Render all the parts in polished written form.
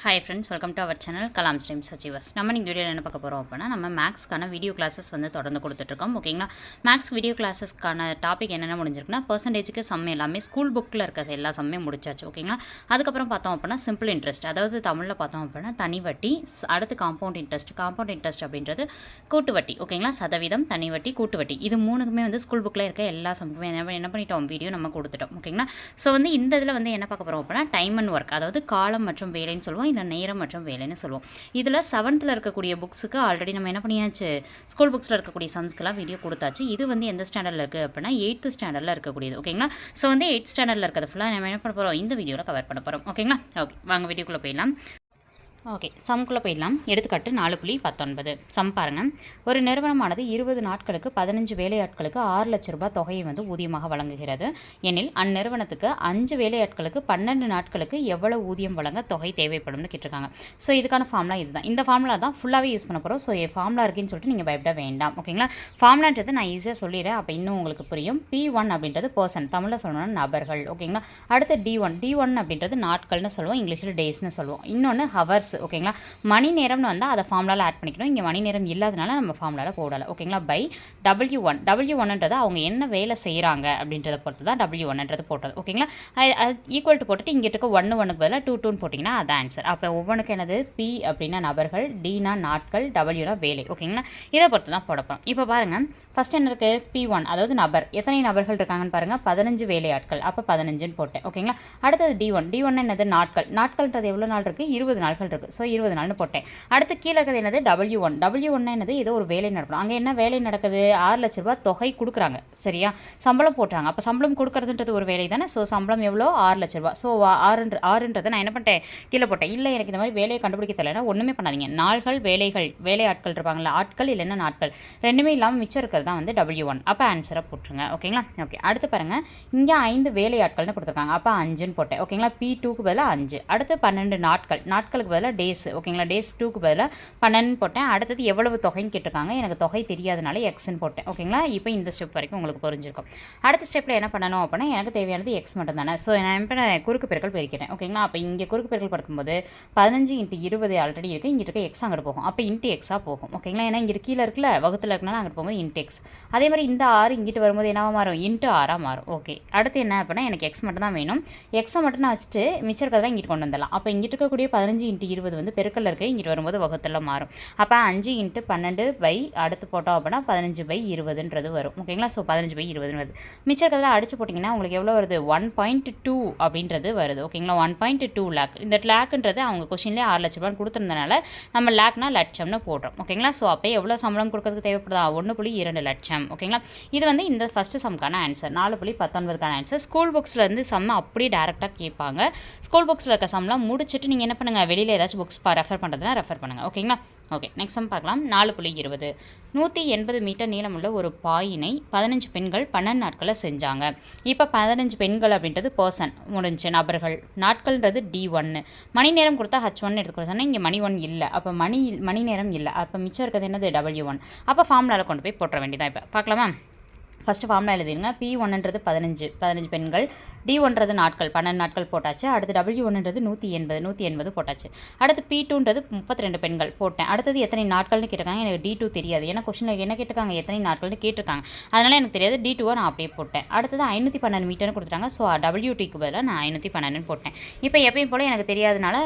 Hi friends, welcome to our channel கலாம் ஸ்ட்ரீம் சச்சிவஸ். நம்ம இந்த வீடியோவில் என்ன பார்க்க போகிறோம் அப்படின்னா, நம்ம மேக்ஸ்க்கான வீடியோ கிளாஸஸ் வந்து தொடர்ந்து கொடுத்துட்ருக்கோம். ஓகேங்களா, மேக்ஸ் வீடியோ கிளாஸஸ்க்கான டாபிக் என்னென்ன முடிஞ்சிருக்குன்னா, பர்சன்டேஜுக்கு சம் எல்லாமே ஸ்கூல் புக்கில் இருக்க எல்லா சம்மே முடிச்சாச்சு. ஓகேங்களா, அதுக்கப்புறம் பார்த்தோம் அப்படின்னா சிம்பிள் இன்ட்ரெஸ்ட், அதாவது தமிழில் பார்த்தோம் அப்படின்னா தனி வட்டி, அடுத்து காம்பவுண்ட் இன்ட்ரெஸ்ட் அப்படின்றது கூட்டு வட்டி. ஓகேங்களா, சதவீதம், தனி வட்டி, கூட்டு வட்டி, இது மூணுக்குமே வந்து ஸ்கூல் புக்கில் இருக்க எல்லா சம்முக்குமே என்ன பண்ணிட்டோம், வீடியோ நம்ம கொடுத்துட்டோம். ஓகேங்களா, ஸோ வந்து இந்த இதில் வந்து என்ன பார்க்க போகிறோம் அப்படின்னா, டைம் அண்ட் ஒர்க், அதாவது காலம் மற்றும் வேலைன்னு சொல்லுவோம், இந்த நேரம் மற்றும் வேலைன்னு சொல்லுவோம். இதில் 7th இருக்கக்கூடிய புக்ஸுக்கு ஆல்ரெடி நம்ம என்ன பண்ணியாச்சு, ஸ்கூல் புக்ஸில் இருக்கக்கூடிய சம்ஸ்க்கெல்லாம் வீடியோ கொடுத்தாச்சு. இது வந்து எந்த ஸ்டாண்டர்டில் இருக்குது அப்படின்னா 8th ஸ்டாண்டர்டில் இருக்கக்கூடியது. ஓகேங்களா, ஸோ வந்து 8th ஸ்டாண்டர்டில் இருக்கிறது ஃபுல்லாக நம்ம என்ன பண்ண போகிறோம், இந்த வீடியோவில் கவர் பண்ண போகிறோம். ஓகேங்களா, ஓகே வாங்க வீடியோக்குள்ளே போயிடலாம். ஓகே, சம்குள்ளே போயிடலாம். எடுத்துக்காட்டு 4.19 சம் பாருங்கள். ஒரு நிறுவனமானது 20 நாட்களுக்கு 15 வேலையாட்களுக்கு 6 லட்ச ரூபாய் தொகையை வந்து ஊதியமாக வழங்குகிறது எனில் அந்நிறுவனத்துக்கு 5 வேலையாட்களுக்கு 12 நாட்களுக்கு எவ்வளவு ஊதியம் வழங்க தொகை தேவைப்படும்னு கேட்டிருக்காங்க. ஸோ இதுக்கான ஃபார்முலா இதுதான். இந்த ஃபார்முலா தான் ஃபுல்லாகவே யூஸ் பண்ண போகிறோம். ஸோ ஃபார்முலா இருக்குன்னு சொல்லிட்டு நீங்கள் பயப்பட வேண்டாம். ஓகேங்களா, ஃபார்முலான்றது நான் ஈஸியாக சொல்லிடுறேன், அப்போ இன்னும் உங்களுக்கு புரியும். P1 அப்படின்றது பர்சன், தமிழில் சொல்லணும்னா நபர்கள். ஓகேங்களா, அடுத்து D1 அப்படின்றது நாட்கள்னு சொல்லுவோம், இங்கிலீஷில் டேஸ்னு சொல்லுவோம். இன்னொன்று ஹவர்ஸ். ஓகேங்களா, மணி நேரம்னு வந்தால் அதை ஃபார்முலாவில் ஆட் பண்ணிக்கணும். இங்கே மணி நேரம் இல்லாதனால நம்ம ஃபார்முலாவில் போடலை. ஓகேங்களா, பை W1 அவங்க என்ன வேலை செய்கிறாங்க அப்படின்றத பொறுத்து தான் W1 போட்டது. ஓகேங்களா, ஈக்குவல் டு போட்டுட்டு இங்கே இருக்க 1 பதிலாக 2 போட்டிங்கன்னா அது ஆன்சர். அப்போ ஒவ்வொன்றுக்கு என்னது, P அப்படின்னா நபர்கள், Dனா நாட்கள், Wனா வேலை. ஓகேங்களா, இதை பொறுத்து தான் போடப்போம். இப்போ பாருங்கள், ஃபஸ்ட் என்ன இருக்குது, P1 அதாவது நபர், எத்தனை நபர்கள் இருக்காங்கன்னு பாருங்கள், 15 வேலையாட்கள், அப்போ 15ன்னு போட்டேன். ஓகேங்களா, அடுத்தது D1 என்னது, நாட்கள்ன்றது எவ்வளோ நாள் இருக்குது, 20 நாட்கள் இருக்குது. ஸோ 20 நாள்னு போட்டேன். அடுத்து கீழே இருக்கிறது என்னது, W1 என்னது, ஏதோ ஒரு வேலை நடக்கணும். அங்கே என்ன வேலை நடக்குது, 6 லட்ச ரூபாய் தொகை கொடுக்குறாங்க. சரியா, சம்பளம் போட்டுறாங்க. அப்போ சம்பளம் கொடுக்குறதுன்றது ஒரு வேலை தானே. ஸோ சம்பளம் எவ்வளோ, 6 லட்ச ரூபா. ஸோ 6ன்றதை நான் என்ன பண்ணிட்டேன், கீழே போட்டேன். இல்லை எனக்கு இந்த மாதிரி வேலையை கண்டுபிடிக்க தெரியலன்னா ஒன்றுமே பண்ணாதீங்க. நாள்கள், வேலையாட்கள் இருப்பாங்களா, ஆட்கள் இல்லைன்னா நாட்கள், ரெண்டுமே இல்லாமல் மிச்சம் இருக்கிறது தான் வந்து W1. அப்போ ஆன்சரை போட்டுருங்க. ஓகேங்களா, ஓகே அடுத்து பாருங்கள், இங்கே 5 வேலையாட்கள்னு கொடுத்துருக்காங்க. அப்போ 5ன்னு போட்டேன். ஓகேங்களா, P2க்கு பதிலாக 5. அடுத்து 12 நாட்களுக்கு பதிலாக டேஸ். ஓகேங்களா, டேஸ் 2க்கு பதிலாக 12 போட்டேன். அடுத்தது எவ்வளவு தொகைன்னு கேட்டிருக்காங்க, எனக்கு தொகை தெரியாதனால எக்ஸ்ன்னு போட்டேன். ஓகேங்களா, இப்போ இந்த ஸ்டெப் வரைக்கும் உங்களுக்கு புரிஞ்சிருக்கும். அடுத்த ஸ்டெப்பில் என்ன பண்ணணும் அப்படின்னா, எனக்கு தேவையானது எக்ஸ் மட்டும் தானே. ஸோ நான் இப்போ குறுக்கு பெருக்கல் பிரிக்கிறேன். ஓகேங்களா, அப்போ இங்கே குறுக்கு பெருக்கல் பார்க்கும்போது 15 × 20 ஆல்ரெடி இருக்குது, இங்கே இருக்க எக்ஸ் அங்கிட்டு போகும். அப்போ இன்ட்டு எக்ஸாக போகும். ஓகேங்களா, ஏன்னா இங்கே கீழே இருக்குல்ல, வகுத்தில் இருக்கனால அங்கிட்டு போகும்போது இன்ட்டு எக்ஸ். அதே மாதிரி இந்த 6 இங்கிட்டு வரும்போது என்னவா மாறும், இன்ட்டு 6ஆக மாறும். ஓகே, அடுத்து என்ன அப்படின்னா, எனக்கு எக்ஸ் மட்டும் தான் வேணும். எக்ஸை மட்டும் நான் வச்சுட்டு மிச்சம் இருக்கிறதெல்லாம் இங்கிட்டு கொண்டு வந்துடலாம். அப்போ இங்கிட்டு இருக்கக்கூடிய 15 × 20 வந்து பெருக்கல் இருக்குது, இங்கிட்டு வரும்போது வகுத்தில் மாறும். அப்போ 5 × 12 அடுத்து போட்டோம் அப்படின்னா 15/20ன்றது வரும். ஓகேங்களா, ஸோ 15/20 வருது. மிச்சம் இருக்கிறதெல்லாம் அடிச்சு போட்டிங்கன்னா உங்களுக்கு எவ்வளோ வருது, 1.2 அப்படின்றது வருது. ஓகேங்களா, 1.2 லேக். இந்த லேக்குன்றது அவங்க கொஸ்டின்லேயே 6 லட்ச ரூபான்னு கொடுத்துருந்தனால நம்ம லேக்னா லட்சம்னு போடுறோம். ஓகேங்களா, ஸோ அப்போ எவ்வளோ சம்பளம் கொடுக்கறதுக்கு தேவைப்படுதா, 1.2 லட்சம். ஓகேங்களா, இது வந்து இந்த ஃபஸ்ட்டு சம்க்கான ஆன்சர், 4.19க்கான ஆன்சர். ஸ்கூல் புக்ஸில் இருந்து சம்மை அப்படியே டேரெக்டாக கேட்பாங்க. ஸ்கூல் புக்ஸில் இருக்க சம்லாம் முடிச்சுட்டு நீங்கள் என்ன பண்ணுங்கள், வெளியில் ஏதாச்சும் புக்ஸ் ரெஃபர் பண்ணுறதுனா ரெஃபர் பண்ணுங்கள். ஓகேங்களா, ஓகே நெக்ஸ்ட் சம் பார்க்கலாம். 4.20 180 மீட்டர் நீளமுள்ள ஒரு பாயினை 15 பெண்கள் 12 நாட்களில் செஞ்சாங்க. இப்போ 15 பெண்கள் அப்படின்றது பர்சன் முடிஞ்சு, நபர்கள், நாட்கள்ன்றது D1. மணி நேரம் கொடுத்தா H1 எடுத்துக்கிற சொன்னால் இங்கே மணி 1 இல்லை. அப்போ மணி நேரம் இல்லை. அப்போ மிச்சம் இருக்கிறது என்னது, W1. அப்போ ஃபார்முலாவில் கொண்டு போய் போட்டுற வேண்டியதான். இப்போ பார்க்கலாமா, ஃபஸ்ட்டு ஃபார்முலா எழுதிடுங்க. P1ன்றது 15 பெண்கள், D1ன்றது நாட்கள், 12 நாட்கள் போட்டாச்சு. அடுத்து W1ன்றது 180 போட்டாச்சு. அடுத்து P2ன்றது 32 பெண்கள் போட்டேன். அடுத்தது எத்தனை நாட்கள்னு கேட்டிருக்காங்க, எனக்கு D2 தெரியாது. ஏன்னா கொஸ்டினில் என்ன கேட்டிருக்காங்க, எத்தனை நாட்கள்னு கேட்டிருக்காங்க, அதனால் எனக்கு தெரியாது. D2 நான் அப்படியே போட்டேன். அடுத்தது 512 மீட்டர்னு கொடுத்துட்டாங்க. ஸோ WTக்கு பதிலாக நான் 512 போட்டேன். இப்போ எப்பயும் போல் எனக்கு தெரியாதனால,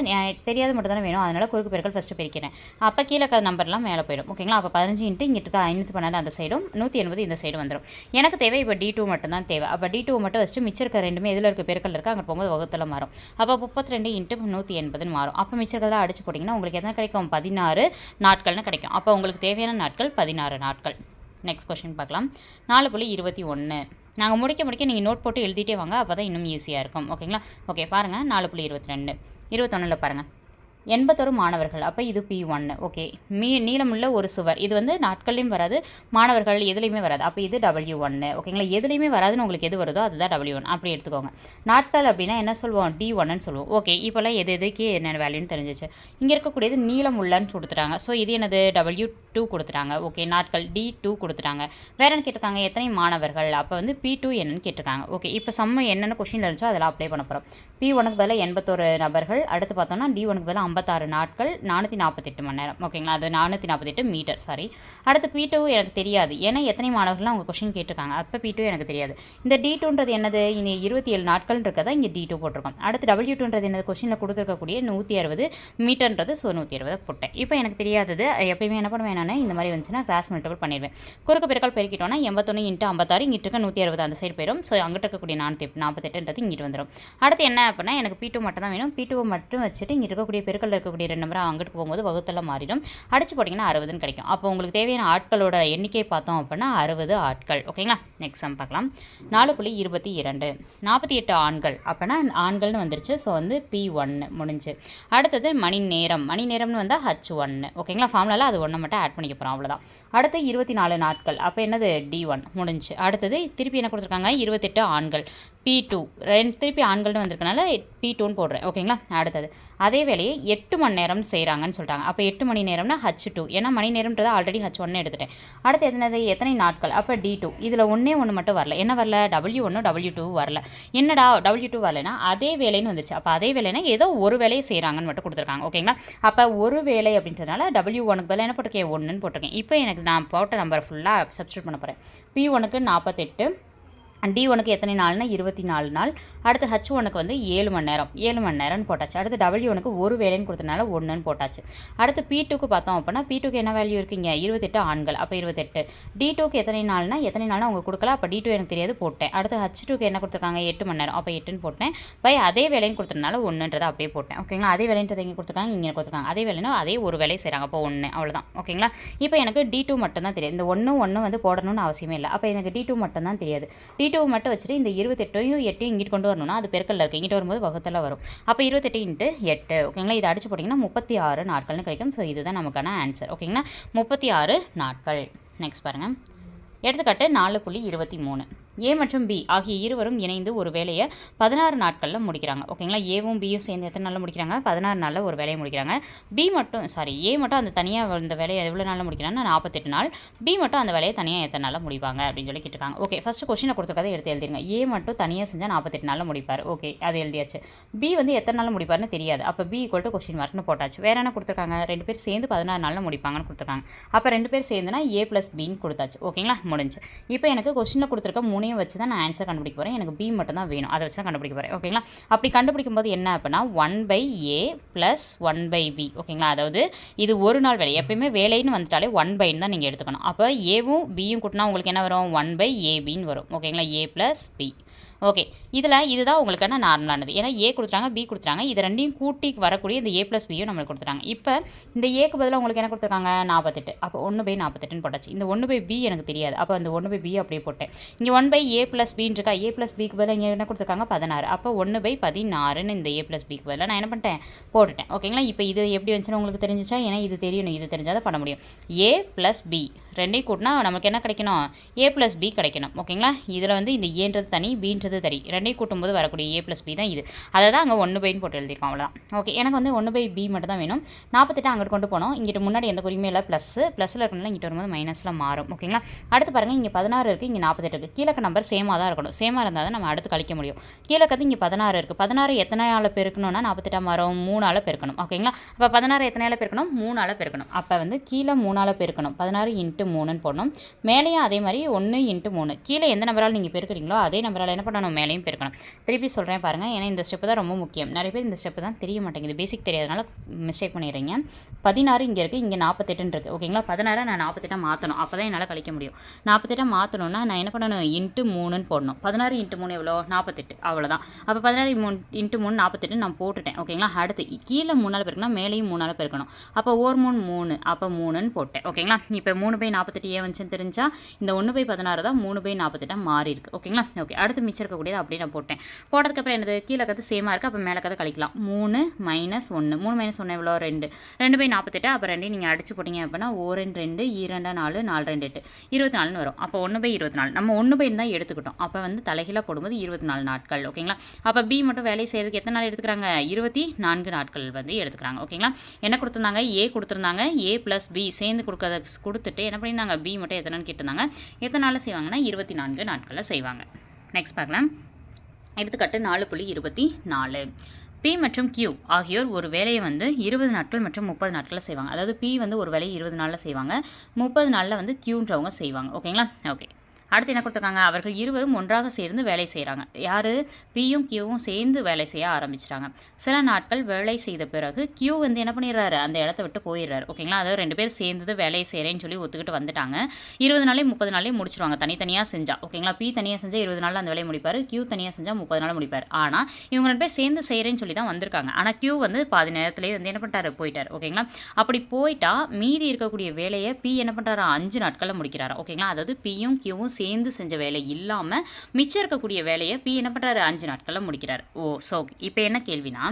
தெரியாது மட்டும் தானே வேணும், அதனால் குறுக்கு பெருக்கல் ஃபஸ்ட்டு பிரிக்கிறேன். அப்போ கீழே இருக்கிற நம்பர்லாம் மேலே போயிடும். ஓகேங்களா, அப்போ 15 × இங்கே இருக்க 512 அந்த சைடும், 180 இந்த சைடு வந்துடும். எனக்கு தேவை இப்போ D2 மட்டும் தான் தேவை. அப்போ D2 மட்டும் வச்சுட்டு மிச்சம் இருக்க ரெண்டுமே எதில் இருக்க பெருக்கல் இருக்குது, அங்கே போகும்போது வகுத்தில் மாறும். அப்போ 32 × 180 மாறும். அப்போ மிச்சம் இருக்கிறதெல்லாம் அடிச்சு போட்டிங்கன்னா உங்களுக்கு எத்தனை கிடைக்கும், 16 நாட்கள்னு கிடைக்கும். அப்போ உங்களுக்கு தேவையான நாட்கள் 16 நாட்கள். நெக்ஸ்ட் கொஸ்டின் பார்க்கலாம். 4.21 நாங்கள் முடிக்க நீங்கள் நோட் போட்டு எழுதிட்டே வாங்க, அப்போ தான் இன்னும் ஈஸியாக இருக்கும். ஓகேங்களா, ஓகே பாருங்கள். 4.22 21 பாருங்கள். 81 மாணவர்கள். அப்போ இது P1. ஓகே, நீளமுள்ள ஒரு சுவர், இது வந்து நாட்கள்லையும் வராது, மாணவர்கள் எதுலேயுமே வராது. அப்போ இது W1. ஓகேங்களா, எதுலேயுமே வராதுன்னு உங்களுக்கு எது வருதோ அதுதான் W1. அப்படி எடுத்துக்கோங்க. நாட்கள் அப்படின்னா என்ன சொல்லுவோம், D1ன்னு சொல்லுவோம். ஓகே, இப்போல்லாம் எதுக்கு என்ன வேல்யூன்னு தெரிஞ்சிச்சு. இங்கே இருக்கக்கூடியது நீளமுள்ளன்னு கொடுத்துட்டாங்க. ஸோ இது என்னது, W2 கொடுத்துட்டாங்க. ஓகே, நாட்கள் D2 கொடுத்துட்டாங்க. வேற என்ன கேட்டிருக்காங்க, எத்தனை மாணவர்கள், அப்போ வந்து P2 என்னன்னு கேட்டிருக்காங்க. ஓகே, இப்போ சம்ம என்னென்ன கொஸ்டின் இருந்துச்சோ அதெல்லாம் அப்ளை பண்ண போகிறோம். P1க்கு பதிலாக 81 நபர்கள், அடுத்து பார்த்தோம்னா D1க்கு பதிலாக 56 நாட்கள் 448 மணி நேரம். ஓகேங்களா, அது 448 மீட்டர். சாரி. அடுத்து P2 எனக்கு தெரியாது, ஏன்னா எத்தனை மாணவர்கள்லாம் அவங்க கொஸ்டின் கேட்டிருக்காங்க. அப்போ P2 எனக்கு தெரியாது. இந்த D2ன்றது என்னது, இந்த 27 நாட்கள் இருக்கதா இங்கே D2 போட்டிருக்கோம். அடுத்து W2ன்றது என்னது, கொஸ்டினில் கொடுத்துருக்கக்கூடிய 160 மீட்டர்ன்றது. ஸோ 160 போட்டேன். இப்போ எனக்கு தெரியாதது எப்பயுமே என்ன பண்ணுவேன், நான் இந்த மாதிரி வந்துச்சுன்னா கிராஸ் மல்டிபிள் பண்ணிடுவேன். குறுக்கு பெருக்கல் பெருக்கிட்டோன்னா 81 × 56 இங்கிட்டு இருக்க 160 அந்த சைடு போயிடும். ஸோ அங்கிட்ட இருக்கக்கூடிய 448ன்றது இங்கிட்டு வந்துடும். அடுத்து என்ன அப்படின்னா, எனக்கு P2 மட்டும் தான் வேணும். P2 மட்டும் வச்சுட்டு இங்கே இருக்கக்கூடிய பெருக்கல் இருக்கக்கூடிய 2 நம்பர் அங்கிட்டு போகும்போது வகுத்தெல்லாம் மாறிடும். அடிச்சு போட்டிங்கன்னா 60ன்னு கிடைக்கும். அப்போ உங்களுக்கு தேவையான ஆட்களோட எண்ணிக்கை பார்த்தோம் அப்படின்னா 60 ஆட்கள். ஓகேங்களா, நெக்ஸ்ட் சம் பார்க்கலாம். 4.22 48 ஆண்கள் அப்படின்னா ஆண்கள்னு வந்துருச்சு. ஸோ வந்து P1 முடிஞ்சு. அடுத்தது மணி நேரம்னு வந்தால் H1. ஓகேங்களா, ஃபார்முலாவில் அது ஒன்று மட்டும் ஆட் பண்ணிக்க போகிறோம், அவ்வளோதான். அடுத்து 24 நாட்கள் அப்போ என்னது D1 முடிஞ்சு. அடுத்தது திருப்பி என்ன கொடுத்துருக்காங்க, 28 ஆண்கள் P2. திருப்பி ஆண்கள்னு வந்திருக்கனால P2ன்னு போடுறேன். ஓகேங்களா, அடுத்தது அதே வேலையை 8 மணி நேரம் செய்கிறாங்கன்னு சொல்லிட்டாங்க. அப்போ 8 மணி நேரம்னா H2, ஏன்னா மணி நேரம்ன்றதை ஆல்ரெடி H1 எடுத்துட்டேன். அடுத்து என்னது, எத்தனை நாட்கள், அப்போ D2. இதில் ஒன்று மட்டும் வரல. என்ன வரல, W1 W2 வரல. என்னடா W2 வரலைன்னா அதே வேலைன்னு வந்துச்சு. அப்போ அதே வேலைன்னா ஏதோ ஒரு வேலையை செய்கிறாங்கன்னு மட்டும் கொடுத்துருக்காங்க. ஓகேங்களா, அப்போ ஒரு வேலை அப்படின்றதுனால W1க்கு பதிலாக என்ன போட்டிருக்கேன், 1ன்னு போட்டிருக்கேன். இப்போ எனக்கு நான் போட்ட நம்பர் ஃபுல்லாக சப்ஸ்டியூட் பண்ண போகிறேன். P1க்கு 48, D1க்கு எத்தனை நாள்னா 24 நாள். அடுத்து H1க்கு வந்து 7 மணி நேரம்னு போட்டாச்சு. அடுத்து W1க்கு ஒரு வேலைன்னு கொடுத்தனால 1ன்னு போட்டாச்சு. அடுத்து P2க்கு பார்த்தோம் அப்படின்னா P2க்கு என்ன வேல்யூ இருக்குங்க, 28 ஆண்கள் அப்போ 28. D2க்கு எத்தனை நாள்னா அவங்க கொடுக்கல. அப்போ D2 எனக்கு தெரியாது போட்டேன். அடுத்து H2க்கு என்ன கொடுத்துருக்காங்க, 8 மணி நேரம் அப்போ 8ன்னு போட்டேன். பை அதே வேலைன்னு கொடுத்தனால 1ன்றதை அப்படியே போட்டேன். ஓகேங்களா, அதே வேலைன்றது இங்கே கொடுத்துருக்காங்க, இங்கே கொடுத்துருக்காங்க. அதே வேலைன்னா அதே ஒரு வேலை செய்கிறாங்க, அப்போ 1, அவ்வளோதான். ஓகேங்களா, இப்போ எனக்கு D2 மட்டும் தான் தெரியாது. இந்த 1 வந்து போடணும்னு அவசியமே இல்லை. அப்போ எனக்கு D2 மட்டும் தான் தெரியாது. D2 மட்டும் வச்சுட்டு இந்த 28யும் 8யும் இங்கிட்டு கொண்டு வரணும்னா அது பெருக்கல்ல இருக்குது, இங்கிட்டு வரும்போது வகுத்தெல்லாம் வரும். அப்போ 28 × 8. ஓகேங்களா, இதை அடிச்சு போட்டிங்கன்னா 36 நாட்கள்னு கிடைக்கும். ஸோ இதுதான் நமக்கான ஆன்சர். ஓகேங்களா, 36 நாட்கள். நெக்ஸ்ட் பாருங்கள், எடுத்துக்காட்டு 4.23. ஏ மற்றும் பி ஆகிய இருவரும் இணைந்து ஒரு வேலையை 16 நாட்களில் முடிக்கிறாங்க. ஓகேங்களா, ஏவும் பியும் சேர்ந்து எத்தனை நாளில் முடிக்கிறாங்க, 16 நாளில் ஒரு வேலையை முடிக்கிறாங்க. ஏ மட்டும் அந்த தனியாக இந்த வேலையை எவ்வளோ நாளில் முடிக்கிறாங்கன்னா 48 நாள். பி மட்டும் அந்த வேலையை தனியாக எத்தனை நாளில் முடிப்பாங்க அப்படின்னு சொல்லி கேட்டிருக்காங்க. ஓகே, ஃபஸ்ட்டு கொஸ்டினை கொடுத்துருக்கதை எடுத்து எழுதிருங்க. ஏ மட்டும் தனியாக செஞ்சால் 48 நாளில் முடிப்பார். ஓகே, அது எழுதியாச்சு. பி வந்து எத்தனை நாளில் முடிப்பார்னு தெரியாது. அப்போ பி = கொஸ்டின் மார்க்னு போட்டாச்சு. வேறு என்ன கொடுத்துருக்காங்க, 2 பேர் சேர்ந்து 16 நாளில் முடிப்பாங்கன்னு கொடுத்துருக்காங்க. அப்போ 2 பேர் சேர்ந்துனா A + Bன்னு கொடுத்தாச்சு. ஓகேங்களா, முடிஞ்சு. இப்போ எனக்கு கொஸ்டினில் கொடுத்துருக்க 3 வச்சு தான் நான் ஆன்சர் கண்டுபிடிக்க போகிறேன். எனக்கு B மட்டும் தான் வேணும், அதை வச்சு தான் கண்டுபிடிக்க போகிறேன். ஓகேங்களா, அப்படி கண்டுபிடிக்கும் போது என்ன அப்படின்னா 1/A + 1/B. ஓகேங்களா, அதாவது இது ஒரு நாள் வேலை. எப்பயுமே வேலைன்னு வந்துட்டாலே 1/ன்னு தான் நீங்கள் எடுத்துக்கணும். அப்போ ஏவும் பியும் கூட்டினா உங்களுக்கு என்ன வரும், 1/AB வரும். ஓகேங்களா, A + B. ஓகே, இதுதான் உங்களுக்கான நார்மலானது. ஏன்னா ஏ கொடுத்துட்டாங்க, பி கொடுத்துட்டாங்க, இது ரெண்டையும் கூட்டி வரக்கூடிய இந்த A + Bயும் நம்மளுக்கு கொடுத்துட்டாங்க. இப்போ இந்த ஏக்கு பதிலாக உங்களுக்கு என்ன கொடுத்துருக்காங்க, 48. அப்போ 1/48ன்னு போட்டாச்சு. இந்த 1/B எனக்கு தெரியாது. அப்போ அந்த 1/B அப்படியே போட்டேன். இங்கே 1/A + Bன்னு இருக்கா, A + Bக்கு பதிலாக இங்கே என்ன கொடுத்துருக்காங்க, 16. அப்போ 1/16ன்னு இந்த A + Bக்கு பதிலாக நான் என்ன பண்ணிட்டேன், போட்டுட்டேன். ஓகேங்களா, இப்போ இது எப்படி வந்துச்சுன்னு உங்களுக்கு தெரிஞ்சிச்சா, ஏன்னா இது தெரியணும், இது தெரிஞ்சால் தான் பண்ண முடியும். A + B ரெண்டையும் கூட்டினா நமக்கு என்ன கிடைக்கணும், A + B கிடைக்கணும். ஓகேங்களா, இதில் வந்து இந்த ஏன்றது தனி, பீன்றது தனி, ரெண்டையும் கூட்டும்போது வரக்கூடிய A + B தான் இது. அதை தான் அங்கே 1/ன்னு போட்டு எழுதியிருக்கோம், அவ்வளோதான். ஓகே, எனக்கு வந்து 1/B மட்டும் தான் வேணும். 48 அங்கிட்டு கொண்டு போனோம். இங்கிட்ட முன்னாடி எந்த குறியுமே இல்லை, ப்ளஸில் இருக்கனால இங்கிட்ட வரும்போது மைனஸில் மாறும். ஓகேங்களா, அடுத்து பாருங்கள், இங்கே 16 இருக்குது, இங்கே 48 இருக்குது. கீழே நம்பர் சேமாக தான் இருக்கணும். சேமாக இருந்தால் தான் நம்ம அடுத்து கழிக்க முடியும். கீழே இங்கே 16 இருக்குது. 16 எத்தனையால் பெருக்கணும்னா 48 மாறும், 3ஆல் பெருக்கணும். ஓகேங்களா, அப்போ 16 எத்தனையால் பெருக்கணும், 3ஆல் பெருக்கணும். அப்போ வந்து கீழே 3ஆல் பெருக்கணும், 16 × 3ன்னு போடணும். மேலேயும் அதே மாதிரி 1 × 3. கீழே எந்த நம்பரால் நீங்கள் பெருக்கிறீங்களோ அதே நம்பரால் என்ன பண்ணணும், மேலேயும் பெருக்கணும். திருப்பி சொல்கிறேன் பாருங்கள், ஏன்னா இந்த ஸ்டெப்பு தான் ரொம்ப முக்கியம். நிறைய பேர் இந்த ஸ்டெப்பு தான் தெரிய மாட்டேங்குது, பேசிக் தெரியாதனால மிஸ்டேக் பண்ணிடுறீங்க. 16 இங்கே இருக்குது, இங்கே 48 இருக்குது. ஓகேங்களா, 16 நான் 48 மாற்றணும், அப்போ தான் என்னால் கழிக்க முடியும். 48 மாற்றணும்னா நான் என்ன பண்ணணும், × 3ன்னு போடணும். 16 × 3 எவ்வளோ, 48. அவ்வளோதான். அப்போ 16 × 3 48 நான் போட்டுட்டேன். ஓகேங்களா, அடுத்து கீழே 3ஆல் பெருக்கணும், மேலேயும் 3ஆல் பெருக்கணும். அப்போ 1 3 3, அப்போ 3ன்னு போட்டேன். ஓகேங்களா, இப்போ 3/48 ஏன் வந்துச்சுன்னு தெரிஞ்சா இந்த 1/16 தான் 3/48 மாறி இருக்கு. ஓகேங்களா, ஓகே, அடுத்து மிச்சம் இருக்கக்கூடியது அப்படியே நான் போட்டேன். போட்டதுக்கப்புறம் என்னது, கீழே கற்று சேமாக இருக்குது, அப்போ மேலே கதை கழிக்கலாம். 3 - 1 3 - 1 எவ்வளோ, 2 2/48. அப்போ ரெண்டையும் நீங்கள் அடிச்சு போட்டிங்க அப்படின்னா 1 2 2 4 4 2 8 24ன்னு வரும். அப்போ 1/24 நம்ம 1/ன்னு தான் எடுத்துக்கிட்டோம். அப்போ வந்து தலைகீழாக போடும்போது 24 நாட்கள். ஓகேங்களா, அப்போ பி மட்டும் வேலை செய்யறதுக்கு எத்தனை நாள் எடுத்துக்கிறாங்க, 24 நாட்கள் வந்து எடுத்துக்கிறாங்க. ஓகேங்களா, என்ன கொடுத்துருந்தாங்க, ஏ கொடுத்துருந்தாங்க, A + B சேர்ந்து கொடுத்துட்டு என்ன பண்ணியிருந்தாங்க, பி மட்டும் எத்தனைன்னு கேட்டிருந்தாங்க. எத்தனை நாளில் செய்வாங்கன்னா 24 நாட்களில் செய்வாங்க. நெக்ஸ்ட் பார்க்கலாம், எடுத்துக்காட்டு 4.24. பி மற்றும் கியூ ஆகியோர் ஒரு வேலையை வந்து 20 நாட்கள் மற்றும் 30 நாட்களில் செய்வாங்க. அதாவது பி வந்து ஒரு வேலையை 20 நாளில் செய்வாங்க, 30 நாளில் வந்து கியூன்றவங்க செய்வாங்க. ஓகேங்களா? ஓகே. அடுத்து என்ன கொடுத்துருக்காங்க, அவர்கள் இருவரும் ஒன்றாக சேர்ந்து வேலை செய்கிறாங்க. யார்? பியும் கியூவும் சேர்ந்து வேலை செய்ய ஆரம்பிச்சிட்டாங்க. சில நாட்கள் வேலை செய்த பிறகு கியூ வந்து என்ன பண்ணிடுறாரு, அந்த இடத்த விட்டு போயிடுறாரு. ஓகேங்களா? அதாவது 2 பேர் சேர்ந்து வேலையை செய்கிறேன்னு சொல்லி ஒத்துக்கிட்டு வந்துட்டாங்க. 20 நாளே 30 நாளே முடிச்சிருவாங்க தனித்தனியாக செஞ்சா. ஓகேங்களா? பி தனியாக செஞ்சால் 20 நாளில் அந்த வேலையை முடிப்பார், கியூ தனியாக செஞ்சால் 30 நாள் முடிப்பார். ஆனால் இவங்க 2 பேர் சேர்ந்து செய்கிறேன்னு சொல்லி தான் வந்திருக்காங்க. ஆனால் கியூ வந்து பாதி நேரத்துலேயே வந்து என்ன பண்ணிட்டாரு, போயிட்டார். ஓகேங்களா? அப்படி போயிட்டா மீதி இருக்கக்கூடிய வேலையை பி என்ன பண்ணுறாரு, 5 நாட்களில் முடிக்கிறாரு. ஓகேங்களா? அதாவது பியும் கியூவும் சேர்ந்து செஞ்ச வேலை இல்லாமல் மிச்சம் இருக்கக்கூடிய வேலையை பி என்ன பண்ணுறாரு, 5 நாட்களில் முடிக்கிறார். ஸோ இப்போ என்ன கேள்வினா,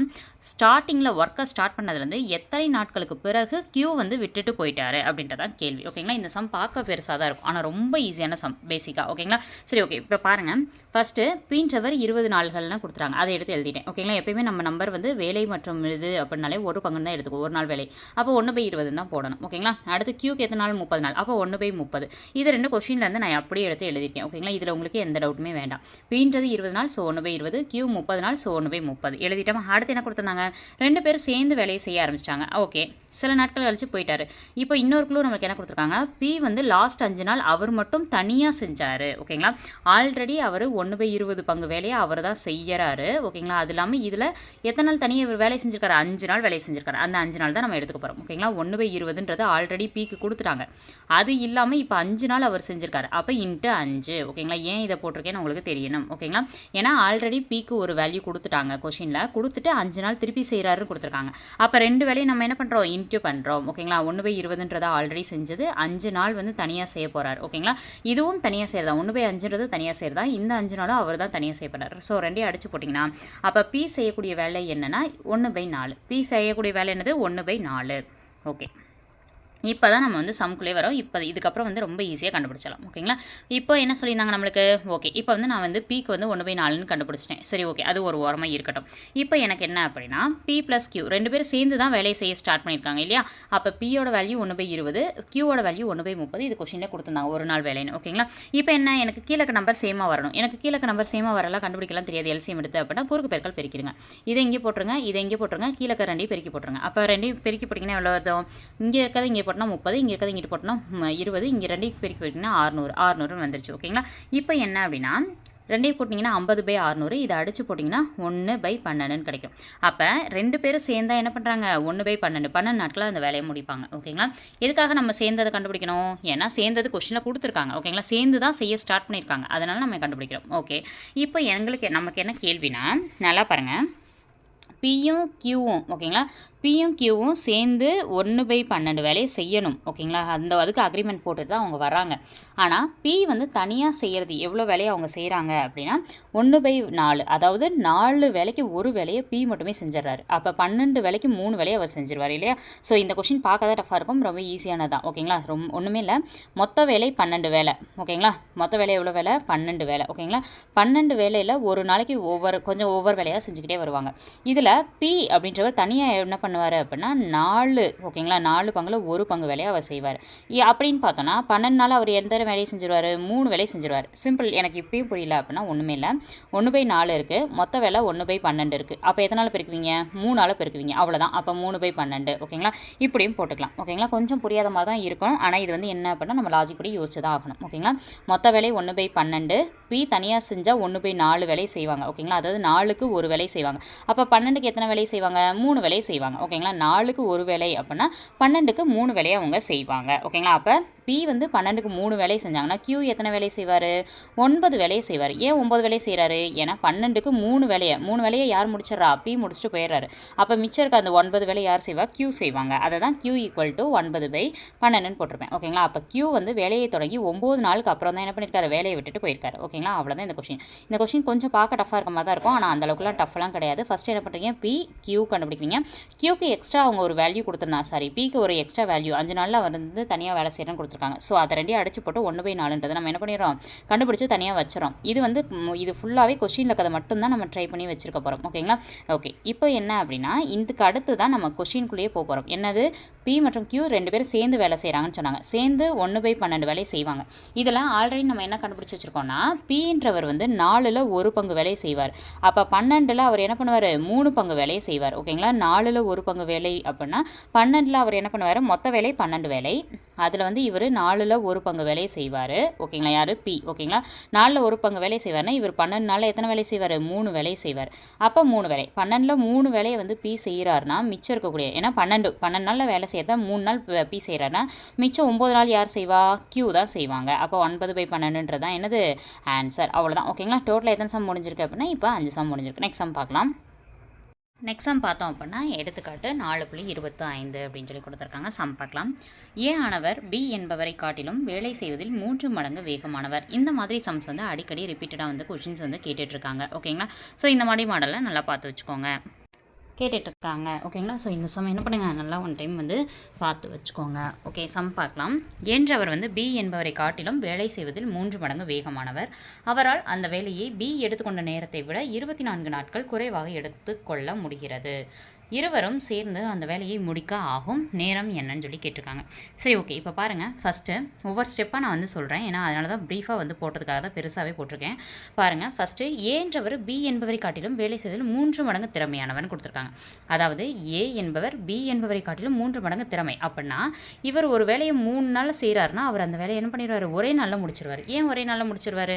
ஸ்டார்டிங்கில் ஒர்க்கை ஸ்டார்ட் பண்ணதுலேருந்து எத்தனை நாட்களுக்கு பிறகு கியூ வந்து விட்டுட்டு போயிட்டாரு அப்படின்றதான் கேள்வி. ஓகேங்களா? இந்த சம் பார்க்க பெருசாக தான் இருக்கும், ஆனால் ரொம்ப ஈஸியான சம் பேசிக்காக. ஓகேங்களா? சரி, ஓகே. இப்போ பாருங்கள், ஃபஸ்ட்டு பீன்றவர் 20 நாள்கள்னு கொடுத்துறாங்க, அதை எடுத்து எழுதிட்டேன். ஓகேங்களா? எப்பயுமே நம்ம நம்பர் வந்து வேலை மற்றும் இது அப்படின்னாலே ஒரு பங்கு தான் எடுத்துக்கோ, ஒரு நாள் வேலை. அப்போ 1/20 தான் போடணும். ஓகேங்களா? அடுத்து கியூக்கு எத்தனை நாள், 30 நாள். அப்போ 1/30. இது 2 கொஸ்டின்லேருந்து நான் அப்படியே எடுத்து எழுதியிருக்கேன். ஓகேங்களா? இதில் உங்களுக்கு எந்த டவுட்டுமே வேண்டாம். பீன்றது 20 நாள், ஸோ 1/20. கியூ 30 நாள், ஸோ 1/30 எழுதிட்டோம். அடுத்து என்ன கொடுத்துருந்தாங்க, 2 பேரும் சேர்ந்து வேலையை செய்ய ஆரம்பிச்சிட்டாங்க. ஓகே, சில நாட்கள் கழிச்சு போயிட்டாரு. இப்போ இன்னொரு க்ளூ நம்மளுக்கு என்ன கொடுத்துருக்காங்க, பி வந்து லாஸ்ட் 5 நாள் அவர் மட்டும் தனியாக செஞ்சார். ஓகேங்களா? ஆல்ரெடி அவர் 1/20 பங்கு வேலையை அவர் தான் செய்யறாரு. ஓகேங்களா? அது இல்லாமல் இதில் எத்தனை நாள் தனியாக இவர் வேலை செஞ்சிருக்காரு, 5 நாள் வேலை செஞ்சிருக்காரு. அந்த 5 நாள் தான் நம்ம எடுத்துக்க போகிறோம். ஓகேங்களா? 1/20ன்றது ஆல்ரெடி பிக்கு கொடுத்துட்டாங்க. அது இல்லாமல் இப்போ 5 நாள் அவர் செஞ்சிருக்காரு. அப்போ இன்ட்டு 5. ஓகேங்களா? ஏன் இதை போட்டிருக்கேன்னு உங்களுக்கு தெரியணும். ஓகேங்களா? ஏன்னா ஆல்ரெடி பிக்கு ஒரு வேல்யூ கொடுத்துட்டாங்க, கொஷினில் கொடுத்துட்டு 5 நாள் திருப்பி செய்கிறாருன்னு கொடுத்துருக்காங்க. அப்போ 2 வேலையும் நம்ம என்ன பண்ணுறோம், இன்ட்டு பண்ணுறோம். ஓகேங்களா? 1/20ன்றதை ஆல்ரெடி செஞ்சது, 5 நாள் வந்து தனியாக செய்ய போகிறார். ஓகேங்களா? இதுவும் தனியாக செய்யறதா, 1/5ன்றது தனியாக செய்யறதா, இந்த 5 நாளும் அவர் தான் தனியாக செய்யப்படுறாரு. ஸோ 2ஐயும் அடிச்சு போட்டிங்கன்னா அப்போ பி செய்யக்கூடிய வேலை என்னென்னா 1/4. பி செய்யக்கூடிய வேலை என்னது, 1/4. ஓகே, இப்போ தான் நம்ம வந்து சம்குள்ளே வரோம். இப்போ இதுக்கப்புறம் வந்து ரொம்ப ஈஸியாக கண்டுபிடிச்சலாம். ஓகேங்களா? இப்போ என்ன சொல்லியிருந்தாங்க நம்மளுக்கு, ஓகே, இப்போ வந்து நான் வந்து பிக்கு வந்து 1/4ன்னு கண்டுபிடிச்சிட்டேன். சரி, ஓகே, அது ஒரு ஓரமாக இருக்கட்டும். இப்போ எனக்கு என்ன அப்படின்னா, பி ப்ளஸ் கியூ 2 பேரும் சேர்ந்து தான் வேலையை செய்ய ஸ்டார்ட் பண்ணியிருக்காங்க இல்லையா? அப்போ பியோட வேல்யூ 1/20, கியூவோட வேல்யூ 1/30. இது கொஸ்டினே கொடுத்துருந்தாங்க, ஒரு நாள் வேலைன்னு. ஓகேங்களா? இப்போ என்ன, எனக்கு கீழே நம்பர் சேமாக வரணும். எனக்கு கீழே நம்பர் சேமாக வரலாம், கண்டுபிடிக்கலாம் தெரியாது. எல்சிஎம் எடுத்து அப்படின்னா குறுக்கு பெருக்கல் பெருக்கிடுங்க. இதை இங்கே போட்டுருங்க, இதை இங்கே போட்டுருங்க, கீழே 2ஐயும் பெருக்கி போட்டுருங்க. அப்போ 2ஐயும் பெருக்கி போட்டிங்கன்னா எவ்வளோ வரும், இங்கே இருக்கிறது இங்கே போட்டோம்னா 30, இங்கே இருக்கிறது இங்கிட்டு போட்டோம்னா 20, இங்கே 2ஐயும் பெருக்கி போட்டிங்கன்னா 600 வந்துருச்சு. ஓகேங்களா? இப்போ என்ன அப்படின்னா, 2ஐயும் போட்டிங்கன்னா 50/600, இதை அடித்து போட்டிங்கன்னா 1/12 கிடைக்கும். அப்போ 2 பேரும் சேர்ந்தா என்ன பண்ணுறாங்க, 1/12, 12 நாட்களில் அந்த வேலையை முடிப்பாங்க. ஓகேங்களா? எதுக்காக நம்ம சேர்ந்ததை கண்டுபிடிக்கணும், ஏன்னா சேர்ந்தது கொஸ்டினில் கொடுத்துருக்காங்க. ஓகேங்களா? சேர்ந்து தான் செய்ய ஸ்டார்ட் பண்ணியிருக்காங்க, அதனால் நம்ம கண்டுபிடிக்கிறோம். ஓகே, இப்போ நமக்கு என்ன கேள்வினா, நல்லா பாருங்கள், பியும் கியூவும், ஓகேங்களா, பியும் கியூவும் சேர்ந்து 1/12 வேலையை செய்யணும். ஓகேங்களா? அதுக்கு அக்ரிமெண்ட் போட்டுட்டு தான் அவங்க வராங்க. ஆனால் பி வந்து தனியாக செய்கிறது எவ்வளோ வேலையை அவங்க செய்கிறாங்க அப்படின்னா 1/4. அதாவது 4 வேலைக்கு ஒரு வேலையை பி மட்டுமே செஞ்சிடறாரு. அப்போ 12 வேலைக்கு 3 வேலையை அவர் செஞ்சிருவார் இல்லையா? ஸோ இந்த கொஸ்டின் பார்க்க தான் டஃபாக இருக்கும், ரொம்ப ஈஸியானது தான். ஓகேங்களா? ஒன்றுமே இல்லை, மொத்த வேலை 12 வேலை. ஓகேங்களா? மொத்த வேலை எவ்வளோ வேலை, 12 வேலை. ஓகேங்களா? 12 வேலையில் ஒரு நாளைக்கு ஒவ்வொரு வேலையாக செஞ்சுக்கிட்டே வருவாங்க. இதில் பி அப்படின்றவர் தனியாக என்ன பண்ணுவார் அப்படின்னா 4, ஓகேங்களா, 4 பங்கில் ஒரு பங்கு வேலையை அவர் செய்வார். அப்படின்னு பார்த்தோன்னா 12 நாள் அவர் எந்த வேலையை செஞ்சிருவார், 3 வேலையை செஞ்சிருவார். சிம்பிள். எனக்கு இப்பயும் புரியல அப்படின்னா ஒன்றுமே இல்லை, 1/4 இருக்குது, மொத்த வேலை 1/12 இருக்குது. அப்போ எத்தனை நாள் பெருக்குவீங்க, 3 நாள் பெருக்குவீங்க, அவ்வளோதான். அப்போ 3/12. ஓகேங்களா? இப்படியும் போட்டுக்கலாம். ஓகேங்களா? கொஞ்சம் புரியாத மாதிரி தான் இருக்கும், ஆனால் இது வந்து என்ன அப்படின்னா நம்ம லாஜிக் படி யோசிச்சு தான் ஆகணும். ஓகேங்களா? மொத்த வேலை 1/12, பி தனியாக செஞ்சால் 1/4 வேலை செய்வாங்க. ஓகேங்களா? அதாவது 4க்கு ஒரு வேலை செய்வாங்க. அப்போ 12க்கு எத்தனை வேலை செய்வாங்க, 3 வேலை செய்வாங்க. ஓகேங்களா? 4க்கு ஒரு வேலை அப்படின்னா 12க்கு 3 வேலையை அவங்க செய்வாங்க. ஓகேங்களா? அப்போ பி வந்து 12க்கு 3 வேலை செஞ்சாங்கன்னா கியூ எத்தனை வேலை செய்வார், 9 வேலையை செய்வார். ஏன் 9 வேலையை செய்கிறாரு, ஏன்னா 12க்கு 3 வேலையை யார் முடிச்சிடறா, பி முடிச்சுட்டு போயிடுறாரு. அப்போ மிச்சம் இருக்க அந்த 9 வேலை யார் செய்வா, கியூ செய்வாங்க. அதை தான் கியூ = 9/12 போட்டிருப்பேன். ஓகேங்களா? அப்போ கியூ வந்து வேலையை தொடங்கி 9 நாளுக்கு அப்புறம் தான் என்ன பண்ணியிருக்காரு, வேலையை விட்டுட்டு போயிருக்காரு. ஓகேங்களா? அவ்வளோதான் இந்த கொஸ்டின். இந்த கொஸ்டின் கொஞ்சம் பார்க்க டஃபாக இருக்க மாதிரி தான் இருக்கும், ஆனால் அந்த அளவுக்குலாம் டஃப்லாம் கிடையாது. ஃபஸ்ட்டு என்ன பண்ணுறீங்க, பி கியூ கண்டுபிடிக்கிறீங்க. கியூக்கு எக்ஸ்ட்ரா அவங்க ஒரு வேல்யூ கொடுத்துருந்தா, சாரி, பிக்கு ஒரு எக்ஸ்ட்ரா வேல்யூ 5 நாளில் அவர் வந்து தனியாக வேலை செய்யணும்னு கொடுத்துருக்காங்க. ஸோ அதை ரெண்டையும் அடிச்சு போட்டு 1/4ன்றது நம்ம என்ன பண்ணிடுறோம், கண்டுபிடிச்சி தனியாக வச்சிடறோம். இது வந்து இது ஃபுல்லாகவே கொஸ்டினில் இருக்கிறத மட்டும்தான் நம்ம ட்ரை பண்ணி வச்சிருக்க போகிறோம். ஓகேங்களா? ஓகே, இப்போ என்ன அப்படின்னா இதுக்கு அடுத்து தான் நம்ம கொஸ்டினுக்குள்ளேயே போக போகிறோம். என்னது, P மற்றும் Q 2 பேரும் சேர்ந்து வேலை செய்கிறாங்கன்னு சொன்னாங்க. சேர்ந்து 1/12 வேலையை செய்வாங்க. இதெல்லாம் ஆல்ரெடி நம்ம என்ன கண்டுபிடிச்சி வச்சுருக்கோம்னா, Pன்றவர் வந்து 4ல் 1 பங்கு வேலையை செய்வார். அப்போ 12ல் அவர் என்ன பண்ணுவார், 3 பங்கு வேலையை செய்வார். ஓகேங்களா? 4ல் 1 பங்கு வேலை அப்படின்னா 12ல் அவர் என்ன பண்ணுவார், மொத்த வேலை 12 வேலை. அதில் வந்து இவர் 4ல் 1 பங்கு வேலையை செய்வார். ஓகேங்களா? யார், P. ஓகேங்களா? 4ல் 1 பங்கு வேலையை செய்வார்னா இவர் 12 நாளில் எத்தனை வேலை செய்வார், 3 வேலையை செய்வார். அப்போ 3 வேலை, 12ல் 3 வேலையை வந்து P செய்கிறாருன்னா மிச்சம் இருக்கக்கூடிய, ஏன்னா 12 நாளில் வேலை செய்யறதா 3 நாள் P செய்கிறாருன்னா மிச்சம் 9 நாள் யார் செய்வா, Q தான் செய்வாங்க. அப்போ 9/12 தான் என்னது ஆன்சர். அவ்வளோதான். ஓகேங்களா? டோட்டலாக எத்தனை சம் முடிஞ்சிருக்கு அப்படின்னா இப்போ 5 சம் முடிஞ்சிருக்கு. நெக்ஸ்ட் சம் பார்க்கலாம். நெக்ஸ்ட் சம் பார்த்தோம் அப்படின்னா எடுத்துக்காட்டு 4.25 அப்படின்னு சொல்லி கொடுத்துருக்காங்க. சம் பார்க்கலாம். ஏ ஆனவர் பி என்பவரை காட்டிலும் வேலை செய்வதில் 3 மடங்கு வேகமானவர். இந்த மாதிரி சம்ஸ் வந்து அடிக்கடி ரிப்பீட்டடாக வந்து கொஷின்ஸ் வந்து கேட்டுட்ருக்காங்க. ஓகேங்களா? ஸோ இந்த மாதிரி மாடலில் நல்லா பார்த்து வச்சுக்கோங்க, கேட்டுட்ருக்காங்க. ஓகேங்களா? ஸோ இந்த சம் என்ன பண்ணுங்கள், நல்லா ஒன் டைம் வந்து பார்த்து வச்சுக்கோங்க. ஓகே, சம் பார்க்கலாம். என்றவர் வந்து பி என்பவரை காட்டிலும் வேலை செய்வதில் 3 மடங்கு வேகமானவர். அவரால் அந்த வேலையை பி எடுத்துக்கொண்ட நேரத்தை விட 24 நாட்கள் குறைவாக எடுத்துக்கொள்ள முடிகிறது. இருவரும் சேர்ந்து அந்த வேலையை முடிக்க ஆகும் நேரம் என்னன்னு சொல்லி கேட்டிருக்காங்க. சரி, ஓகே. இப்போ பாருங்கள், ஃபஸ்ட்டு ஒவ்வொரு ஸ்டெப்பாக நான் வந்து சொல்கிறேன். ஏன்னா அதனால தான் ப்ரீஃபாக வந்து போட்டதுக்காக தான் பெருசாகவே போட்டிருக்கேன். பாருங்கள், ஃபஸ்ட்டு ஏன்றவர் பி என்பவரை காட்டிலும் வேலை செய்வதில் 3 மடங்கு திறமையானவர்னு கொடுத்துருக்காங்க. அதாவது ஏ என்பவர் பி என்பவரை காட்டிலும் 3 மடங்கு திறமை அப்படின்னா இவர் ஒரு வேலையை 3 நாளில் செய்கிறாருன்னா அவர் அந்த வேலையை என்ன பண்ணிடுவார், ஒரே நாளில் முடிச்சிருவார். ஏன் ஒரே நாளில் முடிச்சிருவார்,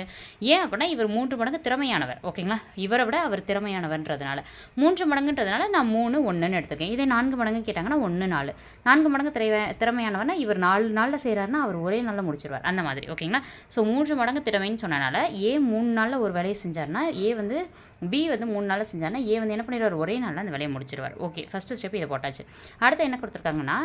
ஏன் அப்படின்னா இவர் 3 மடங்கு திறமையானவர். ஓகேங்களா? இவரை விட அவர் திறமையானவர்ன்றதுனால 3 மடங்குன்றதுனால நான் 3 1ன்னு எடுத்துக்கேன். இதே 4 மடங்கு கேட்டாங்கன்னா 1 4. 4 மடங்கு திறமையானவர்னா இவர் 4 நாளில் செய்கிறாருன்னா அவர் ஒரே நாளில் முடிச்சிருவார். அந்த மாதிரி. ஓகேங்களா? ஸோ 3 மடங்கு திறமைன்னு சொன்னனால ஏ 3 நாளில் ஒரு வேலையை செஞ்சார்னா ஏ வந்து பி வந்து 3 நாளில் செஞ்சார்னா ஏ வந்து என்ன பண்ணிடுவார், ஒரே நாளில் அந்த வேலையை முடிச்சிருவார். ஓகே, ஃபஸ்ட்டு ஸ்டெப் இதை போட்டாச்சு. அடுத்து என்ன கொடுத்துருக்காங்கன்னா,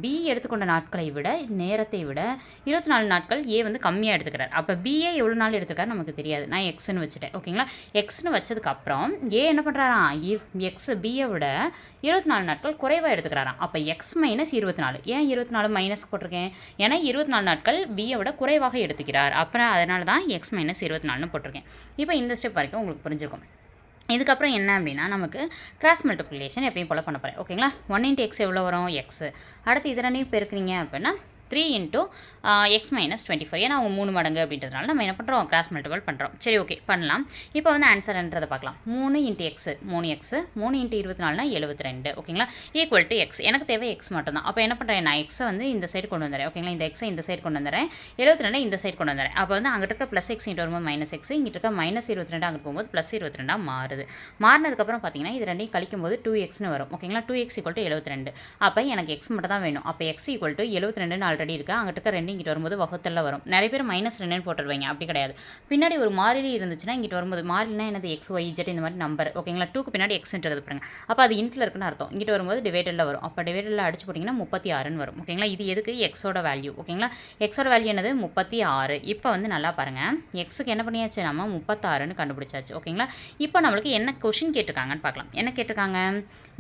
பி எடுத்துக்கொண்ட நாட்களை விட நேரத்தை விட 24 நாட்கள் ஏ வந்து கம்மியாக எடுத்துக்கிறார். அப்போ பிஏ எவ்வளோ நாள் எடுத்துக்காரு நமக்கு தெரியாது. நான் எக்ஸ்ன்னு வச்சுட்டேன். ஓகேங்களா? எக்ஸ்ன்னு வச்சதுக்கப்புறம் ஏ என்ன பண்ணுறாராம், எக்ஸ் பியை விட 24 நாட்கள் குறைவாக எடுத்துக்கிறாராம். அப்போ எக்ஸ் மைனஸ் 24. ஏன் 24 மைனஸ் போட்டிருக்கேன், ஏன்னா 24 நாட்கள் பியை விட குறைவாக எடுத்துக்கிறார். அப்புறம் அதனால தான் எக்ஸ் மைனஸ் 24ன்னு போட்டிருக்கேன். இப்போ இந்த ஸ்டெப் வரைக்கும் உங்களுக்கு புரிஞ்சுக்கும். இதுக்கப்புறம் என்ன அப்படின்னா நமக்கு கிராஸ் மல்டிப்ளிகேஷன் எப்பயும் போல் பண்ண போகிறேன். ஓகேங்களா? 1 × எக்ஸ் எவ்வளோ வரும், எக்ஸ். அடுத்து இதை ரெண்டையும் பெருக்குறீங்க அப்படின்னா 3 × x - 24. ஏன்னா அவங்க 3 மடங்கு அப்படின்றதுனால நம்ம என்ன பண்ணுறோம், கிராஸ் மல்டிபிள் பண்ணுறோம். சரி, ஓகே, பண்ணலாம். இப்போ வந்து ஆன்சர்ன்றதை பார்க்கலாம். 3 × x 3x 3 × 24 72. ஓகேங்களா? Equal to X. எனக்கு தேவை எக்ஸ் மட்டும்தான். அப்போ என்ன பண்ணுறேன், நான் எக்ஸை வந்து இந்த சைடு கொண்டு வந்துடுறேன். ஓகேங்களா? இந்த எக்ஸை இந்த சைடு கொண்டு வந்துடுறேன். 72 இந்த சைடு கொண்டு வந்துடுறேன். அப்போ வந்து அங்கிட்ட இருக்க ப்ளஸ் எக்ஸ் இங்கிட்ட வரும்போது மைனஸ் எக்ஸ், இங்கிட்ட இருக்க மைனஸ் 22 அங்கிட்டு போகும்போது ப்ளஸ் 22 மாறுது. மாறினதுக்கப்புறம் பார்த்தீங்கன்னா இது ரெண்டையும் கழிக்கும் போது 2xன்னு வரும். ஓகேங்களா? 2x = 72. அப்போ எனக்கு எக்ஸ் மட்டும் தான் வேணும். அப்போ x = 72ன்னு ஆல்ரெடி இருக்குது. அங்கிட்ட இருக்க 2 இங்கிட்ட வரும்போது வகுத்தல்ல வரும். நிறைய பேர் -2ன்னு போட்டுருவாங்க. அப்படி கிடையாது. பின்னாடி ஒரு மாறிலி இருந்துச்சுன்னா இங்கிட்ட வரும்போது மாறிலினா என்னது, எக்ஸ் ஒய் ஜெட் இந்த மாதிரி நம்பர். ஓகேங்களா? 2க்கு பின்னாடி எக்ஸ்ன்றது பாருங்க. அப்போ அது இன்ட்ல இருக்குன்னு அர்த்தம். இங்கிட்ட வரும்போது டிவைடரில் வரும். அப்போ டிவைடரில் அடிச்சு போட்டிங்கன்னா 36ன்னு வரும். ஓகேங்களா? இது எதுக்கு, எக்ஸோட வேல்யூ. ஓகேங்களா? எக்ஸோட வேல்யூ என்னது, 36. இப்போ வந்து நல்லா பாருங்கள், எக்ஸுக்கு என்ன பண்ணியாச்சு, நம்ம 36ன்னு கண்டுபிடிச்சாச்சு. ஓகேங்களா? இப்போ நம்மளுக்கு என்ன கொஷின் கேட்டிருக்காங்கன்னு பார்க்கலாம். என்ன கேட்டிருக்காங்க,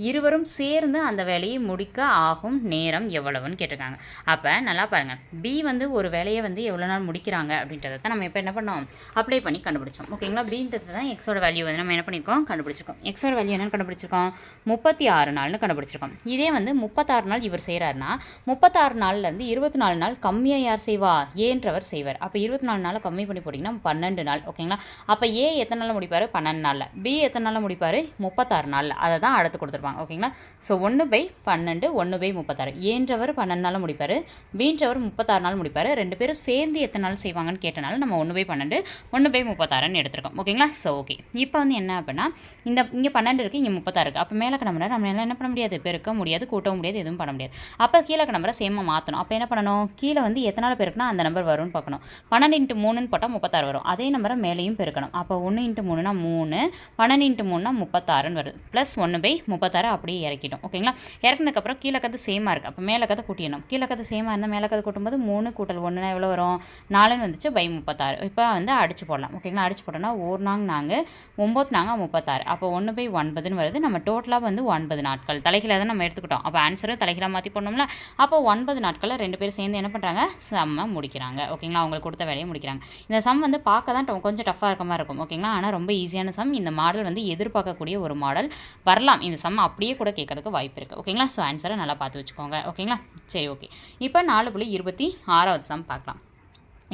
இருவரும் சேர்ந்து அந்த வேலையை முடிக்க ஆகும் நேரம் எவ்வளவுன்னு கேட்டிருக்காங்க. அப்போ நல்லா பாருங்கள், பி வந்து ஒரு வேலையை வந்து எவ்வளோ நாள் முடிக்கிறாங்க அப்படின்றத தான் நம்ம இப்போ என்ன பண்ணோம், அப்ளை பண்ணி கண்டுபிடிச்சோம். ஓகேங்களா? பின்றது தான் எக்ஸோட வேல்யூ வந்து நம்ம என்ன பண்ணியிருக்கோம், கண்டுபிடிச்சிருக்கோம். எக்ஸோட வேல்யூ என்னன்னு கண்டுபிடிச்சிருக்கோம், 36 நாள்னு கண்டுபிடிச்சிருக்கோம். இதே வந்து 36 நாள் இவர் செய்கிறாருன்னா 36 நாள்லேருந்து 24 நாள் கம்மியாக யார் செய்வா, ஏன்றவர் செய்வார். அப்போ 24 நாளை கம்மி பண்ணி போட்டிங்கன்னா 12 நாள். ஓகேங்களா? அப்போ ஏ எத்தனை நாளில் முடிப்பார், 12 நாளில். பி எத்தனை நாளில் முடிப்பார், 36 நாளில். அதை தான் அடுத்து கொடுத்துருப்பாங்க. ஓகேங்களா? ஸோ 1/12 1/36. ஏன்றவர் 12 நாளில் முடிப்பார், பீன்றவர் 36 நாள் முடிப்பார். ரெண்டு பேரும் சேர்ந்து எத்தனை நாள் செய்வாங்கன்னு கேட்டனால நம்ம 1/12 1/36ன்னு எடுத்துருக்கோம். ஓகேங்களா? ஸோ ஓகே, இப்போ வந்து என்ன அப்படின்னா இங்கே 12 இருக்குது, இங்கே 36 இருக்குது. அப்போ மேலே நம்பரை நம்ம என்ன பண்ண முடியாது, பெருக்க முடியாது, கூட்டவும் முடியாது, எதுவும் பண்ண முடியாது. அப்போ கீழே நம்பரை சேமாக மாற்றணும். அப்போ என்ன பண்ணணும், கீழே வந்து எத்தனை நாள் பெருக்குனா அந்த நம்பர் வரும்னு பார்க்கணும். 12 × 3ன்னு போட்டால் 36 வரும். அதே நம்பரை மேலேயும் பெருக்கணும். அப்போ 1 × 3னா 3, 12 × 3னா 36ன்னு வருது. ப்ளஸ் 1/36 அப்படியே இறக்கிட்டோம். ஓகேங்களா? இறக்குனதுக்கப்புறம் கீழே கதை சேமாக இருக்குது. அப்போ மேலே கதை கூட்டிடணும். கீழே கதை சேமாக இருந்தால் தானே மேலே கதை கூட்டும்போது 3 கூட்டல் 1 எவ்வளோ வரும் 4 வந்துச்சு பை 36. இப்போ வந்து அடிச்சு போடலாம். ஓகேங்களா, அடிச்சு போட்டோம்னா 1 நாங்க 9 நாங்க 36. அப்போ 1 பை 9ன்னு வருது. நம்ம டோட்டலாக வந்து 9 நாட்கள் தலைகீழாக தான் நம்ம எடுத்துக்கிட்டோம். அப்போ ஆன்சரை தலைகீழாக மாற்றி போடணும்ல. அப்போ 9 நாட்களில் 2 பேரும் சேர்ந்து என்ன பண்ணுறாங்க, சம்மை முடிக்கிறாங்க. ஓகேங்களா, அவங்களுக்கு கொடுத்த வேலையை முடிக்கிறாங்க. இந்த சம் வந்து பார்க்க தான் கொஞ்சம் டஃப்பாக இருக்க மாதிரி இருக்கும். ஓகேங்களா, ஆனால் ரொம்ப ஈஸியான சம். இந்த மாடல் வந்து எதிர்பார்க்கக்கூடிய ஒரு மாடல். வரலாம் இந்த சம் அப்படியே கூட கேட்கறதுக்கு வாய்ப்பு இருக்குது. ஓகேங்களா, ஸோ ஆன்சரை நல்லா பார்த்து வச்சுக்கோங்க. ஓகேங்களா, சரி ஓகே. இப்போ 4.26வது சம் பார்க்கலாம்.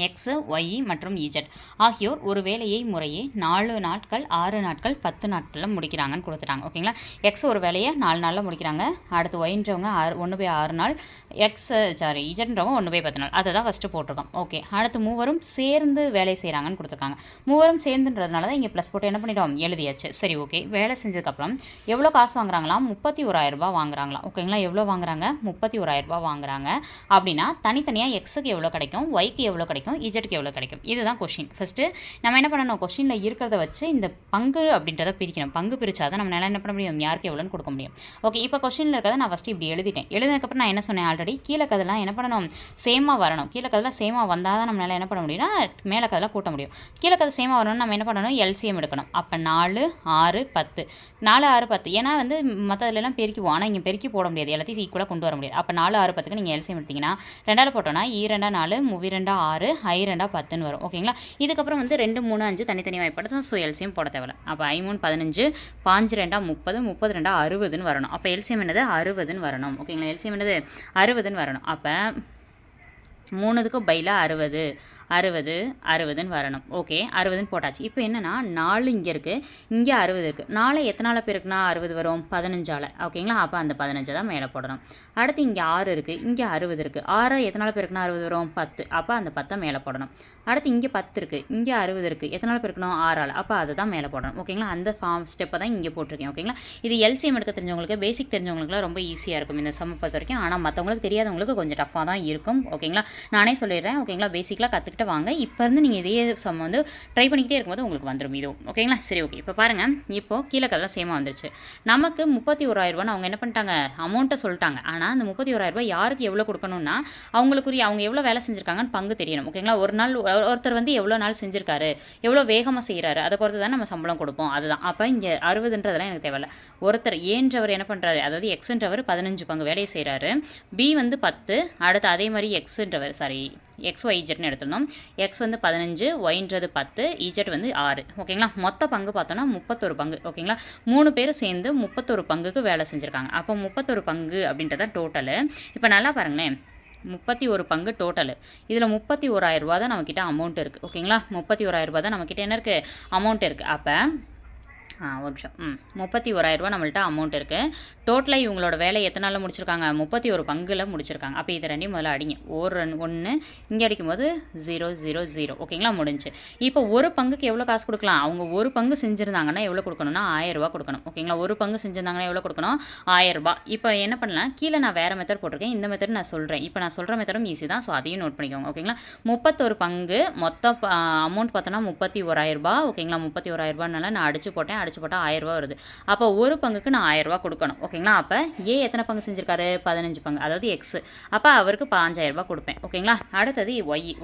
எக்ஸ், ஒய் மற்றும் இஜெட் ஆகியோர் ஒரு வேலையை முறையே 4 நாட்கள் 6 நாட்கள் 10 நாட்களில் முடிக்கிறாங்கன்னு கொடுத்துட்டாங்க. ஓகேங்களா, எக்ஸ் ஒரு வேலையை 4 நாளில் முடிக்கிறாங்க. அடுத்து ஒய்ன்றவங்க 1/6 நாள், இஜெட்ன்றவங்க 1/10 நாள். அதை தான் ஃபஸ்ட்டு போட்டிருக்கோம். ஓகே, அடுத்து மூவரும் சேர்ந்து வேலை செய்கிறாங்கன்னு கொடுத்துருக்காங்க. மூவரும் சேர்ந்துன்றதுனால தான் இங்கே ப்ளஸ் போட்டு என்ன பண்ணிட்டோம், எழுதியாச்சு. சரி ஓகே, வேலை செஞ்சதுக்கப்புறம் எவ்வளோ காசு வாங்குறாங்களாம், 31,000 ரூபாய் வாங்குறாங்களாம். ஓகேங்களா, எவ்வளோ வாங்குறாங்க, 31,000 ரூபாய் வாங்குறாங்க. அப்படின்னா தனித்தனியாக எக்ஸுக்கு எவ்வளோ கிடைக்கும், ஒய்க்கு எவ்வளோ கிடைக்கும், இஜெட்டுக்கு எவ்வளோ கிடைக்கும், இதுதான் கொஷின். ஃபஸ்ட்டு நம்ம என்ன பண்ணணும், கொஷினில் இருக்கிறத வச்சு இந்த பங்கு அப்படின்றத பிரிக்கணும். பங்கு பிரித்தா தான் நம்மளால என்ன பண்ண முடியும், யாருக்கு எவ்வளோன்னு கொடுக்க முடியும். ஓகே, இப்போ கொஷினில் இருக்கிறத நான் ஃபஸ்ட்டு இப்படி எழுதிட்டேன். எழுதினதுக்கப்புறம் நான் என்ன சொன்னேன், ஆல்ரெடி கீழே கதெல்லாம் என்ன பண்ணணும், சேமாக வரணும். கீழே கதெல்லாம் சேமாக வந்தால் தான் நம்மளால் என்ன பண்ண முடியும்னா மேலே கதெல்லாம் கூட்ட முடியும். கீழே கதை சேமாக வரணும்னு நம்ம என்ன பண்ணணும், எல்சிஎம் எடுக்கணும். அப்போ 4, 6, 10, 4, 6, 10. ஏன்னா வந்து மற்றதுலாம் பெருக்கிவோம், ஆனால் இங்கே பெருக்கி போட முடியாது, எல்லாத்தையும் ஈக்குவலாக கொண்டு வர முடியாது. அப்போ 4, 6, 10க்கு நீங்கள் எல்சிஎம் எடுத்திங்கன்னா 2ஆல் போட்டோன்னா 2 4 3 2 6 I 2 10ன்னு வரும். ஓகேங்களா, இதுக்கப்புறம் வந்து 2 3 5 தனித்தனி வாய்ப்பாடு, ஸோ எல்சிஎம் போட தேவை. அப்போ I 3 15, 5 2 30, 30 2 60ன்னு வரணும். அப்போ எல்சிஎம் என்னது 60ன்னு வரணும். ஓகேங்களா, எல்சிஎம் என்னது 60ன்னு வரணும். அப்போ 3க்கு பையில் 60 60 60ன்னு வரணும். ஓகே, 60ன்னு போட்டாச்சு. இப்போ என்னென்னா 4 இங்கே இருக்குது, இங்கே 60 இருக்குது. 4 எத்தனால பேருக்குன்னா 60 வரும், 15ஆல். ஓகேங்களா, அப்போ அந்த 15 தான் மேலே போடணும். அடுத்து இங்கே 6 இருக்குது, இங்கே 60 இருக்குது. 6 எத்தனால பேருக்குன்னா 60 வரும், 10. அப்போ அந்த 10 மேலே போடணும். அடுத்து இங்கே 10 இருக்குது, இங்கே 60 இருக்குது. எத்தனால பேருக்கணும், 6ஆல். அப்போ அதை தான் மேலே போடணும். ஓகேங்களா, அந்த ஸ்டெப்பை தான் இங்கே போட்டிருக்கேன். ஓகேங்களா, இது எல்சிஎம் எடுக்க தெரிஞ்சவங்களுக்கு, பேசிக் தெரிஞ்சவங்களுக்குலாம் ரொம்ப ஈஸியாக இருக்கும் இந்த சம் பொறுத்த வரைக்கும். ஆனால் மற்றவங்களுக்கு தெரியாதவங்களுக்கு கொஞ்சம் டஃப்பாக தான் இருக்கும். ஓகேங்களா, நானே சொல்லிடுறேன். ஓகேங்களா, பேசிக்கலாக கற்றுக்கிட்டு வாங்க. இப்போ இருந்து நீங்கள் இதே சம் வந்து ட்ரை பண்ணிக்கிட்டே இருக்கும்போது உங்களுக்கு வந்துடும் இதுவும். ஓகேங்களா, சரி ஓகே. இப்போ பாருங்கள், இப்போது கீழே கதை சேமாக வந்துருச்சு. நமக்கு 31,000 ரூபான்னு அவங்க என்ன பண்ணிட்டாங்க, அமௌண்ட்டை சொல்லிட்டாங்க. ஆனால் அந்த 31,000 ரூபாய் யாருக்கு எவ்வளோ கொடுக்கணும்னா அவங்களுக்குரிய அவங்க எவ்வளோ வேலை செஞ்சுருக்காங்கன்னு பங்கு தெரியணும். ஓகேங்களா, ஒரு நாள் ஒருத்தர் வந்து எவ்வளோ நாள் செஞ்சுருக்காரு, எவ்வளோ வேகமாக செய்கிறாரு, அதை பொறுத்து தான் நம்ம சம்பளம் கொடுப்போம். அதுதான். அப்போ இங்கே 60ன்றதெல்லாம் எனக்கு தேவையில்ல. ஒருத்தர் ஏன்றவர் என்ன பண்ணுறாரு, அதாவது எக்ஸ்ன்றவர் 15 பங்கு வேலையை செய்கிறாரு, பி வந்து 10, அடுத்து அதே மாதிரி எக்ஸ்ன்றவர் எக்ஸ் ஒய் இஜெட்னு எடுத்துருந்தோம். எக்ஸ் வந்து 15, ஒய்ன்றது 10, இஜெட் வந்து 6. ஓகேங்களா, மொத்த பங்கு பார்த்தோன்னா 31 பங்கு. ஓகேங்களா, 3 பேரும் சேர்ந்து 31 பங்குக்கு வேலை செஞ்சுருக்காங்க. அப்போ 31 பங்கு அப்படின்றத டோட்டலு. இப்போ நல்லா பாருங்களேன், 31 பங்கு டோட்டலு. இதில் 31,000 ரூபா தான் நம்மக்கிட்ட அமௌண்ட் இருக்குது. ஓகேங்களா, 31,000 ரூபா தான் நம்மக்கிட்ட என்ன இருக்குது, அமௌண்ட் இருக்குது. அப்போ ஒரு நிமிஷம் 31,000 ரூபா நம்மள்ட்ட அமௌண்ட் இருக்குது. டோட்டலாக இவங்களோட வேலை எத்தனை நாளில் முடிச்சிருக்காங்க, 31 பங்கில் முடிச்சிருக்காங்க. அப்போ இது ரெண்டையும் முதல்ல அடிங்க. 1 இங்கே அடிக்கும்போது 0 0 0. ஓகேங்களா, முடிஞ்சு. இப்போ ஒரு பங்குக்கு எவ்வளோ காசு கொடுக்கலாம், அவங்க ஒரு பங்கு செஞ்சுருந்தாங்கன்னா எவ்வளோ கொடுக்கணும்னா 1000 ரூபா கொடுக்கணும். ஓகேங்களா, ஒரு பங்கு செஞ்சுருந்தாங்கன்னா எவ்வளோ கொடுக்கணும், 1000 ரூபா. இப்போ என்ன பண்ணலாம், கீழே நான் வேறு மெத்தட் போட்டிருக்கேன், இந்த மெத்தட் நான் சொல்கிறேன். இப்போ நான் சொல்கிற மெத்தடும் ஈஸி தான், ஸோ அதையும் நோட் பண்ணிக்கோங்க. ஓகேங்களா, 31 பங்கு மொத்த அமௌண்ட் பார்த்தோன்னா 31,000 ரூபா. ஓகேங்களா, 31,000 ரூபானால நான் அடிச்சு போட்டால் 1000 ரூபா வருது. அப்போ ஒரு பங்குக்கு நான் 1000 ரூபா கொடுக்கணும். ஓகேங்களா, அப்போ ஏ எத்தனை பங்கு செஞ்சிருக்காரு, 15 பங்கு, அதாவது எக்ஸ். அப்போ அவருக்கு 5,000 ரூபா கொடுப்பேன். ஓகேங்களா, அடுத்தது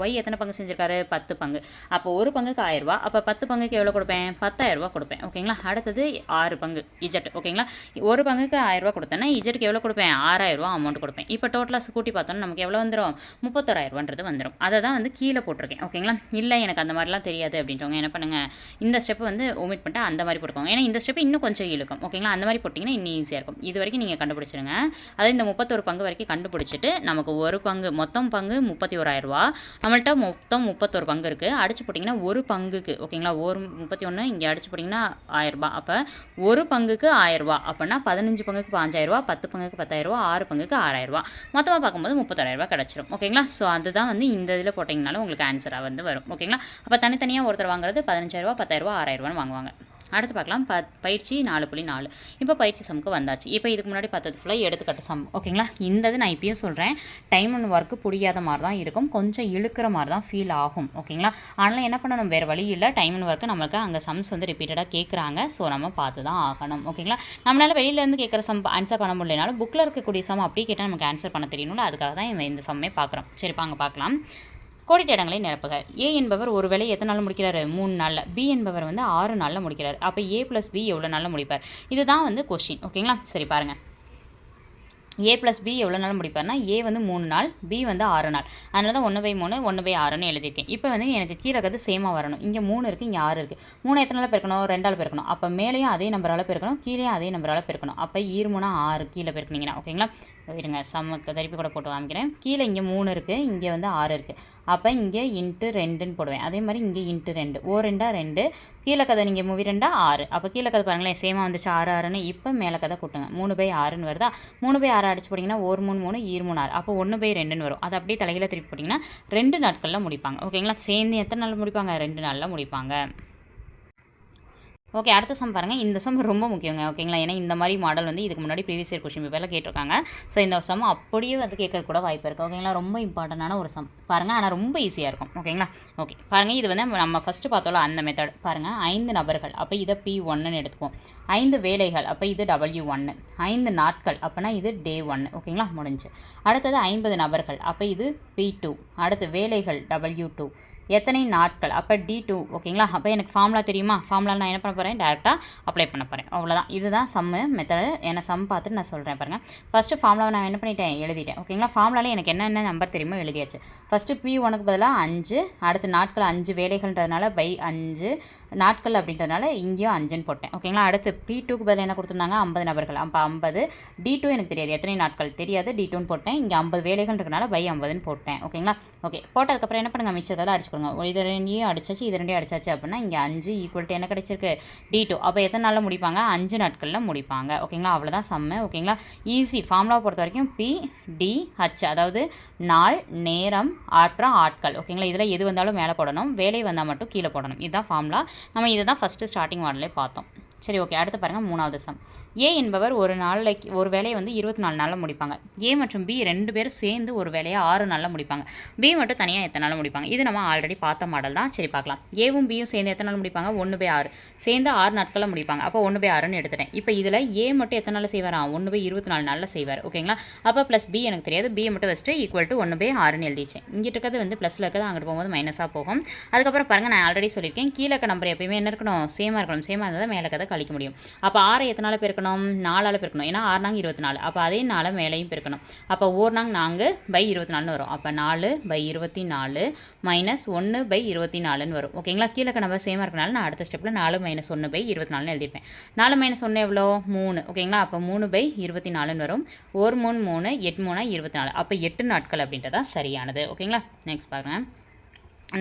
ஒய் எத்தனை பங்கு செஞ்சிருக்காரு, 10 பங்கு. அப்போ ஒரு பங்குக்கு 1000 ரூபா. அப்போ 10 பங்குக்கு எவ்வளோ கொடுப்பேன், 10,000 ரூபா கொடுப்பேன். ஓகேங்களா, அடுத்தது 6 பங்கு இஜெட். ஓகேங்களா, ஒரு பங்குக்கு 1000 ரூபா கொடுத்தேன்னா இஜெட்டுக்கு எவ்வளோ கொடுப்பேன், 6,000 ரூபா அமௌண்ட் கொடுப்பேன். இப்போ டோட்டலாக கூட்டி பார்த்தோன்னா நமக்கு எவ்வளோ வந்துடும், 31,000 ரூபான்றது வந்துடும். அதை தான் வந்து கீழே போட்டிருக்கேன். ஓகேங்களா, இல்லை எனக்கு அந்த மாதிரிலாம் தெரியாது அப்படின்றவங்க என்ன பண்ணுங்கள், இந்த ஸ்டெப்பை வந்து ஒமிட் பண்ணிட்டு அந்த மாதிரி போட்டுக்கோங்க. ஏன்னா இந்த ஸ்டெப் இன்னும் கொஞ்சம் இழுக்கும். ஓகேங்களா, அந்த மாதிரி போட்டிங்கன்னா இன்னும் ஈஸியாக இருக்கும். இது வரைக்கும் நீங்கள் கண்டுபிடிச்சிருங்க. அதாவது இந்த 31 பங்கு வரைக்கும் கண்டுபிடிச்சிட்டு நமக்கு ஒரு பங்கு மொத்தம் பங்கு 31,000 ரூபா. நம்மள்ட்ட மொத்தம் 31 பங்கு இருக்குது. அடிச்சு போட்டிங்கன்னா ஒரு பங்குக்கு, ஓகேங்களா, ஒரு 31 இங்கே அடிச்சு போட்டிங்கன்னா 1000 ரூபா. அப்போ ஒரு பங்குக்கு 1000 ரூபா. அப்படின்னா 15 பங்குக்கு 5,000 ரூபா, 10 பங்குக்கு 10,000 ரூபா, 6 பங்குக்கு 6,000 ரூபா. மொத்தமாக பார்க்கும்போது 31,000 ரூபா கிடச்சிரும். ஓகேங்களா, ஸோ அதுதான் வந்து இந்த இதில் போட்டிங்கனாலும் உங்களுக்கு ஆன்சராக வந்து வரும். ஓகேங்களா, அப்போ தனித்தனியாக ஒருத்தர் வாங்குறது 15,000 ரூபா, 10,000 ரூபா, 6,000 ரூபான்னு வாங்குவாங்க. அடுத்து பார்க்கலாம் பயிற்சி 4.4. இப்போ பயிற்சி சம்க்கு வந்தாச்சு. இப்போ இதுக்கு முன்னாடி பார்த்தது ஃபுல்லாக எடுத்துக்காட்டு சம். ஓகேங்களா, இந்த நான் இப்பயும் சொல்கிறேன், டைம் அண்ட் ஒர்க்கு புரியாத மாதிரி தான் இருக்கும், கொஞ்சம் இழுக்கிற மாதிரி தான் ஃபீல் ஆகும். ஓகேங்களா, அதனால் என்ன பண்ணணும், வேறு வழி இல்லை, டைம் அண்ட் ஒர்க்கு நம்மளுக்கு அங்கே சம்ஸ் வந்து ரிப்பீட்டடாக கேட்குறாங்க. ஸோ நம்ம பார்த்து தான் ஆகணும். ஓகேங்களா, நம்மளால் வெளியிலேருந்து கேட்குற சம் ஆன்சர் பண்ண முடியலனாலும் புக்கில் இருக்கக்கூடிய சம் அப்படியே கேட்டால் நமக்கு ஆன்சர் பண்ண தெரியணும்ல, அதுக்காக தான் இந்த சம்மே பார்க்குறோம். சரி வாங்க பார்க்கலாம். கோடிட்ட இடங்களை நிரப்புக. ஏ என்பவர் ஒரு வேலை எத்தனை நாளில் முடிக்கிறாரு, 3 நாளில். பி என்பவர் வந்து 6 நாளில் முடிக்கிறார். அப்போ ஏ + பி எவ்வளோ நாளில் முடிப்பார், இதுதான் வந்து கொஸ்டின். ஓகேங்களா, சரி பாருங்கள், ஏ + பி எவ்வளோ நாள் முடிப்பார்னா, ஏ வந்து 3 நாள், பி வந்து 6 நாள். அதனால தான் 1/3 1/6ன்னு எழுதியிருக்கேன். இப்போ வந்து எனக்கு கீழே இருக்கிறது சேமாக வரணும். இங்கே 3 இருக்குது, இங்கே 6 இருக்குது. 3 எத்தனை நாள் பெருக்கணும், 2ஆல் பெருக்கணும். அப்போ மேலேயும் அதே நம்பரால் பெருக்கணும், கீழேயும் அதே நம்பரால் பெருக்கணும். அப்போ 2 3 6 கீழே பெருக்குனீங்கன்னா. ஓகேங்களா, இருங்க சம்முக்கு திருப்பி கூட போட்டு காமிக்கிறேன். கீழே இங்கே 3 இருக்குது, இங்கே வந்து 6 இருக்குது. அப்போ இங்கே × 2ன்னு போடுவேன். அதே மாதிரி இங்கே × 2, ஓ 2 2, கீழே கதை நீங்கள் மூவி 2 6. அப்போ கீழே கதை பாருங்களேன், சேமாக வந்துச்சு 6 6ன்னு. இப்போ மேலே கதை கூட்டுங்க, 3/6ன்னு வருதா. 3/6 அடிச்சு போட்டிங்கன்னா 1 3 3 3 6. அப்போ 1/2ன்னு வரும். அதை அப்படியே தலைகீழ திருப்பி போட்டிங்கன்னா 2 நாட்களில் முடிப்பாங்க. ஓகேங்களா, சேர்ந்து எத்தனை நாள் முடிப்பாங்க, 2 நாளில் முடிப்பாங்க. ஓகே, அடுத்த சம் பாருங்கள். இந்த சம் ரொம்ப முக்கியங்க. ஓகேங்களா, ஏன்னா இந்த மாதிரி மாடல் வந்து இதுக்கு முன்னாடி ப்ரீவியஸ் இயர் கொஸ்டின் பேப்பரில் கேட்டிருக்காங்க. ஸோ இந்த சம் அப்படியே வந்து கேட்க கூட வாய்ப்பு இருக்குது. ஓகேங்களா, ரொம்ப இம்பார்ட்டண்டான ஒரு சம் பாருங்கள், ஆனால் ரொம்ப ஈஸியாக இருக்கும். ஓகேங்களா, ஓகே பாருங்கள், இது வந்து நம்ம ஃபஸ்ட்டு பார்த்தோம்ல அந்த மெத்தட் பாருங்கள். 5 நபர்கள், அப்போ இதை P1ன்னு எடுத்துக்குவோம். 5 வேலைகள், அப்போ இது W1. 5 நாட்கள், அப்போனா இது Day 1. ஓகேங்களா, முடிஞ்சு. அடுத்தது 50 நபர்கள், அப்போ இது P2. அடுத்து வேலைகள் W2. எத்தனை நாட்கள், அப்போ D2. ஓகேங்களா, அப்போ எனக்கு ஃபார்முலா தெரியுமா, ஃபார்முலா நான் என்ன பண்ண போகிறேன், டேரெக்டாக அப்ளை பண்ண போகிறேன். அவ்வளோதான், இதுதான் சம்மு மெத்தடு. ஏன்னா சம் பார்த்துட்டு நான் சொல்கிறேன் பாருங்கள். ஃபஸ்ட்டு ஃபார்முலாவை நான் என்ன பண்ணிட்டேன், எழுதிட்டேன். ஓகேங்களா, ஃபார்முலாவில் எனக்கு என்னென்ன நம்பர் தெரியுமோ எழுதியாச்சு. ஃபஸ்ட்டு P1க்கு பதிலாக 5, அடுத்து நாட்கள் 5, வேலைகள்ன்றதுனால பை 5 நாட்கள் அப்படின்றதுனால இங்கேயும் 5ன்னு போட்டேன். ஓகேங்களா, அடுத்து P2க்கு பதிலாக என்ன கொடுத்துருந்தாங்க, 50 நபர்கள். அப்போ 50. D2 எனக்கு தெரியாது, எத்தனை நாட்கள் தெரியாது, D2ன்னு போட்டேன். இங்கே 50 வேலைகள் இருக்கனால பை 50ன்னு போட்டேன். ஓகேங்களா, ஓகே போட்டதுக்கப்புறம் என்ன பண்ணுங்கள், மிச்சத்தில் அடிச்சுக்கோங்க. இது 2 அடிச்சாச்சு, இது 2 அடிச்சாச்சு அப்படின்னா இங்கே 5 = என்ன கிடைச்சிருக்கு, D2. அப்போ எத்தனை நாளில் முடிப்பாங்க, 5 நாட்களில் முடிப்பாங்க. ஓகேங்களா, அவ்வளோதான் சம்மு. ஓகேங்களா, ஈஸி. ஃபார்முலாவை பொறுத்த வரைக்கும் PDH, அதாவது நாள், நேரம், அப்புறம் ஆட்கள். ஓகேங்களா, இதில் எது வந்தாலும் மேலே போடணும், வேலை வந்தால் மட்டும் கீழே போடணும். இதுதான் ஃபார்முலா. நம்ம இதை தான் ஃபஸ்ட்டு ஸ்டார்டிங் மாடலே பார்த்தோம். சரி ஓகே, அடுத்து பாருங்கள் 3வது சம். ஏ என்பவர் ஒரு வேலையை வந்து 24 நாளில் முடிப்பாங்க. ஏ மற்றும் பி 2 பேரும் சேர்ந்து ஒரு வேலையை 6 நாளில் முடிப்பாங்க. பி மட்டும் தனியாக எத்தனை நாளில் முடிப்பாங்க, இது நம்ம ஆல்ரெடி பார்த்த மாடல் தான். சரி பார்க்கலாம். ஏவும் பியும் சேர்ந்து எத்தனை நாள் முடிப்பாங்க, 1/6. சேர்ந்து 6 நாட்களில் முடிப்பாங்க. அப்போ 1/6ன்னு எடுத்துட்டேன். இப்போ இதில் ஏ மட்டும் எத்தனை நாளில் செய்வாரா, 1/24 நாளில் செய்வார். ஓகேங்களா, அப்போ ப்ளஸ் பி எனக்கு தெரியாது, பியை மட்டும் வச்சுட்டு = 1/6ன்னு எழுதிச்சேன். இங்கிட்டு இருக்கிறது வந்து ப்ளஸில் இருக்கிறது அங்கிட்டு போகும்போது மைனஸாக போகும். அதுக்கப்புறம் பாருங்கள், நான் ஆல்ரெடி சொல்லியிருக்கேன், கீழே இருக்க நம்பர் எப்பயுமே என்ன இருக்கணும், சேமாக இருக்கணும். சேமாக இருந்தால் தான் மேலே கதை கழிக்க முடியும். அப்போ 6 எத்தனை நாள் பெருக்கணும், 4ஆல் பெருக்கணும். ஏன்னா 6 நாங்க 24. அப்போ அதே 4 மேலேயும் பெருக்கணும். அப்போ 1 நாங்க 4/24ன்னு வரும். அப்போ 4/24 மைனஸ் 1/24ன்னு வரும். ஓகேங்களா, கீழே நம்பர் சேமாக இருக்கனால நான் அடுத்த ஸ்டெப்பில் 4 - 1/24ன்னு எழுதிப்பேன். 4 - 1 எவ்வளோ, 3. ஓகேங்களா, அப்போ 3/24ன்னு வரும். 1 3 3 8 3 24. அப்போ 8 நாட்கள் அப்படின்றதான் சரியானது. ஓகேங்களா, நெக்ஸ்ட் பாருங்கள்.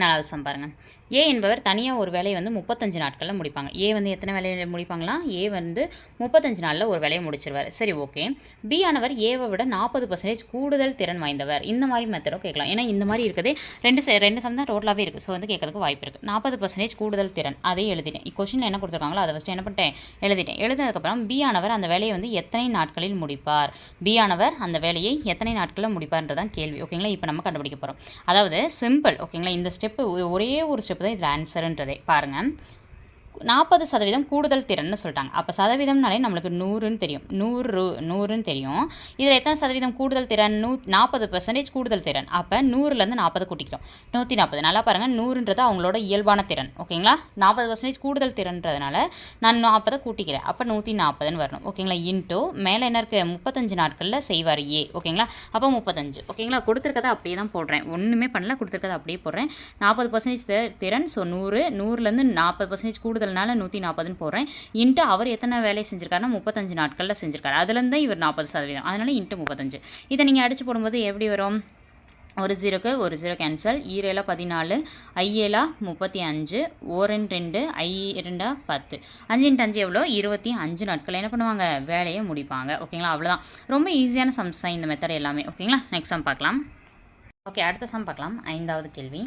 4வது சம் பாருங்கள். ஏ என்பவர் தனியாக ஒரு வேலையை வந்து 35 நாட்களில் முடிப்பாங்க. ஏ வந்து எத்தனை வேலையை முடிப்பாங்களா, ஏ வந்து 35 நாளில் ஒரு வேலையை முடிச்சிருவார். சரி ஓகே. பி ஆனவர் ஏவை விட 40% கூடுதல் திறன் வாய்ந்தவர். இந்த மாதிரி மெத்தடும் கேட்கலாம். ஏன்னா இந்த மாதிரி இருக்குது, ரெண்டு சம் தான் டோட்டலாகவே இருக்குது. ஸோ வந்து கேட்கறதுக்கு வாய்ப்பு இருக்குது. 40% கூடுதல் திறன், அதே எழுதிட்டேன். கொஸ்டின் என்ன கொடுத்துருக்காங்களோ அதை ஃபஸ்ட்டு என்ன பண்ணிட்டேன், எழுதிட்டேன். எழுதினதுக்கப்புறம் பி ஆனவர் அந்த வேலையை வந்து எத்தனை நாட்களில் முடிப்பார், பி ஆனவர் அந்த வேலையை எத்தனை நாட்களில் முடிப்பார்ன்றதான் கேள்வி. ஓகேங்களா, இப்போ நம்ம கண்டுபிடிக்க போகிறோம். அதாவது சிம்பிள். ஓகேங்களா, இந்த ஸ்டெப்பு ஒரே ஒரு ஸ்டெப் தான் இதில் ஆன்சருன்றதே. பாருங்கள், 40% கூடுதல் திறன்னு சொல்லிட்டாங்க. அப்போ சதவீதம்னாலே நம்மளுக்கு 100ன்னு தெரியும், 100ன்னு தெரியும். இதில் எத்தனை சதவீதம் கூடுதல் திறன், 40% கூடுதல் திறன். அப்போ 100லேருந்து 40 கூட்டிக்கிறோம், 140. நல்லா பாருங்கள், 100ன்றது அவங்களோட இயல்பான திறன். ஓகேங்களா, 40% கூடுதல் திறன்றதுனால நான் 40 கூட்டிக்கிறேன். அப்போ 140ன்னு வரணும். ஓகேங்களா, இன்ட்டு மேலே என்ன இருக்குது, 35 நாட்களில் செய்வார் ஏ. ஓகேங்களா, அப்போ 35. ஓகேங்களா, கொடுத்துருக்கதை அப்படியே தான் போடுறேன், ஒன்றுமே பண்ணல, கொடுத்துருக்கதை அப்படியே போடுறேன். 40% திறன். ஸோ 100லேருந்து 40% கூடுதல் 140ன்னு போடுறேன். இன்ட்டு அவர் எத்தனை வேலை செஞ்சிருக்காருன்னா 35 நாட்களில் செஞ்சிருக்காரு. அதுலேருந்து இவர் 40%. அதனால இன்ட்டு 35. இதை நீங்கள் அடித்து போடும்போது எப்படி வரும், ஒரு 0 கேன்சல், 2 14, 5 35, 1 2, 2 10, 5 × 5 எவ்வளோ, 25 நாட்கள் என்ன பண்ணுவாங்க, வேலையை முடிப்பாங்க. ஓகேங்களா, அவ்வளோதான். ரொம்ப ஈஸியான சம்ஸ் தான் இந்த மெத்தட் எல்லாமே. ஓகேங்களா, நெக்ஸ்ட் சம் பார்க்கலாம். ஓகே, அடுத்த சம் பார்க்கலாம். 5வது கேள்வி.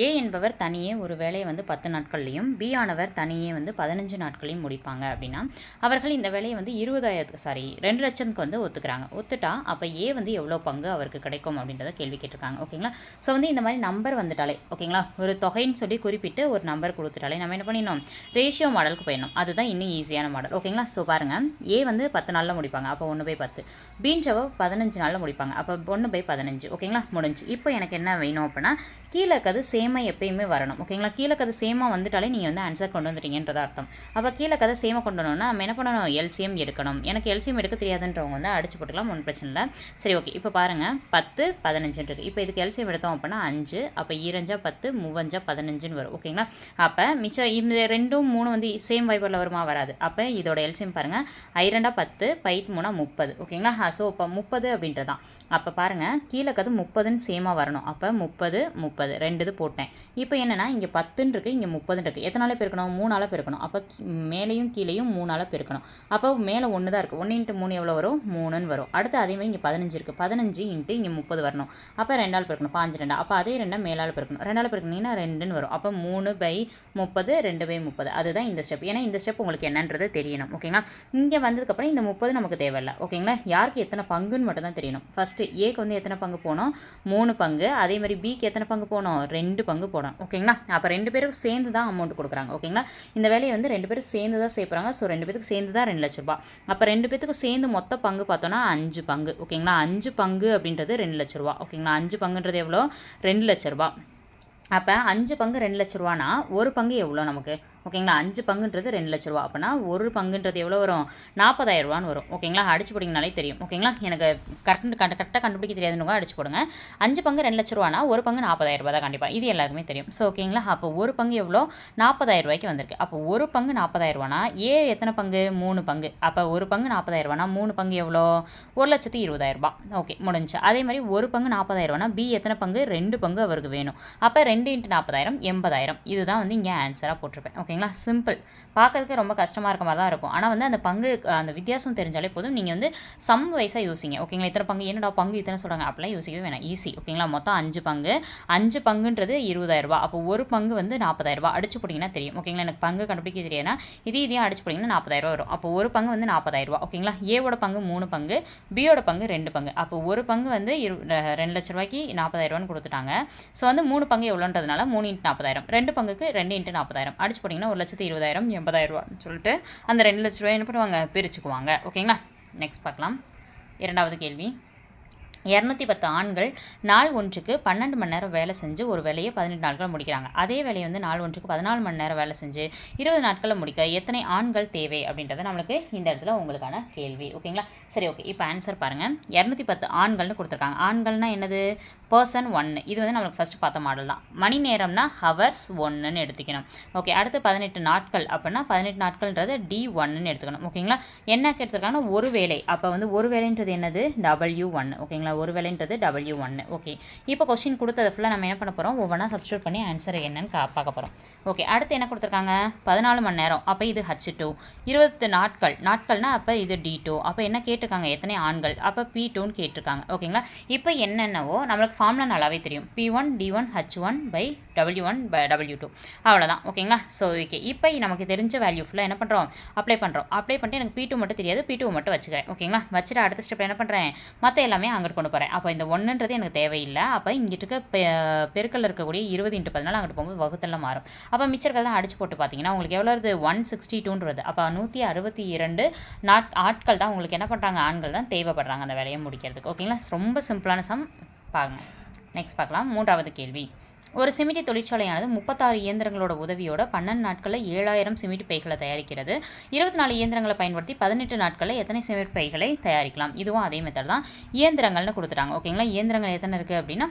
ஏ என்பவர் தனியே ஒரு வேலையை வந்து 10 நாட்கள்லையும் பி ஆனவர் தனியே வந்து 15 நாட்களையும் முடிப்பாங்க அப்படின்னா அவர்கள் இந்த வேலையை வந்து 2 லட்சத்துக்கு வந்து ஒத்துக்கிறாங்க. ஒத்துட்டா அப்போ ஏ வந்து எவ்வளோ பங்கு அவருக்கு கிடைக்கும் அப்படின்றத கேள்வி கேட்டிருக்காங்க. ஓகேங்களா. ஸோ வந்து இந்த மாதிரி நம்பர் வந்துட்டாலே ஓகேங்களா, ஒரு தொகைன்னு சொல்லி குறிப்பிட்டு ஒரு நம்பர் கொடுத்துட்டாலே நம்ம என்ன பண்ணிடணும், ரேஷியோ மாடலுக்கு போயிடணும். அதுதான் இன்னும் ஈஸியான மாடல். ஓகேங்களா. ஸோ பாருங்கள், ஏ வந்து 10 நாளில் முடிப்பாங்க, அப்போ 1/10. பீன்றவ 15 நாளில் முடிப்பாங்க, அப்போ 1/15. ஓகேங்களா, முடிஞ்சு. இப்போ எனக்கு என்ன வேணும் அப்படின்னா கீழே இருக்கிறது சேமாக எப்பயுமே வரணும். ஓகேங்களா. கீழே கதை சேமாக வந்துட்டாலே நீங்கள் வந்து ஆன்சர் கொண்டு வந்துட்டீங்கன்றது அர்த்தம். அப்போ கீழே கதை சேமாக கொண்டு வரணும்னா நம்ம என்ன பண்ணணும், எல்சிஎம் எடுக்கணும். எனக்கு எல்சிஎம் எடுக்க தெரியாதுன்றவங்க வந்து அடிச்சு போட்டுக்கலாம், ஒன்றும் பிரச்சனை இல்லை. சரி, ஓகே. இப்போ பாருங்கள், 10 15 இருக்குது. இப்போ இதுக்கு எல்சிஎம் எடுத்தோம் அப்படின்னா 5, அப்போ 2 10 3 15 வரும். ஓகேங்களா. அப்போ மிச்சம் இந்த 2 3 வந்து சேம் வைபரில் வருமா, வராது. அப்போ இதோட எல்சிஎம் பாருங்கள், 2 10 3 30. ஓகேங்களா. ஸோ இப்போ 30 அப்படின்றதான். அப்போ பாருங்கள், கீழே கது 30ன்னு சேமாக வரணும். அப்போ 30 30 2 இது போட்டேன். இப்போ என்னென்னா இங்கே 10 இருக்குது, இங்கே 30 இருக்குது. எத்தனால பெருக்கணும், 3ஆல் பெருக்கணும். அப்போ மேலேயும் கீழேயும் 3ஆல் பெருக்கணும். அப்போ மேலே 1 தான் இருக்குது. 1 × 3 எவ்வளோ வரும், 3ன்னு வரும். அடுத்து அதே மாதிரி இங்கே 15 இருக்குது. 15 × இங்கே 30 வரணும். அப்போ 2ஆல் பெருக்கணும், 5 2. அப்போ அதே 2 மேலால் பெருக்கணும். 2ஆல் பெருக்கணுங்கன்னா 2ன்னு வரும். அப்போ 3/30 2/30. அதுதான் இந்த ஸ்டெப். ஏன்னா இந்த ஸ்டெப் உங்களுக்கு என்னன்றது தெரியணும். ஓகேங்களா. இங்கே வந்ததுக்கப்புறம் இந்த 30 நமக்கு தேவையில்லை. ஓகேங்களா. யாருக்கு எத்தனை பங்குன்னு மட்டும் தான் தெரியணும். ஃபஸ்ட்டு ஏக்கு வந்து எத்தனை பங்கு போகணும், 3 பங்கு. அதே மாதிரி பிக்கு எத்தனை பங்கு போகணும், 2 பங்கு போடணும். ஓகேங்களா. அப்போ 2 பேரும் சேர்ந்து தான் அமௌண்ட் கொடுக்குறாங்க. ஓகேங்களா. இந்த வேலையை வந்து 2 பேரும் சேர்ந்து தான் சேர்ப்புறாங்க. ஸோ 2 பேருக்கு சேர்ந்து தான் 2 லட்ச ரூபா. அப்போ 2 பேத்துக்கும் சேர்ந்து மொத்த பங்கு பார்த்தோன்னா 5 பங்கு. ஓகேங்களா. 5 பங்கு அப்படின்றது 2 லட்ச ரூபா. ஓகேங்களா. 5 பங்குன்றது எவ்வளோ, 2 லட்ச ரூபா. அப்போ 5 பங்கு 2 லட்ச ரூபானா ஒரு பங்கு எவ்வளோ நமக்கு, ஓகேங்களா. 5 பங்குன்றது 2 லட்ச ரூபா. அப்போனா ஒரு பங்குன்றது எவ்வளோ வரும், 40,000 ரூபான்னு வரும். ஓகேங்களா. அடிச்சு போட்டிங்கனாலே தெரியும். ஓகேங்களா. எனக்கு கரெக்டாக கண்டுபிடிக்க தெரியாதுன்னு அடிச்சு போடுங்க. 5 பங்கு 2 லட்ச ரூபானா ஒரு பங்கு 40,000 ரூபா தான் கண்டிப்பாக. இது எல்லாருமே தெரியும். ஸோ ஓகேங்களா. அப்போ ஒரு பங்கு எவ்வளோ, 40,000 ரூபாய்க்கு வந்திருக்கு. அப்போ ஒரு பங்கு 40,000 ரூபானா ஏ எத்தனை பங்கு, 3 பங்கு. அப்போ ஒரு பங்கு 40,000 ரூபானா 3 பங்கு எவ்வளோ, 1,20,000 ரூபா. ஓகே, முடிஞ்சு. அதே மாதிரி ஒரு பங்கு 40,000 ரூபானா பி எத்தனை பங்கு, 2 பங்கு அவருக்கு வேணும். அப்போ 2 × 40,000 80,000. இதுதான் வந்து இங்கே ஆன்சராக போட்டிருப்பேன். ஓகேங்களா. சிம்பிள். பார்க்கறதுக்கு ரொம்ப கஷ்டமாக இருக்க மாதிரி தான் இருக்கும். ஆனால் வந்து அந்த பங்கு அந்த வித்தியாசம் தெரிஞ்சாலே போதும். நீங்கள் வந்து சம் வைஸாக யோசிங்க. ஓகேங்களா. இத்தனை பங்கு, என்னடா பங்கு இத்தனை சொல்கிறாங்க அப்படிலாம் யோசிக்கவே வேணாம். ஈஸி. ஓகேங்களா. மொத்தம் 5 பங்கு. 5 பங்குன்றது 20,000 ரூபா. அப்போ ஒரு பங்கு வந்து 40,000 ரூபா. அடிச்சு போட்டிங்கன்னா தெரியும். ஓகேங்களா. எனக்கு பங்கு கண்டுபிடிக்க தெரியாதுன்னா இதையும் அடிச்சு போட்டிங்கன்னா 40,000 ரூபா வரும். அப்போ ஒரு பங்கு வந்து 40,000 ரூபா. ஓகேங்களா. ஏவோட பங்கு 3 பங்கு, பியோட பங்கு 2 பங்கு. அப்போ ஒரு பங்கு வந்து 2 லட்ச ரூபாய்க்கு 40,000 ரூபான்னு கொடுத்துட்டாங்க. ஸோ வந்து 3 பங்கு எவ்வளோன்றதுனால 3 × 40,000. 2 பங்குக்கு 2 × 40,000 அடிச்சு போட்டிங்கன்னா 1,20,000 80,000 ரூபான்னு சொல்லிட்டு அந்த 2 லட்ச ரூபாய் என்ன பண்ணுவாங்க, பிரிச்சுக்குவாங்க. ஓகேங்களா. நெக்ஸ்ட் பார்க்கலாம். இரண்டாவது கேள்வி. 210 ஆண்கள் நாள் ஒன்றுக்கு 12 மணி நேரம் வேலை செஞ்சு ஒரு வேலையை 18 நாட்கள் முடிக்கிறாங்க. அதே வேலையை வந்து நாள் ஒன்றுக்கு 14 மணி நேரம் வேலை செஞ்சு 20 நாட்களில் முடிக்க எத்தனை ஆண்கள் தேவை அப்படின்றத நம்மளுக்கு இந்த இடத்துல உங்களுக்கான கேள்வி. ஓகேங்களா. சரி, ஓகே. இப்போ ஆன்சர் பாருங்கள். 210 ஆண்கள்னு கொடுத்துருக்காங்க. ஆண்கள்னால் என்னது, பர்சன் 1. இது வந்து நம்மளுக்கு ஃபஸ்ட்டு பார்த்த மாடல் தான். மணி நேரம்னா ஹவர்ஸ் 1ன்னு எடுத்துக்கணும். ஓகே. அடுத்து 18 நாட்கள் அப்படின்னா 18 நாட்கள்ன்றது D1ன்னு எடுத்துக்கணும். ஓகேங்களா. என்ன எடுத்துருக்காங்கன்னா ஒரு வேலை. அப்போ வந்து ஒரு வேலைன்றது என்னது, W1. ஓகேங்களா. ஒரு வேலைன்றது W1. ஓகே. இப்போ கொஸ்டின் கொடுத்தது ஃபுல்லாக நம்ம என்ன பண்ண போகிறோம், ஒவ்வொன்றா சப்ஸ்டியூட் பண்ணி ஆன்சர் என்னன்னு பார்க்க போகிறோம். ஓகே. அடுத்து என்ன கொடுத்துருக்காங்க, 14 மணி நேரம். அப்போ இது H2. 20 நாட்கள். நாட்கள்னா அப்போ இது D2. அப்போ என்ன கேட்டிருக்காங்க, எத்தனை ஆண்கள். அப்போ P2ன்னு கேட்டிருக்காங்க. ஓகேங்களா. இப்போ என்னென்னவோ நம்மளுக்கு ஃபார்முலா நல்லாவே தெரியும். P1 D1 H1/W1/W2. அவ்வளோதான். ஓகேங்களா. So okay. இப்போ நமக்கு தெரிஞ்ச வேல்யூ ஃபுல்லாக என்ன பண்ணுறோம், அப்ளை பண்ணிட்டு எனக்கு P2 மட்டும் தெரியாது, P2 மட்டும் வச்சுக்கிறேன். ஓகேங்களா. வச்சுட்டு அடுத்த ஸ்டெப் என்ன பண்ணுறேன், மற்ற எல்லாமே அங்கிட்டு கொண்டு போகிறேன். அப்போ இந்த 1ன்றது எனக்கு தேவையில்லை. அப்போ இங்கிட்டு இருக்க பெருக்கல் இருக்கக்கூடிய 20 × 14 அங்கிட்டு போகும்போது வகுத்தெல்லாம் மாறும். அப்போ மிச்சர்கள் அடிச்சு போட்டு பார்த்தீங்கன்னா உங்களுக்கு எவ்வளோ இருக்குது, 162ன்றது. அப்போ 162 ஆட்கள் தான் உங்களுக்கு என்ன பண்ணுறாங்க, ஆண்கள் தான் தேவைப்படுறாங்க அந்த வேலையை முடிக்கிறதுக்கு. ஓகேங்களா. ரொம்ப சிம்பிளான சம் பாருங்க. நெக்ஸ்ட் பார்க்கலாம். மூன்றாவது கேள்வி. ஒரு சிமிட்டி தொழிற்சாலையானது 36 இயந்திரங்களோட உதவியோட 12 நாட்களில் 7000 சிமிட்டி பைகளை தயாரிக்கிறது. 24 இயந்திரங்களை பயன்படுத்தி 18 நாட்களில் எத்தனை சிமிட்டி பைகளை தயாரிக்கலாம். இதுவும் அதே மெத்தட் தான். இயந்திரங்கள்னு கொடுத்துட்டாங்க. ஓகேங்களா. இயந்திரங்கள் எத்தனை இருக்குது அப்படின்னா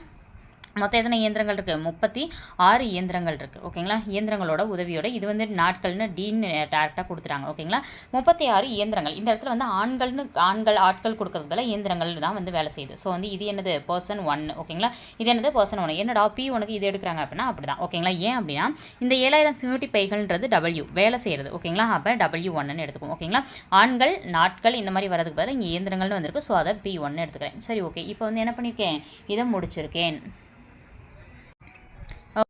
மொத்தம் எத்தனை இயந்திரங்கள் இருக்குது, 36 இயந்திரங்கள் இருக்குது. ஓகேங்களா. இயந்திரங்களோட உதவியோட இது வந்து நாட்கள்னு டீன்னு டேரெக்டாக கொடுத்துட்டாங்க. ஓகேங்களா. 36 இயந்திரங்கள். இந்த இடத்துல வந்து ஆட்கள் கொடுக்கறதுல இயந்திரங்கள் தான் வந்து வேலை செய்யுது. ஸோ வந்து இது என்னது, பர்சன் 1. ஓகேங்களா. இது என்னது, பர்சன் 1. என்னடா P1க்கு இது எடுக்கிறாங்க அப்படின்னா அப்படி தான். ஓகேங்களா. ஏன் அப்படின்னா இந்த 7000 சிமிட்டி பைகள்ன்றது W வேலை செய்கிறது. ஓகேங்களா. அப்போ W1ன்னு எடுத்துக்கும். ஓகேங்களா. ஆண்கள் நாட்கள் இந்த மாதிரி வரதுக்கு பதிலாக இங்கே இயந்திரங்கள்னு வந்திருக்கு. ஸோ அதை P1 எடுத்துக்கிறேன். சரி, ஓகே. இப்போ வந்து என்ன பண்ணியிருக்கேன், இதை முடிச்சிருக்கேன்.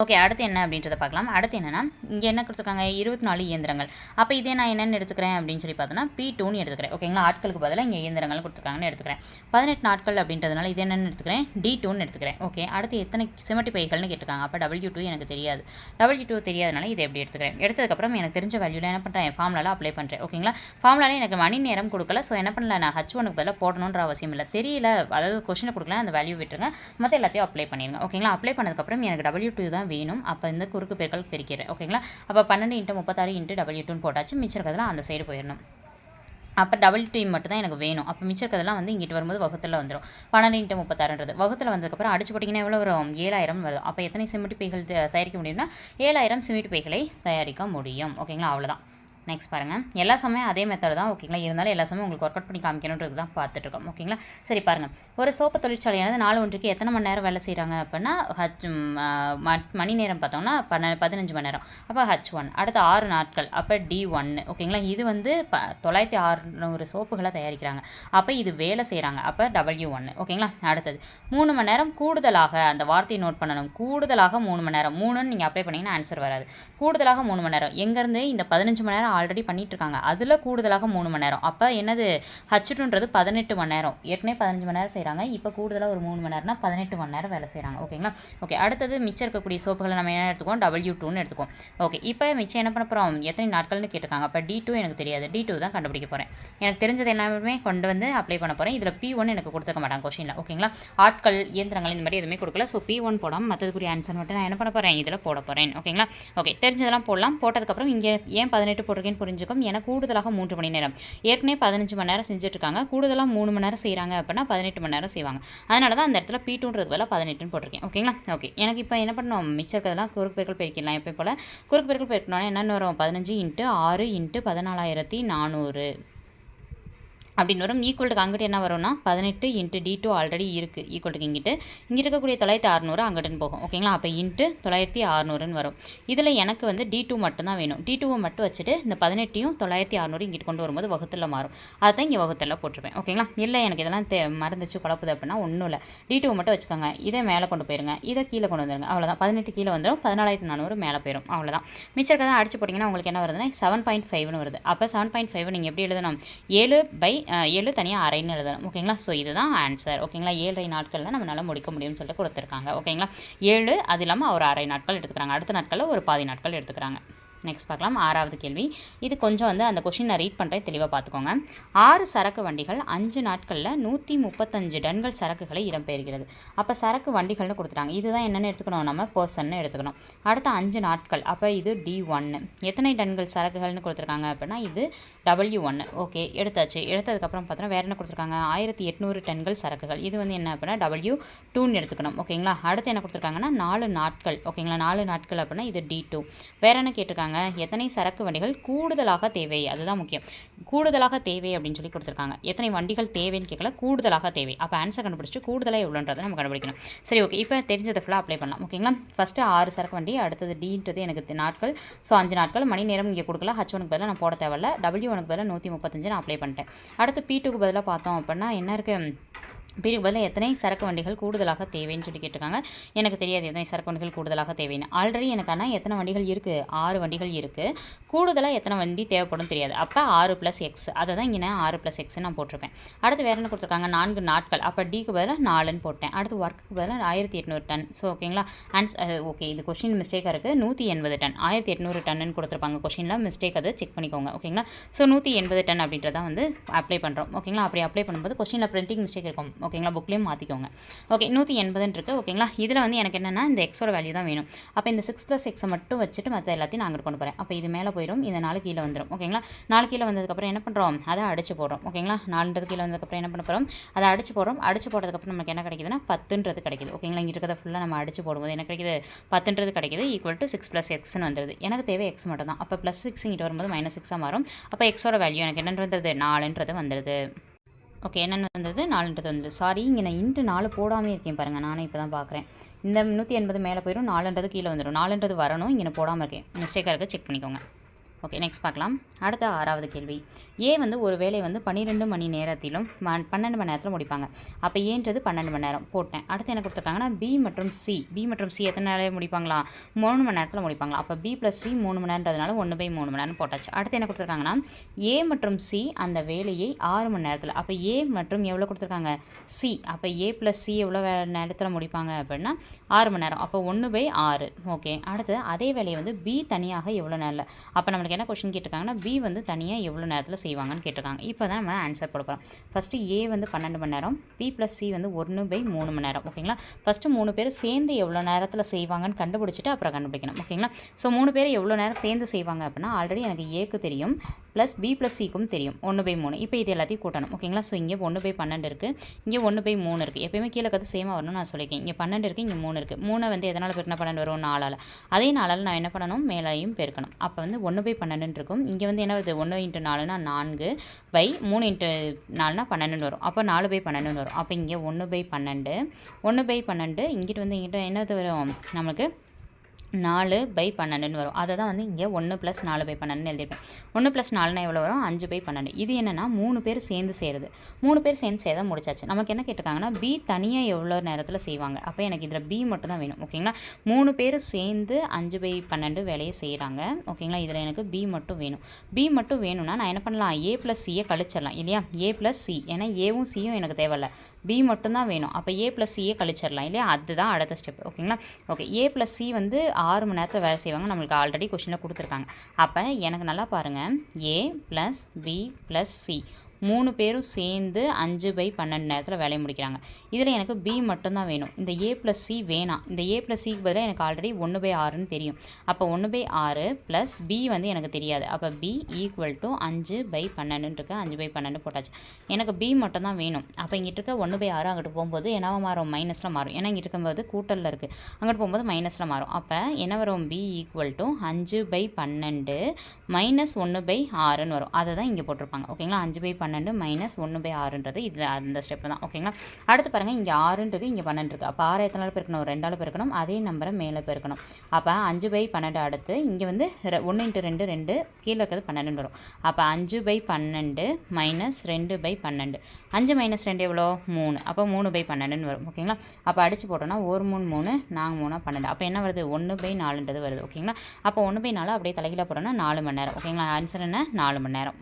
ஓகே, அடுத்து என்ன அப்படின்றத பார்க்கலாம். அடுத்து என்னன்னா, இங்கே என்ன கொடுத்துருக்காங்க 24 இயந்திரங்கள். அப்போ இதே நான் என்னென்னு எடுத்துக்கிறேன் அப்படின்னு சொல்லி பார்த்தோன்னா P2ன்னு எடுத்துக்கிறேன். ஓகேங்களா, ஆட்களுக்கு பதிலாக இங்கே இயந்திரங்கள் கொடுத்துருக்காங்கன்னு எடுத்துக்கிறேன். 18 நாட்கள் அப்படின்றதுனால இது என்னென்னு எடுத்துக்கிறேன், D2ன்னு எடுத்துக்கிறேன். ஓகே, அடுத்து எத்தனை சிமெண்ட் பைகள்னு கேட்டிருக்காங்க. அப்போ W2 எனக்கு தெரியாது. W2 தெரியாதனால இதை எப்படி எடுத்துக்கிறேன். எடுத்ததுக்கப்புறம் எனக்கு தெரிஞ்ச வேல்யூவில் என்ன பண்ணுறேன், ஃபார்முலாவில் அப்ளை பண்ணுறேன். ஓகேங்களா, ஃபார்முலாவில் எனக்கு மணி நேரம் கொடுக்கல. ஸோ என்ன பண்ணல, நான் H1க்கு பதிலாக போடணுன்ற அவசியம் இல்லை. தெரியல, அதாவது கொஸ்டினை கொடுக்கல, அந்த வேல்யூ விட்டுருங்க, மற்ற எல்லாத்தையும் அப்ளை பண்ணிடுங்க. ஓகேங்களா, அப்ளை பண்ணதுக்கப்புறம் எனக்கு W2 தான் வேணும். அப்போ இந்த குறுக்கு பெருக்கல் பிரிக்கிறேன். ஓகேங்களா, அப்போ 12 × 36 × W2ன்னு போட்டாச்சு. மிச்சம் இருக்கிறதுலாம் அந்த சைடு போயிடணும். அப்போ W2 மட்டும் தான் எனக்கு வேணும். அப்போ மிச்சம் இருக்கிறதெல்லாம் வந்து இங்கிட்டு வரும்போது வகுத்தில் வந்துடும். 12 × 36ன்றது வகுத்தில் வந்ததுக்கப்புறம் அடிச்சு போட்டிங்கன்னா எவ்வளோ வரும், 7000 வரும். அப்போ எத்தனை சிமெண்ட் பைகள் தயாரிக்க முடியும்னா 7000 சிமெண்ட் பைகளை தயாரிக்க முடியும். ஓகேங்களா, அவ்வளோதான். நெக்ஸ்ட் பாருங்கள், எல்லா சமயம் அதே மெத்தட் தான். ஓகேங்களா, இருந்தாலும் எல்லா சமயம் உங்களுக்கு ஒர்க் அவுட் பண்ணி காமிக்கணுன்றது தான் பார்த்துட்ருக்கோம். ஓகேங்களா, சரி பாருங்கள், ஒரு சோப்பு தொழிற்சாலையானது நாள் ஒன்றுக்கு எத்தனை மணி நேரம் வேலை செய்கிறாங்க அப்படின்னா மணி நேரம் பார்த்தோம்னா 15 மணி நேரம். அப்போ H1. அடுத்து 6 நாட்கள். அப்போ D1. ஓகேங்களா, இது வந்து 9600 சோப்புகளை தயாரிக்கிறாங்க. அப்போ இது வேலை செய்கிறாங்க. அப்போ W1. ஓகேங்களா, அடுத்தது 3 மணி நேரம் கூடுதலாக, அந்த வார்த்தையை நோட் பண்ணணும், கூடுதலாக 3 மணி நேரம். 3ன்னு நீங்கள் அப்ளை பண்ணிங்கன்னா ஆன்சர் வராது. கூடுதலாக 3 மணி நேரம் எங்கேருந்து, இந்த 15 மணி நேரம் ஆல்ரெடி பண்ணிட்டு இருக்காங்க, அதில் கூடுதலாக 3 மணி நேரம். அப்போ என்னது, H2ன்றது 18 மணி நேரம். ஏற்கனவே 15 மணி நேரம் செய்கிறாங்க, இப்போ கூடுதலாக ஒரு 3 மணி நேரம்னா 18 மணி நேரம் வேலை செய்கிறாங்க. ஓகேங்களா, ஓகே, அடுத்தது மிச்சம் இருக்கக்கூடிய சோப்புகளை நம்ம என்ன எடுத்துக்கோம், W2ன்னு எடுத்துக்கோம். ஓகே, இப்போ மிச்சம் என்ன பண்ண போகிறோம், எத்தனை நாட்கள்னு கேட்டிருக்காங்க. அப்போ D2 எனக்கு தெரியாது, D2 தான் கண்டுபிடிக்க போகிறேன். எனக்கு தெரிஞ்சது எல்லாமே கொண்டு வந்து அப்ளை பண்ண போகிறேன். இதில் P1 எனக்கு கொடுத்துருக்க மாட்டாங்க கொஸ்டினில். ஓகேங்களா, ஆட்கள் இயந்திரங்கள் இந்த மாதிரி எதுவுமே கொடுக்கல. ஸோ P1 போடாமல் மற்றதுக்குரிய ஆன்சர் மட்டும் நான் என்ன பண்ண போகிறேன், இதில் போட போகிறேன். ஓகேங்களா, ஓகே, தெரிஞ்சதெல்லாம் போடலாம். போட்டதுக்கப்புறம் இங்கே ஏன் 18 போட்டிருக்கேன்னு புரிஞ்சுக்கும். ஏன்னா கூடுதலாக 3 மணி நேரம், ஏற்கனவே 15 மணி நேரம் செஞ்சுட்ருக்காங்க, கூடுதலாக 3 மணி நேரம் செய்கிறாங்க அப்படின்னா 18 மணி நேரம் செய்வாங்க. அதனால தான் அந்த இடத்துல P2ன்றது பதிலாக 18ன்னு போட்டிருக்கேன். ஓகேங்களா, ஓகே, எனக்கு இப்போ என்ன பண்ணணும், மிச்சம் இருக்கிறதெல்லாம் குறுக்கு பெருக்கல் பெருக்கிடலாம். எப்போ போல் குறுக்கு பெருக்கல் பெருக்கணும்னா என்னென்னு வரும், 15 × 6 × 14400 அப்படின்னு வரும். ஈக்குவல்ட்டுக்கு அங்கிட்டு என்ன வரும்னா 18 × D2 ஆல்ரெடி இருக்குது. ஈக்குவல்ட்டுக்கு இங்கிட்டு இருக்கக்கூடிய 9600 அங்கிட்டுன்னு போகும். ஓகேங்களா, அப்போ இன்ட்டு 9600ன்னு வரும். இதில் எனக்கு வந்து D2 மட்டும்தான் வேணும். D2வை மட்டும் வச்சுட்டு இந்த 18யும் 9600 இங்கிட்டு கொண்டு வரும்போது வகுத்தில் மாறும். அதுதான் இங்கே வகுத்தில் போட்டிருப்பேன். ஓகேங்களா, இல்லை எனக்கு இதெல்லாம் மறந்துச்சு குழப்புது அப்படின்னா ஒன்றும் இல்லை, D2 மட்டும் வச்சுக்கோங்க. இதை மேலே கொண்டு போயிருங்க, இதை கீழே கொண்டு வந்துருங்க. அவ்வளோதான். 18 கீழே வந்துடும், 14400 மேலே போயிடும். அவ்வளோதான். மிச்சம் இருக்கிறத அடிச்சு போட்டிங்கன்னா உங்களுக்கு என்ன வருதுன்னா 7.5ன்னு வருது. அப்போ 7.5 நீங்கள் எப்படி எழுதணும், 7 தனியாக அரைன்னு எழுதணும். ஓகேங்களா, ஸோ இதுதான் ஆன்சர். ஓகேங்களா, 7.5 நாட்களில் நம்மளால் முடிக்க முடியும்னு சொல்லிட்டு கொடுத்துருக்காங்க. ஓகேங்களா, 7 அது இல்லாமல் ஒரு அரை நாட்கள் எடுத்துக்கிறாங்க, அடுத்த நாட்களில் ஒரு பாதி நாட்கள் எடுத்துக்கிறாங்க. நெக்ஸ்ட் பார்க்கலாம். 6வது கேள்வி. இது கொஞ்சம் வந்து அந்த கொஷின் நான் ரீட் பண்ணுறேன், தெளிவாக பார்த்துக்கோங்க. 6 சரக்கு வண்டிகள் 5 நாட்களில் 135 டன்கள் சரக்குகளை இடம்பெறுகிறது. அப்போ சரக்கு வண்டிகள்னு கொடுத்துட்டாங்க. இதுதான் என்னென்னு எடுத்துக்கணும், நம்ம பர்சன்னு எடுத்துக்கணும். அடுத்த 5 நாட்கள், அப்போ இது D1. எத்தனை டன்கள் சரக்குகள்னு கொடுத்துருக்காங்க அப்படின்னா இது W1. ஓகே, எடுத்தாச்சு. எடுத்ததுக்கப்புறம் பார்த்தோன்னா வேறு என்ன கொடுத்துருக்காங்க, 1800 டன்கள் சரக்குகள். இது வந்து என்ன அப்படின்னா W2ன்னு எடுத்துக்கணும். ஓகேங்களா, அடுத்து என்ன கொடுத்துருக்காங்கன்னா 4 நாட்கள். ஓகேங்களா, 4 நாட்கள் அப்படின்னா இது D2. வேறு என்ன கேட்டிருக்காங்க, எத்தனை சரக்கு வண்டிகள் கூடுதலாக தேவை, அதுதான் முக்கியம். கூடுதலாக தேவை அப்படின்னு சொல்லி கொடுத்துருக்காங்க. எத்தனை வண்டிகள் தேவைன்னு கேட்கல, கூடுதலாக தேவை. அப்போ ஆன்சர் கண்டுபிடிச்சிட்டு கூடுதலாக எவ்வளோன்றதை நம்ம கண்டுபிடிக்கணும். சரி, ஓகே, இப்போ தெரிஞ்சதை ஃபுல்லாக அப்ளை பண்ணலாம். ஓகேங்களா, ஃபஸ்ட்டு 6 சரக்கு வண்டி, அடுத்தது Dன்றது எனக்கு நாட்கள். ஸோ 5 நாட்கள். மணி நேரம் இங்கே கொடுக்கல, H1க்கு பதிலாக நான் போட தேவையில்ல, W1க்கு பதிலாக 135 நான் அப்ளை பண்ணிட்டேன். அடுத்து P2க்கு பதிலாக பார்த்தோம் அப்படின்னா என்ன இருக்குது, P2க்கு பதிலாக எத்தனை சரக்கு வண்டிகள் கூடுதலாக தேவைன்னு சொல்லி கேட்டிருக்காங்க. எனக்கு தெரியாது எத்தனை சரக்கு வண்டிகள் கூடுதலாக தேவைன்னு. ஆல்ரெடி எனக்கு ஆனால் எத்தனை வண்டிகள் இருக்குது, 6 வண்டிகள் இருக்குது. கூடுதலாக எத்தனை வண்டி தேவைப்படும் தெரியாது. அப்போ 6 + X, அதை தான் இங்கே 6 + X நான் போட்டிருப்பேன். அடுத்து வேறு என்ன கொடுத்துருக்காங்க, 4 நாட்கள். அப்போ Dக்கு பதிலாக 4ன்னு போட்டேன். அடுத்து ஒர்க்குக்கு பதிலாக 1800 டன். ஸோ ஓகேங்களா, ஓகே, இது கொஷின் மிஸ்டேக்காக இருக்குது. 180 டன், 1800 டன்னு கொடுத்துருப்பாங்க கொஷினில், மிஸ்டேக் அதை செக் பண்ணிக்கோங்க. ஓகேங்களா, ஸோ 180 டன் அப்படின்றத வந்து அப்ளை பண்ணுறோம். ஓகேங்களா, அப்படி அப்ளை பண்ணும்போது கொஷினில் பிரிண்டிங் மிஸ்டேக் இருக்கும். ஓகேங்களா, புக்லேயும் மாற்றிக்கோங்க. ஓகே, 180 இருக்குது. ஓகேங்களா, இதில் வந்து எனக்கு என்னென்னா இந்த எக்ஸோட வேல்யூ தான் வேணும். அப்போ இந்த 6 + X மட்டும் வச்சுட்டு மற்ற எல்லாத்தையும் நான் அங்கே கொண்டு போகிறேன். அப்போ இது மேலே போயிடும், இந்த 4 கீழே வந்துடும். ஓகேங்களா, 4 கீழே வந்ததுக்கப்புறம் என்ன பண்ணுறோம், அதை அடிச்சு போடுறோம். ஓகேங்களா, 4ன்றது கீழே வந்ததுக்கப்புறம் என்ன பண்ண போகிறோம், அதை அடிச்சு போடுறோம். அடிச்சு போட்டதுக்கப்புறம் நமக்கு என்ன கிடைக்குதுன்னா 10ன்றது கிடைக்குது. ஓகேங்களா, இங்கே இருக்கிறத ஃபுல்லாக நம்ம அடிச்சு போடும்போது என்ன கிடைக்குது, 10ன்றது கிடைக்குது. = 6 + Xன்னு வந்துடுது. எனக்கு தேவை X மட்டும் தான். அப்போ +6 இங்கிட்டு வரும்போது -6 மாறும். அப்போ எக்ஸோட வேல்யூ எனக்கு என்னென்னு வந்தது, 4ன்றது வந்துடுது. ஓகே, என்னென்னு வந்தது, 4ன்றது வந்தது. சாரி, இங்கே நான் இன்ட்டு 4 போடாமல் இருக்கேன் பாருங்கள், நானே இப்போ தான் பார்க்குறேன். இந்த 180 மேலே போயிடும், 4ன்றது கீழே வந்துடும். 4ன்றது வரணும், இங்கே நான் போடாமல் இருக்கேன், மிஸ்டேக்காக இருக்குது, செக் பண்ணிக்கோங்க. ஓகே, நெக்ஸ்ட் பார்க்கலாம். அடுத்த 6வது கேள்வி. ஏ வந்து ஒரு வேலையை வந்து 12 மணி நேரத்திலும் 12 மணி நேரத்தில் முடிப்பாங்க. அப்போ ஏன்றது 12 மணி நேரம் போட்டேன். அடுத்து என்ன கொடுத்துருக்காங்கன்னா பி மற்றும் சி எத்தனை நேரம் முடிப்பாங்களா? 3 மணி நேரத்தில் முடிப்பாங்களா? அப்போ பி + சி 3 மணி நேரன்றதுனால 1/3 மணி நேரம் போட்டாச்சு. அடுத்து என்ன கொடுத்துருக்காங்கன்னா ஏ மற்றும் சி அந்த வேலையை 6 மணி நேரத்தில். அப்போ ஏ மற்றும் எவ்வளோ கொடுத்துருக்காங்க? சி. அப்போ ஏ + சி எவ்வளோ நேரத்தில் முடிப்பாங்க அப்படின்னா 6 மணி நேரம். அப்போ 1/6. ஓகே, அடுத்து அதே வேலையை வந்து பி தனியாக எவ்வளோ நேரில். அப்போ நம்மளுக்கு என்ன கொஸ்டின் கேட்டிருக்காங்கன்னா பி வந்து தனியாக எவ்வளோ நேரத்தில் செய்வாங்கன்னு கேட்டிருக்காங்க. இப்போ தான் நம்ம ஆன்சர் போட போகிறோம். ஃபஸ்ட்டு ஏ வந்து 12 மணி நேரம், பி + சி வந்து 1/3 மணி நேரம். ஓகேங்களா? ஃபஸ்ட்டு 3 பேர் சேர்ந்து எவ்வளோ நேரத்தில் செய்வாங்கன்னு கண்டுபிடிச்சிட்டு அப்புறம் கண்டுபிடிக்கணும். ஓகேங்களா? ஸோ 3 பேர் எவ்வளோ நேரம் சேர்ந்து செய்வாங்க அப்படின்னா ஆல்ரெடி எனக்கு ஏக்கு தெரியும், ப்ளஸ் பி + சிக்கும் தெரியும் 1/3. இப்போ இது எல்லாத்தையும் கூட்டணும். ஓகேங்களா? ஸோ இங்கே 1/12 இருக்குது, இங்கே 1/3 இருக்குது. எப்பயுமே கீழே கற்று சேமாக வரணும்னு நான் சொல்லியிருக்கேன். இங்கே 12 இருக்குது, இங்கே 3 இருக்குது. 3 வந்து எதனால் பெருக்கினா 12 வரும்? 4ஆல். அதே 4ஆல் நான் என்ன பண்ணணும்? மேலையும் பெருக்கணும். அப்போ வந்து 1/12 இருக்கும். இங்கே வந்து என்ன வருது? 1 × 4னா 4, 3 × 4னா 12 வரும். அப்போ 4/12 வரும். அப்போ இங்கே 1/12, 1/12 இங்கிட்டு வந்து இங்கிட்ட என்னது வரும்? நமக்கு 4/12 வரும். அதை தான் வந்து இங்கே 1 + 4/12 எழுதியிருப்பேன். 1 + 4னா எவ்வளோ வரும்? 5/12. இது என்னென்னா 3 பேர் சேர்ந்து செய்கிறது. 3 பேர் சேர்ந்து செய்யறத முடிச்சாச்சு. நமக்கு என்ன கேட்டிருக்காங்கன்னா பி தனியாக எவ்வளோ நேரத்தில் செய்வாங்க. அப்போ எனக்கு இதில் பி மட்டும் தான் வேணும். ஓகேங்களா? 3 பேர் சேர்ந்து 5/12 வேலையை செய்கிறாங்க. ஓகேங்களா? இதில் எனக்கு பி மட்டும் வேணும். பி மட்டும் வேணும்னா நான் என்ன பண்ணலாம்? ஏ + சியை கழிச்சிடலாம் இல்லையா? ஏ + சி. ஏன்னா ஏவும் சியும் எனக்கு தேவையில்ல, பி மட்டும்தான் வேணும். அப்போ ஏ + சியை கழிச்சிடலாம் இல்லையா? அதுதான் அடுத்த ஸ்டெப். ஓகேங்களா? ஓகே, ஏ + சி வந்து 6 மணி நேரத்தில் வேலை செய்வாங்க. நம்மளுக்கு ஆல்ரெடி கொஷினில் கொடுத்துருக்காங்க. அப்போ எனக்கு நல்லா பாருங்கள், ஏ + பி + சி 3 பேரும் சேர்ந்து 5/12 நேரத்தில் வேலையை முடிக்கிறாங்க. இதில் எனக்கு பி மட்டும்தான் வேணும். இந்த ஏ + சி வேணாம். இந்த ஏ + சிக்கு பதிலாக எனக்கு ஆல்ரெடி 1/6ன்னு தெரியும். அப்போ 1/6 ப்ளஸ் பி வந்து எனக்கு தெரியாது. அப்போ பி = 5/12 இருக்கு. 5/12 போட்டாச்சு. எனக்கு பி மட்டும்தான் வேணும். அப்போ இங்கிட்ட இருக்க 1/6 அங்கிட்டு போகும்போது என்னவா மாறும்? மைனஸில் மாறும். ஏன்னா இங்கிட்டு இருக்கும்போது கூட்டலில் இருக்குது, அங்கிட்டு போகும்போது மைனஸில் மாறும். அப்போ என்ன வரும்? பி = 5/12 - 1/6ன்னு வரும். அதை தான் இங்கே போட்டிருப்பாங்க. ஓகேங்களா? 5/12 - 1/6ன்றது இது அந்த ஸ்டெப் தான். ஓகேங்களா? அடுத்து பாருங்கள், இங்கே 6 இருக்குது, இங்கே 12 இருக்குது. அப்போ 6 எத்தனை பெருக்கணும்? 2ஆல் பெருக்கணும். அதே நம்பரை மேலே பெருக்கணும். அப்போ 5/12 அடுத்து இங்கே வந்து 1 × 2 2, கீழே இருக்கிறது 12 வரும். அப்போ 5/12 - 2/12. 5 - 2 எவ்வளோ? 3. அப்போ 3/12 வரும். ஓகேங்களா? அப்போ அடித்து போட்டோம்னா 1 3 3, 4 3 12. அப்போ என்ன வருது? 1/4ன்றது வருது. ஓகேங்களா? அப்போ 1/4 அப்படியே தலைகீழாக போட்டோம்னா 4 மணி நேரம். ஓகேங்களா? ஆன்சர் என்ன? 4 மணி நேரம்.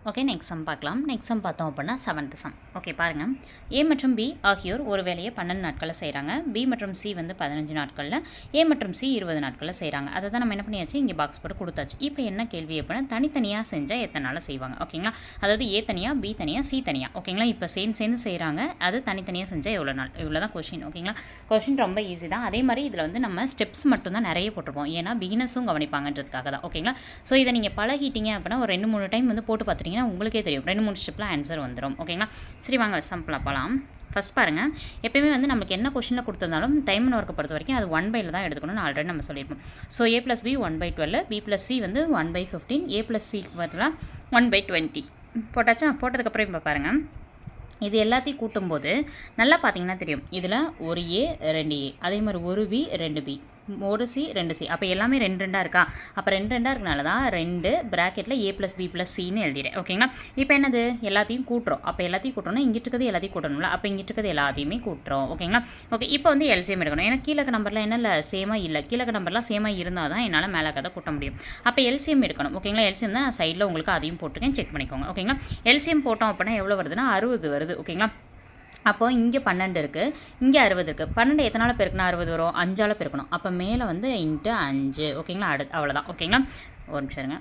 ஓகே, நெக்ஸ்ட் சம் பார்க்கலாம். நெக்ஸ்ட் சம் பார்த்தோம் அப்படின்னா 7th சம். ஓகே, பாருங்கள். ஏ மற்றும் பி ஆகியோர் ஒரு வேலையை 12 நாட்களில் செய்கிறாங்க. பி மற்றும் சி வந்து 15 நாட்களில், ஏ மற்றும் சி 20 நாட்களில் செய்கிறாங்க. அதை தான் நம்ம என்ன பண்ணியாச்சு? இங்கே பாக்ஸ் போட்டு கொடுத்தாச்சு. இப்போ என்ன கேள்வி அப்படின்னா தனித்தனியாக செஞ்சால் எத்தனை நாளில் செய்வாங்க? ஓகேங்களா? அதாவது ஏ தனியாக, பி தனியாக, சி தனியாக. ஓகேங்களா? இப்போ சேர்ந்து செய்கிறாங்க. அது தனித்தனியாக செஞ்சால் எவ்வளோ நாள்? இவ்வளோ தான் கொஷின். ஓகேங்களா? கொஷின் ரொம்ப ஈஸி தான். அதே மாதிரி இதில் வந்து நம்ம ஸ்டெப்ஸ் மட்டும் தான் நிறைய போட்டிருப்போம். ஏன்னா பிகினர்ஸும் கவனிப்பாங்கன்றதுக்காக தான். ஓகேங்களா? ஸோ இதை நீங்கள் பழகிட்டீங்க அப்படின்னா ஒரு 2 3 டைம் வந்து போட்டு பார்த்துட்டீங்க உங்களுக்கே தெரியும். 2 3 ஸ்டெப்பில் ஆன்சர் வந்துடும். ஓகேங்களா? சரி, வாங்க சிம்பிளாக போகலாம். ஃபஸ்ட் பாருங்கள், எப்பயுமே வந்து நமக்கு என்ன கொஷினில் கொடுத்துருந்தாலும் டைம் அண்ட் ஒர்க்கை பொறுத்த வரைக்கும் அது 1/ல தான் எடுத்துக்கணும்னு ஆல்ரெடி நம்ம சொல்லியிருப்போம். ஸோ ஏ + பி 1/12, பி + சி வந்து 1/15, ஏ + சி பதிலாக 1/20 போட்டாச்சா? போட்டதுக்கப்புறம் இப்போ பாருங்கள், இது எல்லாத்தையும் கூட்டும்போது நல்லா பார்த்தீங்கன்னா தெரியும். இதில் ஒரு ஏ 2 ஏ, அதே மாதிரி ஒரு பி 2 பி, ஒரு சி 2 சி. அப்போ எல்லாமே 2 2 இருக்கா? அப்போ 2 2 இருக்கனால தான் 2 ப்ராக்கெட்டில் ஏ + பி + சின்னு எழுதிடுறேன். ஓகேங்களா? இப்போ என்னது? எல்லாத்தையும் கூட்டுறோம். அப்போ எல்லாத்தையும் கூட்டணும்னா இங்கிட்டு இருக்கிறது எல்லாத்தையும் கூட்டணும்ல. அப்போ இங்கிட்டு இருக்கிறது எல்லாத்தையுமே கூட்டுறோம். ஓகேங்களா? ஓகே, இப்போ வந்து எல்சிஎம் எடுக்கணும். ஏன்னா கீழே நம்பர்லாம் என்ன இல்லை, சேமாக இல்லை. கீழே நம்பர்லாம் சேமாக இருந்தால் தான் என்னால் மேலே கதை கூட்ட முடியும். அப்போ எல்சிஎம் எடுக்கணும். ஓகேங்களா? எல்சிஎம் தான் நான் சைடில் உங்களுக்கு அதையும் போட்டுருக்கேன், செக் பண்ணிக்கோங்க. ஓகேங்களா? எல்சிஎம் போட்டோம் அப்படின்னா எவ்வளோ வருதுன்னா 60 வருது. ஓகேங்களா? அப்போது இங்கே 12 இருக்குது, இங்கே 60 இருக்குது. 12 எத்தனால் பெருக்குனா 60 வரும்? 5ஆல் பெருக்கணும். அப்போ மேலே வந்து × 5. ஓகேங்களா? அவ்வளோதான். ஓகேங்களா? ஒரு நிமிஷம் இருங்க.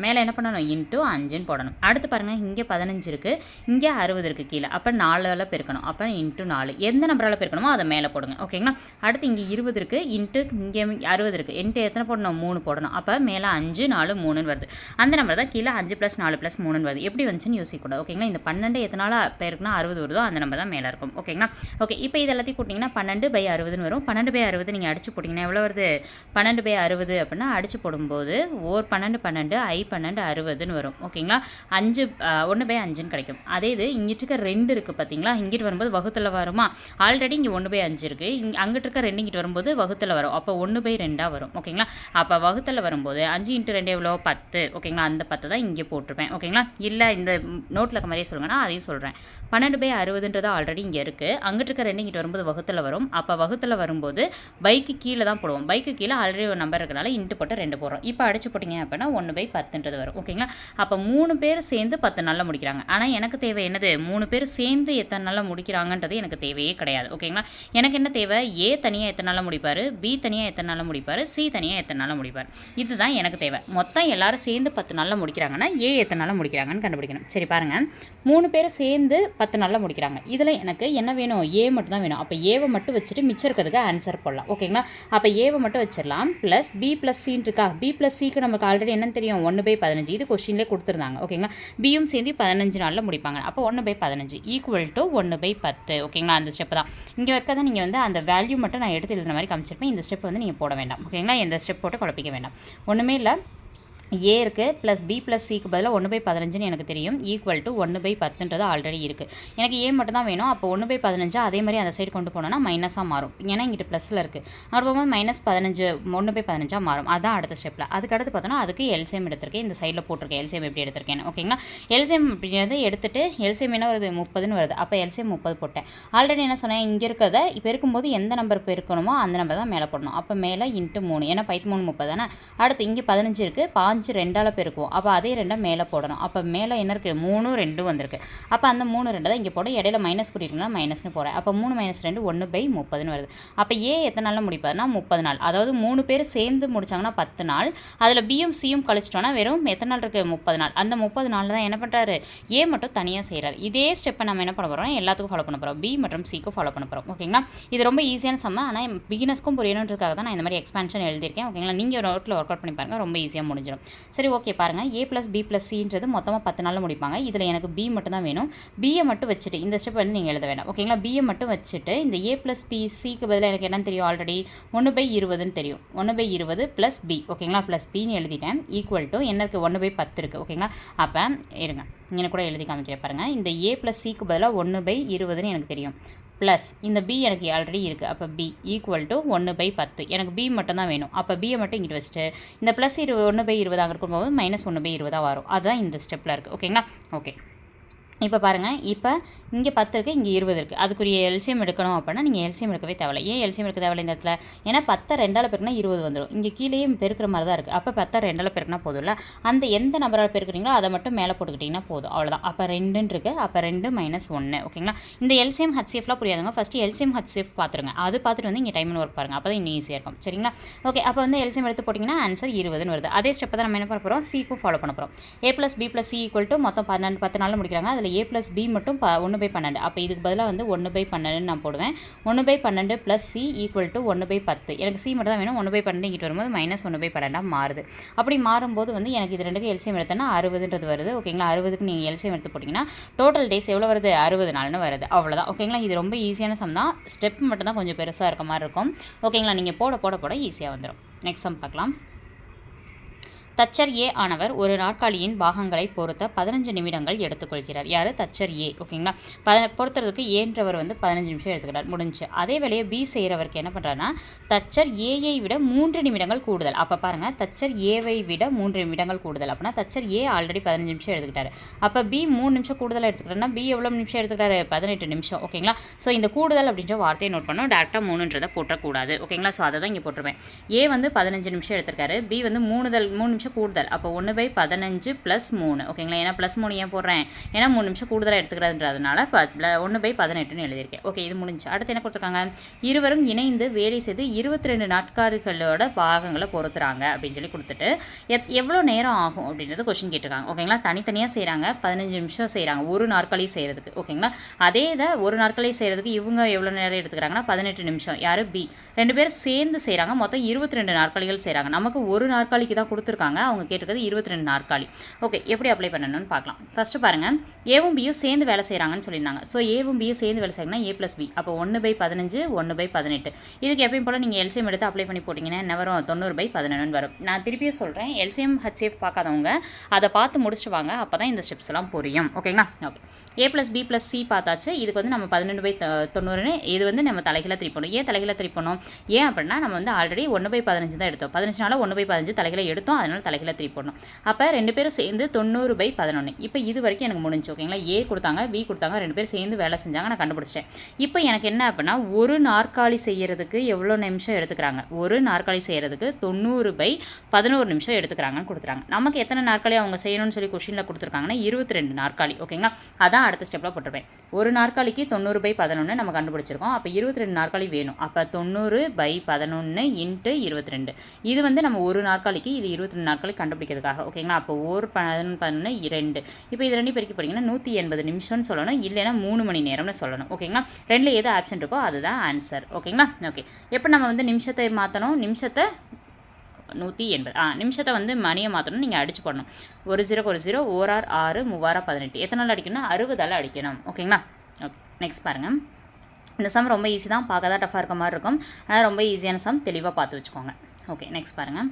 மேலே என்ன பண்ணணும்? × 5ன்னு போடணும். அடுத்து பாருங்கள், இங்கே 15 இருக்குது, இங்கே 60 இருக்குது கீழே. அப்போ 4ஆல் பெருக்கணும். அப்போ × 4. எந்த நம்பரால் பெருக்கணுமோ அதை மேலே போடுங்க. ஓகேங்களா? அடுத்து இங்கே 20 இருக்குது, இங்கே 60 இருக்குது. எத்தனை போடணும்? 3 போடணும். அப்போ மேலே 5 4 3ன்னு வருது. அந்த நம்பர் தான் கீழே 5 + 4 + 3ன்னு வருது. எப்படி வந்துச்சுன்னு யோசிக்கக்கூடாது. ஓகேங்களா? இந்த 12 எத்தனால் பெருக்குனா 60 வருதோ அந்த நம்பர் தான் மேலே இருக்கும். ஓகேங்களா? ஓகே, இப்போ இது எல்லாத்தையும் கூட்டிங்கன்னா 12/60ன்னு வரும். 12/60 நீங்கள் அடிச்சு போட்டிங்கன்னா எவ்வளோ வருது? 12/60 அப்படின்னா அடிச்சு போடும்போது 1 அப்போ 12 12 I 12 60ன்னு வரும். ஓகேங்களா, 5 1/5ன்னு கிடைக்கும். அதே இது இங்கிட்டு இருக்க 2 இருக்குது பார்த்தீங்களா, இங்கிட்டு வரும்போது வகுத்தில் வருமா, ஆல்ரெடி இங்கே 1/5 இருக்குது, அங்கிட்டு இருக்க 2 இங்கிட்டு வரும்போது வகுத்தில் வரும். அப்போ 1/2 வரும். ஓகேங்களா, அப்போ வகுத்தில் வரும்போது 5 × 2 எவ்வளோ 10. ஓகேங்களா, அந்த 10 தான் இங்கே போட்டிருப்பேன். ஓகேங்களா, இல்லை இந்த நோட்டில் இருக்க மாதிரியே சொல்லுங்கன்னா அதையும் சொல்கிறேன். 12/60ன்றது ஆல்ரெடி இங்கே இருக்குது, அங்கிட்டு இருக்க 2 இங்கிட்டு வரும்போது வகுத்தில் வரும். அப்போ வகுத்தில் வரும்போது பைக்கு கீழே தான் போடுவோம். பைக்கு கீழே ஆல்ரெடி ஒரு நம்பர் இருக்கனால இன்ட்டு போட்டு 2 போடுறோம். இப்போ அடிச்சு போட்டிங்க அப்படின்னா 1/10ன்றது வரும். ஓகேங்களா, அப்போ 3 பேர் சேர்ந்து 10 நாளில் முடிக்கிறாங்க. ஆனால் எனக்கு தேவை என்னது, 3 பேர் சேர்ந்து எத்தனை நாளில் முடிக்கிறாங்கன்றது எனக்கு தேவையே கிடையாது. ஓகேங்களா, எனக்கு என்ன தேவை, ஏ தனியாக எத்தனை நாளில் முடிப்பார், பி தனியாக எத்தனை நாளில் முடிப்பார், சி தனியாக எத்தனை நாளில் முடிப்பார், இதுதான் எனக்கு தேவை. மொத்தம் எல்லாரும் சேர்ந்து 10 நாளில் முடிக்கிறாங்கன்னா ஏ எத்தனை நாளில் முடிக்கிறாங்கன்னு கண்டுபிடிக்கணும். சரி பாருங்கள், 3 பேர் சேர்ந்து 10 நாளில் முடிக்கிறாங்க. இதில் எனக்கு என்ன வேணும், ஏ மட்டும் தான் வேணும். அப்போ ஏவை மட்டும் வச்சுட்டு மிச்சம் இருக்கிறதுக்கு ஆன்சர் போடலாம். ஓகேங்களா, அப்போ ஏவை மட்டும் வச்சிடலாம். ப்ளஸ் பி ப்ளஸ் சின்னு இருக்கா, பி ப்ளஸ் சிக்கு நமக்கு ஆல்ரெடி என்னன்னு தெரியும், 1/15. இது கொஸ்டின்லேயே கொடுத்துருந்தாங்க. ஓகேங்களா, பியும் சேர்ந்து 15 நாளில் முடிப்பாங்க. அப்போ 1/15 ஈக்குவல் டு 1/10. ஓகேங்களா, அந்த ஸ்டெப் தான் இங்கே இருக்கதான். நீங்கள் வந்து அந்த வேல்யூ மட்டும் நான் எடுத்து எழுதுன மாதிரி காமிச்சிருப்பேன். இந்த ஸ்டெப் வந்து நீங்கள் போட வேண்டாம். ஓகேங்களா, எந்த ஸ்டெப் போட்டு குழப்பிக்க வேண்டாம். ஒன்றுமே இல்லை, ஏ இருக்குது ப்ளஸ் பி ப்ளஸ் சிக்கு பதிலாக 1/15ன்னு எனக்கு தெரியும், ஈக்குவல் டு 1/10ன்றது ஆல்ரெடி இருக்குது. எனக்கு ஏ மட்டும் தான் வேணும். அப்போ 1/15 அதே மாதிரி அந்த சைடு கொண்டு போனோன்னா மைனஸாக மாறும். ஏன்னா இங்கிட்ட ப்ளஸில் இருக்குது, அப்போ -15 1/15 மாறும். அதான் அடுத்த ஸ்டெப்பில். அதுக்கு அடுத்து பார்த்தோன்னா அதுக்கு எல்சிஎம் எடுத்திருக்கேன். இந்த சைடில் போட்டிருக்கேன் எல்சிஎம் எப்படி எடுத்திருக்கேன். ஓகேங்களா, எல்சிஎம் அப்படிங்கிறது எடுத்துகிட்டு எல்சிஎம் என்ன வருது, 30ன்னு வருது. அப்போ எல்சிஎம் 30 போட்டேன். ஆல்ரெடி என்ன சொன்னேன், இங்கே இருக்கிறத பெருக்கும்போது எந்த நம்பர் பெருக்கணுமோ அந்த நம்பர் தான் மேலே போடணும். அப்போ மேலே × 3, ஏன்னா 3 30 தானே. அடுத்து இங்கே 15 இருக்குது, 5 2ஆல் பெருக்குவோம். அப்போ அதே 2 மேலே போடணும். அப்போ மேலே என்ன இருக்குது, 3 2 வந்திருக்கு. அப்போ அந்த 3 2 தான் இங்கே போடும். இடையில மைனஸ் கூட்டிட்டுனா மைனஸ்னு போகிறேன். அப்போ 3 - 2 1/30ன்னு வருது. அப்போ ஏ எத்தனை நாளில் முடிப்பாருன்னா 30 நாள். அதாவது 3 பேர் சேர்ந்து முடிச்சாங்கன்னா 10 நாள். அதில் பியும் சியும் கழிச்சிட்டோன்னா வெறும் எத்தனை நாள் இருக்குது, 30 நாள். அந்த 30 நாளில் தான் என்ன பண்ணுறாரு, ஏ மட்டும் தனியாக செய்கிறார். இதே ஸ்டெப்பை நம்ம என்ன பண்ண போகிறோம், எல்லாத்துக்கும் ஃபாலோ பண்ண போகிறோம். பி மற்றும் சிக்கும் ஃபாலோ பண்ண போகிறோம். ஓகேங்களா, இது ரொம்ப ஈஸியான சம்ம. ஆனால் பிகினர்ஸ்க்கும் புரியணுன்றதுக்காக தான் நான் இந்த மாதிரி எக்ஸ்பான்ஷன் எழுதியிருக்கேன். ஓகேங்களா, நீங்கள் நோட்டில் ஒர்க் அவுட் பண்ணி பாருங்கள், ரொம்ப ஈஸியாக முடிஞ்சிடும். சரி ஓகே பாருங்கள், ஏ ப்ளஸ் பி ப்ளஸ் சின்றது மொத்தமாக 10 நாளில் முடிப்பாங்க. இதில் எனக்கு பி மட்டும் தான் வேணும். பியை மட்டும் வச்சுட்டு இந்த ஸ்டெப் வந்து நீங்கள் எழுத வேண்டாம். ஓகேங்களா, பியை மட்டும் வச்சுட்டு இந்த ஏ ப்ளஸ் பி சிக்கு பதிலாக எனக்கு என்ன தெரியும், ஆல்ரெடி 1/20ன்னு தெரியும். 1/20 ப்ளஸ் பி. ஓகேங்களா, ப்ளஸ் பின்னு எழுதிட்டேன். ஈக்குவல் டு என்ன இருக்குது, 1/10 இருக்குது. ஓகேங்களா, அப்போ இருங்க இங்கே கூட எழுதி காமிக்கிறேன் பாருங்கள். இந்த ஏ ப்ளஸ் சிக்கு பதிலாக 1/20ன்னு எனக்கு தெரியும். ப்ளஸ் இந்த பி எனக்கு ஆல்ரெடி இருக்குது. அப்போ பி ஈக்குவல் டு 1/10. எனக்கு பி மட்டும் தான் வேணும். அப்போ பியை மட்டும் இங்கிட்டு வச்சுட்டு இந்த ப்ளஸ் 1/20 அங்கே இருக்கும்போது -1/20 வரும். அதுதான் இந்த ஸ்டெப்பில் இருக்குது. ஓகேங்களா, ஓகே இப்போ பாருங்கள், இப்போ இங்கே 10 இருக்குது, இங்கே 20 இருக்குது. அதுக்குரிய எல்சிஎம் எடுக்கணும் அப்படின்னா நீங்கள் எல்சிஎம் எடுக்கவே தேவையில்லை. ஏன் எல்சிஎம் எடுக்க தேவையில்லை இந்த இடத்துல, ஏன்னா 10 2ஆல் பெருக்கினா 20 வந்துடும். இங்கே கீழேயே பெருக்கிற மாதிரி தான் இருக்குது. அப்போ 10 2ஆல் பெருக்கினா போதும்ல, அந்த எந்த நம்பரால் பெருக்கிறீங்களோ அதை மட்டும் மேலே போட்டுக்கிட்டிங்கன்னா போதும், அவ்வளோதான். அப்போ 2ன்னு இருக்குது. அப்போ 2 - 1. ஓகேங்களா, இந்த எல்சிஎம் ஹச்சிஎஃப்லாம் புரியாதுங்க. ஃபஸ்ட்டு எல்சிஎம் ஹச்சிஎஃப் பார்த்துருங்க. அது பார்த்துட்டு வந்து இங்கே டைம் அண்ட் ஒர்க் பாருங்கள், அப்போ தான் இன்னும் ஈஸியாக இருக்கும். சரிங்களா, ஓகே. அப்போ வந்து எல்சிஎம் எடுத்து போட்டிங்கன்னா ஆன்சர் 20ன்னு வருது. அதே ஸ்டெப்பை தான் நம்ம என்ன பண்ண போகிறோம், சிக்கும் ஃபாலோ பண்ண போகிறோம். A plus B plus C equal to மொத்தம் 10 நாளில் முடிக்கிறாங்க. அதில் ஏ ப்ளஸ் பி மட்டும் 1/12. அப்போ இதுக்கு பதிலாக வந்து 1/12 நான் போடுவேன். 1/12 ப்ளஸ் சி ஈக்குவல் டு 1/10. எனக்கு சி மட்டும் தான் வேணும். 1/12 இங்கிட்டு வரும்போது -1/12 மாறுது. அப்படி மாறும்போது வந்து எனக்கு இது ரெண்டுக்கு எல்சிஎம் எடுத்தேன்னா 60ன்றது வருது. ஓகேங்களா, 60க்கு நீங்கள் எல்சிஎம் எடுத்து போட்டிங்கன்னா டோட்டல் டேஸ் எவ்வளோ வருது, 60 நாள்னு வருது. அவ்வளோதான். ஓகேங்களா, இது ரொம்ப ஈஸியான சம் தான். ஸ்டெப் மட்டும் தான் கொஞ்சம் பெருசாக இருக்க மாதிரி இருக்கும். ஓகேங்களா, நீங்கள் போட போட போட ஈஸியாக வந்துடும். நெக்ஸ்ட் சம் பார்க்கலாம். தச்சர் ஏ ஆனவர் ஒரு நாற்காலியின் பாகங்களை பொறுத்த 15 நிமிடங்கள் எடுத்துக்கொள்கிறார். யார், தச்சர் ஏ. ஓகேங்களா, பொறுத்துறதுக்கு ஏன்றவர் வந்து 15 நிமிஷம் எடுத்துக்கிறார், முடிஞ்சு. அதே வேலையை பி செய்கிறவருக்கு என்ன பண்ணுறாருன்னா தச்சர் ஏயை விட 3 நிமிடங்கள் கூடுதல். அப்போ பாருங்கள், தச்சர் ஏவை விட 3 நிமிடங்கள் கூடுதல் அப்படின்னா தச்சர் ஏ ஆல்ரெடி 15 நிமிஷம் எடுத்துக்கிட்டாரு. அப்போ பி 3 நிமிஷம் கூடுதலாக எடுத்துக்கிட்டாருன்னா பி எவ்வளோ நிமிஷம் எடுத்துக்கிட்டாரு, 18 நிமிஷம். ஓகேங்களா, ஸோ இந்த கூடுதல் அப்படின்ற வார்த்தையை நோட் பண்ணோம். டேரெக்டாக 3ன்றதை போட்டக்கூடாது. ஓகேங்களா, ஸோ அதை தான் இங்கே போட்டிருப்பேன். ஏ வந்து 15 நிமிஷம் எடுத்திருக்காரு, பி வந்து 3 நிமிஷம் கூடுதல். அப்போ 1/15 + 3. ஓகேங்களா, ஏன்னா +3 ஏன் போடுறேன், ஏன்னா 3 நிமிஷம் கூடுதலாக எடுத்துக்கிறதுன்றதுனால 1/18ன்னு எழுதியிருக்கேன். ஓகே, இது முடிஞ்சு. அடுத்து என்ன கொடுத்துருக்காங்க, இருவரும் இணைந்து வேலை செய்து 22 நாட்காலிகளோட பாகங்களை பொறுத்துறாங்க அப்படின்னு சொல்லி கொடுத்துட்டு எவ்வளோ நேரம் ஆகும் அப்படின்றது கொஸ்டின் கேட்டிருக்காங்க. ஓகேங்களா, தனித்தனியாக செய்கிறாங்க, 15 நிமிஷம் செய்கிறாங்க ஒரு நாற்காலி செய்கிறதுக்கு. ஓகேங்களா, அதே இதை ஒரு நாற்காலி செய்கிறதுக்கு இவங்க எவ்வளோ நேரம் எடுத்துக்கிறாங்கன்னா 18 நிமிஷம். யார், பி. 2 பேர் சேர்ந்து செய்கிறாங்க, மொத்தம் 22 நாற்காலிகள் செய்கிறாங்க. நமக்கு ஒரு நாற்காலிக்கு தான் கொடுத்துருக்காங்க. கொடுத்துருக்காங்க. அவங்க கேட்டிருக்கிறது 22 நாற்காலி. ஓகே, எப்படி அப்ளை பண்ணணும்னு பார்க்கலாம். ஃபஸ்ட்டு பாருங்கள், ஏவும் பியும் சேர்ந்து வேலை செய்கிறாங்கன்னு சொல்லியிருந்தாங்க. ஸோ ஏவும் பியும் சேர்ந்து வேலை செய்யணும்னா A+B. அப்போ 1/15 1/18. இதுக்கு எப்பயும் போல் நீங்கள் எல்சிஎம் எடுத்து அப்ளை பண்ணி போட்டிங்கன்னா என்ன வரும்? 90/11 வரும். நான் திருப்பியும் சொல்கிறேன், எல்சிஎம் HCF பார்க்காதவங்க அதை பார்த்து முடிச்சுட்டு வாங்க. அப்போ தான் இந்த ஸ்டெப்ஸ் எல்லாம் புரியும். ஓகேங்களா? ஓகே, A+B+C பார்த்தாச்சு. இதுக்கு வந்து நம்ம 12/90 இது வந்து நம்ம தலைகீழ திருப்பணும். ஏன் தலைகீழ திருப்பணும்? ஏன் அப்படின்னா நம்ம வந்து ஆல்ரெடி 1/15 தான் எடுத்தோம். 15 1/15 தலைகீழ எடுத்தோம். அதனால் தலைகீழ திருப்பணும். அப்போ 2 பேரும் சேர்ந்து 90/11. இப்போ இது வரைக்கும் எனக்கு முடிஞ்சு. ஓகேங்களா? ஏ கொடுத்தாங்க, பி கொடுத்தாங்க, 2 பேரும் சேர்ந்து வேலை செஞ்சாங்க. நான் கண்டுபிடிச்சிட்டேன். இப்போ எனக்கு என்ன அப்படின்னா, ஒரு நாற்காலி செய்யறதுக்கு எவ்வளோ நிமிஷம் எடுத்துக்கிறாங்க? ஒரு நாற்காலி செய்யறதுக்கு 90/11 நிமிஷம் எடுத்துக்கிறாங்கன்னு கொடுத்துறாங்க. நமக்கு எத்தனை நாற்காலி அவங்க செய்யணும்னு சொல்லி கொஸ்டினில் கொடுத்துருக்காங்கன்னா 22 நாற்காலி. ஓகேங்களா? அதான் அடுத்த ஸ்டெப்பில் போட்டிருப்பேன். ஒரு நாற்காலிக்கு 90/11 நம்ம கண்டுபிடிச்சிருக்கோம். அப்போ 22 நாற்காலி வேணும். அப்போ 90/11 × 22. இது வந்து நம்ம ஒரு நாற்காலிக்கு, இது 22 நாற்காலி கண்டுபிடிக்கிறதுக்காக. ஓகேங்களா? அப்போ ஒரு 11 2. இப்போ இது 2 பெருக்கி போட்டிங்கன்னா 180 நிமிஷம்னு சொல்லணும். இல்லைன்னா 3 மணி நேரம்னு சொல்லணும். ஓகேங்களா? 2ல் எது ஆப்ஷன் இருக்கோ அதுதான் ஆன்சர். ஓகேங்களா? ஓகே, எப்போ நம்ம வந்து நிமிஷத்தை மாற்றணும்? நிமிஷத்தை 180 நிமிஷத்தை வந்து மணியை மாற்றணும். நீங்கள் அடிச்சு போடணும். 1 0 1 0 1 6 3 18. எத்தனை நாள் அடிக்கணும்னா 60 அடிக்கணும். ஓகேங்களா? ஓகே, நெக்ஸ்ட் பாருங்கள். இந்த சம் ரொம்ப ஈஸி தான், பார்க்க தான் டஃபாக இருக்க மாதிரி இருக்கும். ஆனால் ரொம்ப ஈஸியான சம், தெளிவாக பார்த்து வச்சுக்கோங்க. ஓகே, நெக்ஸ்ட் பாருங்கள்.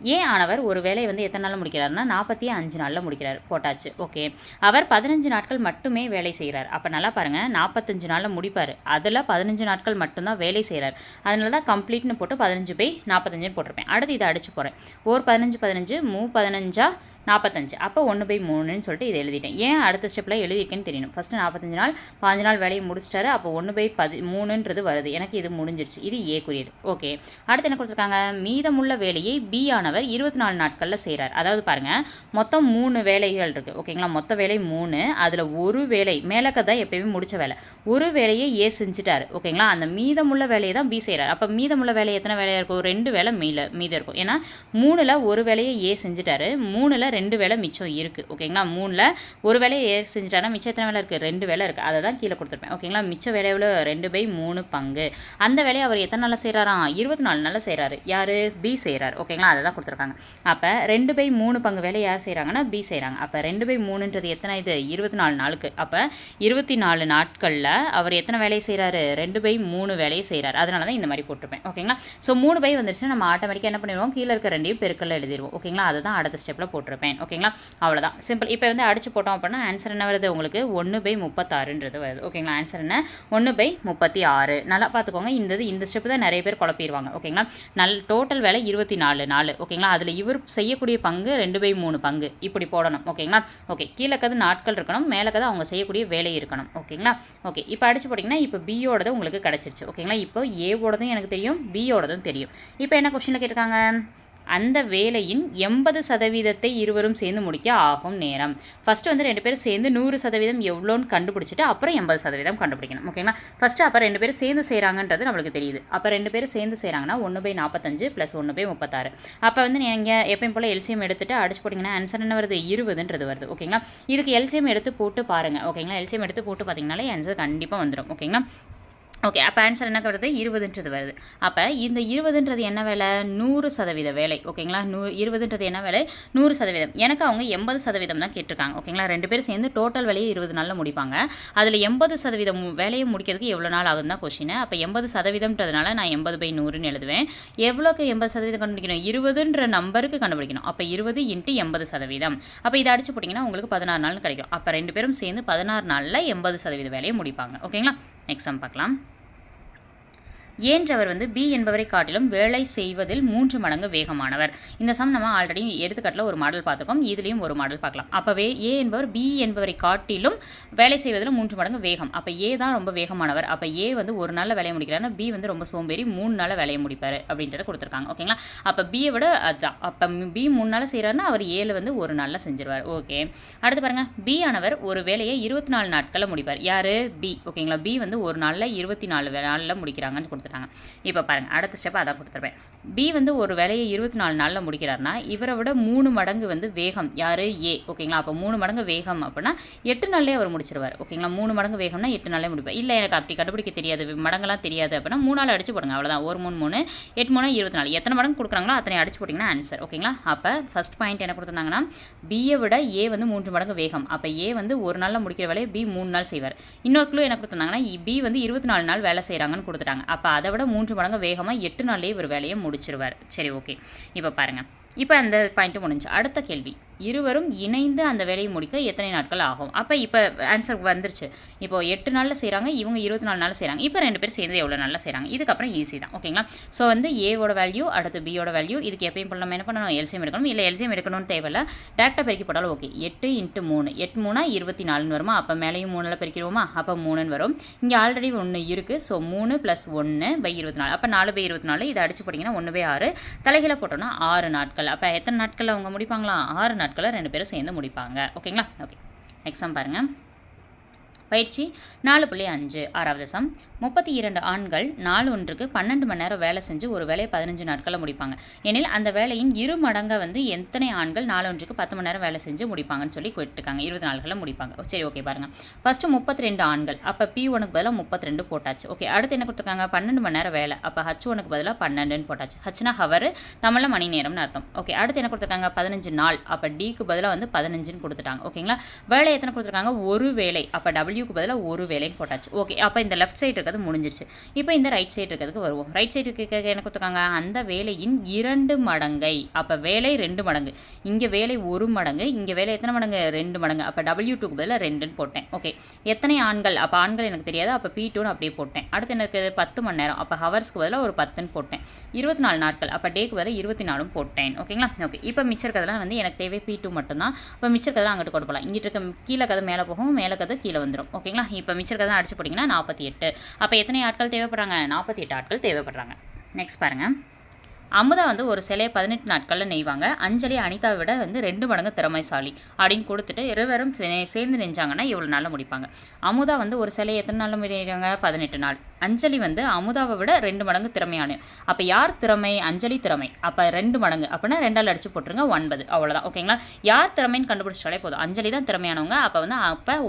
ஏ ஆனவர் ஒரு வேலையை வந்து எத்தனை நாளில் முடிக்கிறாருன்னா 45 நாளில் முடிக்கிறார். போட்டாச்சு. ஓகே, அவர் 15 நாட்கள் மட்டுமே வேலை செய்கிறார். அப்போ நல்லா பாருங்கள், 45 நாளில் முடிப்பார். அதில் 15 நாட்கள் மட்டும்தான் வேலை செய்கிறார். அதனால தான் கம்ப்ளீட்னு போட்டு 15/45 போட்டிருப்பேன். அடுத்து இதை அடிச்சு போகிறேன். 15 15 15 45. அப்போ 1/3ன்னு சொல்லிட்டு இதை எழுதிட்டேன். ஏன் அடுத்த ஸ்டெப்பில் எழுதியிருக்கேன்னு தெரியணும். ஃபஸ்ட்டு 45 நாள் 15 நாள் வேலையை முடிச்சிட்டாரு. அப்போ 1/13ன்றது வருது. எனக்கு இது முடிஞ்சிருச்சு. இது ஏக்குரியது. ஓகே, அடுத்து என்ன கொடுத்துருக்காங்க? மீதமுள்ள வேலையை பி ஆனவர் 24 நாட்களில் செய்கிறார். அதாவது பாருங்கள், மொத்தம் 3 வேலைகள் இருக்குது. ஓகேங்களா? மொத்த வேலை 3. அதில் ஒரு வேலை மேலக்க தான் எப்பயுமே முடித்த வேலை. ஒரு வேலையை ஏ செஞ்சுட்டார். ஓகேங்களா? அந்த மீதமுள்ள வேலையை தான் பி செய்கிறார். அப்போ மீதமுள்ள வேலை எத்தனை வேலையாக இருக்கும்? 2 வேலை மீதம் இருக்கும். ஏன்னா 3ல் ஒரு வேலையை ஏ செஞ்சுட்டாரு, 3ல் 2 வேலை மிச்சம் இருக்குது. ஓகேங்களா? 3ல் ஒரு வேலையை ஏ செஞ்சுட்டாருன்னா மிச்சம் எத்தனை வேலை இருக்குது? 2 வேலை இருக்குது. அதை தான் கீழே கொடுத்துருப்பேன். ஓகேங்களா? மிச்ச வேலையில் 2/3 பங்கு. அந்த வேலையை அவர் எத்தனை நாளில் செய்கிறாராம்? 24 நாளில் செய்கிறாரு. யார்? பி செய்கிறார். ஓகேங்களா? அதை தான் கொடுத்துருக்காங்க. அப்போ 2/3 பங்கு வேலை யார் செய்கிறாங்கன்னா பி செய்கிறாங்க. அப்போ 2/3ன்றது எத்தனை? இது 24 நாளுக்கு. அப்போ 24 நாட்களில் அவர் எத்தனை வேலையை செய்கிறாரு? 2/3 வேலையை செய்கிறார். அதனால தான் இந்த மாதிரி போட்டிருப்பேன். ஓகேங்களா? ஸோ 3 வந்துருச்சுன்னா நம்ம ஆட்டோமேட்டிக்காக என்ன பண்ணிடுவோம்? கீழே இருக்க 2 பெருக்கல்ல எழுதிடுவோம். ஓகேங்களா? அதை தான் அடுத்த ஸ்டெப்பில் போட்டிருப்பேன். ஓகேங்களா? அவ்வளோதான், சிம்பிள். இப்போ வந்து அடிச்சு போட்டோம் அப்படின்னா ஆன்சர் என்ன வருது? உங்களுக்கு 1/36ன்றது வருது. ஓகேங்களா? ஆன்சர் என்ன? 1/36. நல்லா பார்த்துக்கோங்க. இந்த ஸ்டெப் தான் நிறைய பேர் குழப்பிடுவாங்க. ஓகேங்களா? டோட்டல் வேலை 24 நாள். ஓகேங்களா? அதில் இவர் செய்யக்கூடிய பங்கு 2/3 பங்கு. இப்படி போடணும். ஓகேங்களா? ஓகே, கீழக்கது நாட்கள் இருக்கணும், மேலக்கது அவங்க செய்யக்கூடிய வேலை இருக்கணும். ஓகேங்களா? ஓகே, இப்போ அடிச்சு போட்டிங்கன்னா இப்போ பியோடது உங்களுக்கு கிடச்சிருச்சு. ஓகேங்களா? இப்போ ஏவோடதும் எனக்கு தெரியும், பியோடதும் தெரியும். இப்போ என்ன கொஸ்டினில் கேட்டிருக்காங்க? அந்த வேலையின் 80% இருவரும் சேர்ந்து முடிக்க ஆகும் நேரம். ஃபஸ்ட்டு வந்து 2 பேரும் சேர்ந்து 100% எவ்வளோன்னு கண்டுபிடிச்சிட்டு அப்புறம் 80% கண்டுபிடிக்கணும். ஓகேங்களா? ஃபஸ்ட்டு அப்போ 2 பேரும் சேர்ந்து செய்கிறாங்கன்றது நம்மளுக்கு தெரியுது. அப்போ 2 பேரும் சேர்ந்து செய்கிறாங்கன்னா 1/45 + 1/36. அப்போ வந்து நீங்கள் எப்பயும் போல் எல்சிஎம் எடுத்துகிட்டு அடிச்சு போட்டிங்கன்னா ஆன்சர் என்ன வருது? 20ன்றது வருது. ஓகேங்களா? இதுக்கு எல்சிஎம் எடுத்து போட்டு பாருங்கள். ஓகேங்களா? எல்சிஎம் எடுத்து போட்டு பார்த்தீங்கன்னாலே ஆன்சர் கண்டிப்பாக வந்துடும். ஓகேங்களா? ஓகே, அப்போ ஆன்சர் என்ன வருது? 20ன்றது வருது. அப்போ இந்த 20ன்றது என்ன வேலை? 100% வேலை. ஓகேங்களா? 20ன்றது என்ன வேலை? 100%. எனக்கு அவங்க 80% தான் கேட்டிருக்காங்க. ஓகேங்களா? 2 பேரும் சேர்ந்து டோட்டல் வேலையை 20 நாளில் முடிப்பாங்க. அதில் 80% வேலையை முடிக்கிறதுக்கு எவ்வளோ நாள் ஆகும் தான் கொஸ்டின். அப்போ 80%ன்றதுனால நான் 80/100ன்னு எழுதுவேன். எவ்வளோக்கு 80% கண்டுபிடிக்கணும்? 20ன்ற நம்பருக்கு கண்டுபிடிக்கணும். அப்போ 20 × 80%. அப்போ இதை அடிச்சு போட்டிங்கன்னா உங்களுக்கு 16 நாள் கிடைக்கும். அப்போ 2 பேரும் சேர்ந்து 16 நாளில் 80% வேலையை முடிப்பாங்க. ஓகேங்களா? நெக்ஸ்ட் சம் பார்க்கலாம். ஏன்றவர் வந்து பி என்பவரை காட்டிலும் வேலை செய்வதில் 3 மடங்கு வேகமானவர். இந்த சம் நம்ம ஆல்ரெடி எடுத்துக்காட்டில் ஒரு மாடல் பார்த்துருக்கோம், இதுலேயும் ஒரு மாடல் பார்க்கலாம். அப்போவே ஏ என்பவர் பி என்பவரை காட்டிலும் வேலை செய்வதில் 3 மடங்கு வேகம். அப்போ ஏ தான் ரொம்ப வேகமானவர். அப்போ ஏ வந்து ஒரு நாளில் வேலையை முடிக்கிறாருன்னா பி வந்து ரொம்ப சோம்பேறி 3 நாளில் வேலையை முடிப்பார் அப்படின்றத கொடுத்துருக்காங்க. ஓகேங்களா? அப்போ பியை விட அதுதான். அப்போ பி 3 நாளில் செய்கிறாருன்னா அவர் ஏல வந்து ஒரு நாளில் செஞ்சிருவார். ஓகே, அடுத்து பாருங்கள். பி ஆனவர் ஒரு வேலையை 24 நாட்களில் முடிப்பார். யார்? பி. ஓகேங்களா? பி வந்து ஒரு நாளில் 24 நாளில் முடிக்கிறாங்கன்னு கொடுத்துருக்காங்க. கொடுத்துட்டாங்க. இப்போ பாருங்கள், அடுத்த ஸ்டெப் அதான் கொடுத்துருப்பேன். பி வந்து ஒரு வேலையை 24 நாளில் முடிக்கிறாருன்னா இவரை விட 3 மடங்கு வந்து வேகம் யார்? ஏ. ஓகேங்களா? அப்போ 3 மடங்கு வேகம் அப்படின்னா 8 நாள்லேயே அவர் முடிச்சிருவார். ஓகேங்களா? 3 மடங்கு வேகம்னா 8 நாளே முடிப்பார். இல்லை எனக்கு அப்படி கண்டுபிடிக்க தெரியாது, மடங்கெல்லாம் தெரியாது அப்படின்னா 3 நாள் அடிச்சு போடுங்க, அவ்வளோதான். 1 3 3 8 3 24. எத்தனை மடங்கு கொடுக்குறாங்களோ அத்தனை அடிச்சு போட்டிங்கன்னா ஆன்சர். ஓகேங்களா? அப்போ ஃபஸ்ட் பாயிண்ட் என்ன கொடுத்துருந்தாங்கன்னா பியை விட ஏ வந்து 3 மடங்கு வேகம். அப்போ ஏ வந்து ஒரு நாளில் முடிக்கிற வேலையை பி 3 நாள் செய்வார். இன்னொரு க்ளூ என்ன கொடுத்துருந்தாங்கன்னா பி வந்து 24 நாள் வேலை செய்கிறாங்கன்னு கொடுத்துட்டாங்க. அப்போ அதை விட 3 மடங்கு வேகமாக 8 நாள்லேயே ஒரு வேலையை முடிச்சிருவார். சரி, ஓகே. இப்போ பாருங்கள், இப்போ அந்த பாயிண்ட்டு முடிஞ்சு. அடுத்த கேள்வி, இருவரும் இணைந்து அந்த வேலையை முடிக்க எத்தனை நாட்கள் ஆகும்? அப்போ இப்போ ஆன்சர் வந்துருச்சு. இப்போ 8 நாளில் செய்கிறாங்க, இவங்க 24 நாளில் செய்கிறாங்க. இப்போ 2 பேர் சேர்ந்து எவ்வளோ நாளில் செய்கிறாங்க? இதுக்கப்புறம் ஈஸி தான். ஓகேங்களா? ஸோ வந்து ஏவோட வேல்யூ அடுத்து பியோட வேல்யூ, இதுக்கு எப்பயும் போல் நம்ம என்ன பண்ணணும்? எல்சிஎம் எடுக்கணும். இல்லை எல்சிஎம் எடுக்கணும்னு தேவையில்லை, டேரெக்டாக பெருக்கி போட்டாலும் ஓகே. 8 × 3 8 3 24 வருமா? அப்போ மேலேயும் 3 பெருக்கிடுவோமா? அப்போ 3 வரும். இங்கே ஆல்ரெடி 1 இருக்குது. ஸோ 3 + 1/24. அப்போ 4/24. இதை அடிச்சு போட்டிங்கன்னா 1/6. தலைகீழ போட்டோம்னா 6 நாட்கள். அப்போ எத்தனை நாட்களில் அவங்க முடிப்பாங்களா? 6 நாட்களில் 2 பேரும் சேர்ந்து முடிப்பாங்க. ஓகேங்களா? ஓகே, எக்ஸாம் பாருங்கள். பயிற்சி 4.5 6வது சம். 32 ஆண்கள் நாள் ஒன்றுக்கு 12 மணி நேரம் வேலை செஞ்சு ஒரு வேலையை 15 நாட்களில் முடிப்பாங்க. எனில் அந்த வேலையின் 2 மடங்கை வந்து எத்தனை ஆண்கள் நாள் ஒன்றுக்கு 10 மணி நேரம் வேலை செஞ்சு முடிப்பாங்கன்னு சொல்லி கேட்டிருக்காங்க. 20 நாட்களில் முடிப்பாங்க. சரி, ஓகே. பாருங்கள், ஃபஸ்ட்டு 32 ஆண்கள். அப்போ P1க்கு பதிலாக 32 போட்டாச்சு. ஓகே, அடுத்து என்ன கொடுத்துருக்காங்க? 12 மணி நேரம் வேலை. அப்போ H1க்கு பதிலாக 12ன்னு போட்டாச்சு. ஹச்னா ஹவர், தமிழில் மணி நேரம்னு அர்த்தம். ஓகே, அடுத்து என்ன கொடுத்துருக்காங்க? 15 நாள். அப்போ Dக்கு பதிலாக வந்து 15ன்னு கொடுத்துட்டாங்க. ஓகேங்களா? வேலை எத்தனை கொடுத்துருக்காங்க? ஒரு வேலை. அப்போ Wக்கு பதிலாக ஒரு வேலைன்னு போட்டாச்சு. ஓகே, அப்போ இந்த லெஃப்ட் சைடு இருக்கிறது முடிஞ்சிருச்சு. இப்போ இந்த ரைட் சைடு இருக்கிறதுக்கு வருவோம். ரைட் சைடுக்கு என்ன கொடுத்துருக்காங்க? அந்த வேலையின் 2 மடங்கை. அப்போ வேலை 2 மடங்கு. இங்கே வேலை 1 மடங்கு, இங்கே வேலை எத்தனை மடங்கு? 2 மடங்கு. அப்போ W2க்கு பதிலாக 2ன்னு போட்டேன். ஓகே, எத்தனை ஆண்கள்? அப்போ ஆண்கள் எனக்கு தெரியாது, அப்போ P2ன்னு அப்படியே போட்டேன். அடுத்து எனக்கு 10 மணி நேரம். அப்போ ஹவர்ஸ்க்கு பதிலாக ஒரு 10ன்னு போட்டேன். 24 நாட்கள். அப்போ டேக்கு பதிலாக 24ம் போட்டேன். ஓகேங்களா? ஓகே, இப்போ மிச்சம் இருக்கிறதுலாம் வந்து எனக்கு தேவை P2 மட்டும்தான். அப்போ மிச்சம் இருக்கிறதெல்லாம் அங்கிட்டு கொண்டு போகலாம். இங்கிட்டு இருக்க கீழே கதை மேலே போகும், மேலே கதை கீழே வந்துடும். ஓகேங்களா? இப்போ மிச்சம் இருக்கிறதெல்லாம் அடிச்சு போட்டிங்கன்னா 48. அப்போ எத்தனை ஆட்கள் தேவைப்படுறாங்க? 48 ஆட்கள் தேவைப்படுறாங்க. நெக்ஸ்ட் பாருங்கள். அமுதா வந்து ஒரு சிலையை 18 நாட்களில் நெய்வாங்க. அஞ்சலி அனிதாவை விட வந்து 2 மடங்கு திறமைசாலி அப்படின்னு கொடுத்துட்டு இருவரும் சேர்ந்து நெஞ்சாங்கன்னா இவ்வளோ நாளில் முடிப்பாங்க. அமுதா வந்து ஒரு சிலையை எத்தனை நாளில் நெய்வாங்க? 18 நாள். அஞ்சலி வந்து அமுதாவை விட 2 மடங்கு திறமையான. அப்போ யார் திறமை? அஞ்சலி திறமை. அப்போ 2 மடங்கு அப்படின்னா 2ஆல் அடிச்சு போட்டுருங்க, 9. அவ்வளோதான். ஓகேங்களா? யார் திறமைன்னு கண்டுபிடிச்சாலே போதும். அஞ்சலி தான் திறமையானவங்க. அப்போ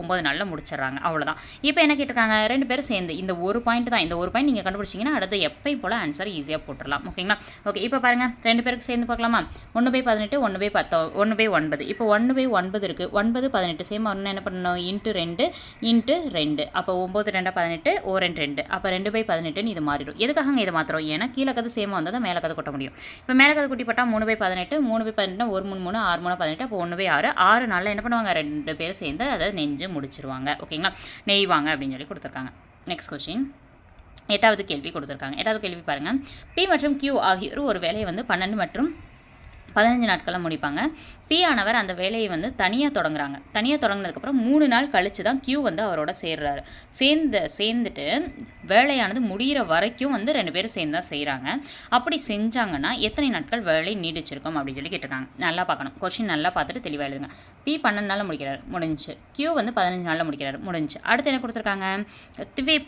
9 நாளில் முடிச்சிடுறாங்க. அவ்வளோதான். இப்போ என்ன கேட்டிருக்காங்க? 2 பேரும் சேர்ந்து இந்த ஒரு பாயிண்ட் தான். இந்த ஒரு பாயிண்ட் நீங்கள் கண்டுபிடிச்சிங்கன்னா அடுத்து எப்பயும் போல் ஆன்சர் ஈஸியாக போட்டுடலாம். ஓகேங்களா? ஓகே, இப்போ பாருங்கள், 2 பேருக்கு சேர்ந்து பார்க்கலாமா? 1/18 1/10 1/9. இப்போ 1/9 இருக்குது. 9 18 சேம் ஒன்று என்ன பண்ணணும்? × 2 × 2. அப்போ 9 2 18 2 2. அப்போ 2/18ன்னு இது மாறிடும். எதுக்காக இதை மாத்திரம்? ஏன்னா கீழே கதை சேமாக வந்தால் தான் மேலே கதை கொட்ட முடியும். இப்போ மேலே கதை குட்டி போட்டால் 3/18 3/18 1 3 3 6 3 18. அப்போ 1/6 6 நாளில் என்ன பண்ணுவாங்க? 2 பேரும் சேர்ந்து அதை நெஞ்சு முடிச்சிருவாங்க. ஓகேங்களா? நெய்வாங்க அப்படின்னு சொல்லி கொடுத்துருக்காங்க. நெக்ஸ்ட் கொஸ்டின், 8வது கேள்வி கொடுத்துருக்காங்க. 8வது கேள்வி பாருங்கள். P மற்றும் Q ஆகியோர் ஒரு வேலையை வந்து 12 மற்றும் 15 நாட்களில் முடிப்பாங்க. P ஆனவர் அந்த வேலையை வந்து தனியாக தொடங்குறாங்க. தனியாக தொடங்கினதுக்கப்புறம் 3 நாள் கழித்து தான் Q வந்து அவரோட சேர்றாரு. சேர்ந்துட்டு வேலையானது முடிகிற வரைக்கும் வந்து 2 பேரும் சேர்ந்து தான் செய்கிறாங்க. அப்படி செஞ்சாங்கன்னா எத்தனை நாட்கள் வேலை நீடிச்சிருக்கும் அப்படின்னு சொல்லி கேட்டிருக்காங்க. நல்லா பார்க்கணும். கொஸ்டின் நல்லா பார்த்துட்டு தெளிவாக எழுதுங்க. P 12 நாளில் முடிக்கிறார், முடிஞ்சு. Q வந்து 15 நாளில் முடிக்கிறார், முடிஞ்சு. அடுத்து என்ன கொடுத்துருக்காங்க?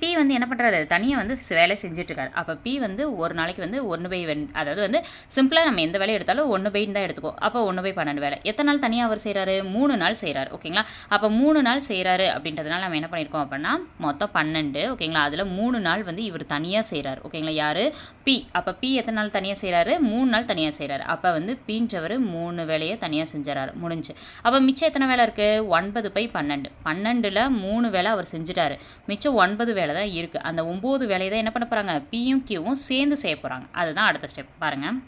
P வந்து என்ன பண்ணுறாரு? தனியாக வந்து வேலை செஞ்சிட்ருக்காரு. அப்போ P வந்து ஒரு நாளைக்கு வந்து 1/1, அதாவது வந்து சிம்பிளாக நம்ம எந்த வேலையை எடுத்தாலும் 1/2 தான் எடுத்துக்கோ. அப்போ 1/12 வேலை. எத்தனை நாள் தனியாக அவர் செய்கிறாரு? 3 நாள் செய்கிறாரு. ஓகேங்களா? அப்போ 3 நாள் செய்கிறாரு அப்படின்றதுனால நம்ம என்ன பண்ணியிருக்கோம் அப்படின்னா மொத்தம் 12. ஓகேங்களா? அதில் 3 நாள் வந்து இவர் தனியாக செய்கிறார். ஓகேங்களா? யார்? P. அப்போ P எத்தனை நாள் தனியாக செய்கிறாரு? 3 நாள் தனியாக செய்கிறாரு. அப்போ வந்து Pன்றவர் 3 வேலையை தனியாக செஞ்சுறாரு, முடிஞ்சு. அப்போ மிச்சம் எத்தனை வேலை இருக்குது? 9/12. 12ல் 3 வேலை அவர் செஞ்சுட்டாரு. மிச்சம் 9 வேலை தான் இருக்குது. அந்த 9 வேலையை தான் என்ன பண்ண போகிறாங்க? Pயும் Qவும் சேர்ந்து செய்ய போகிறாங்க. அதுதான் அடுத்த ஸ்டெப். பாருங்கள்.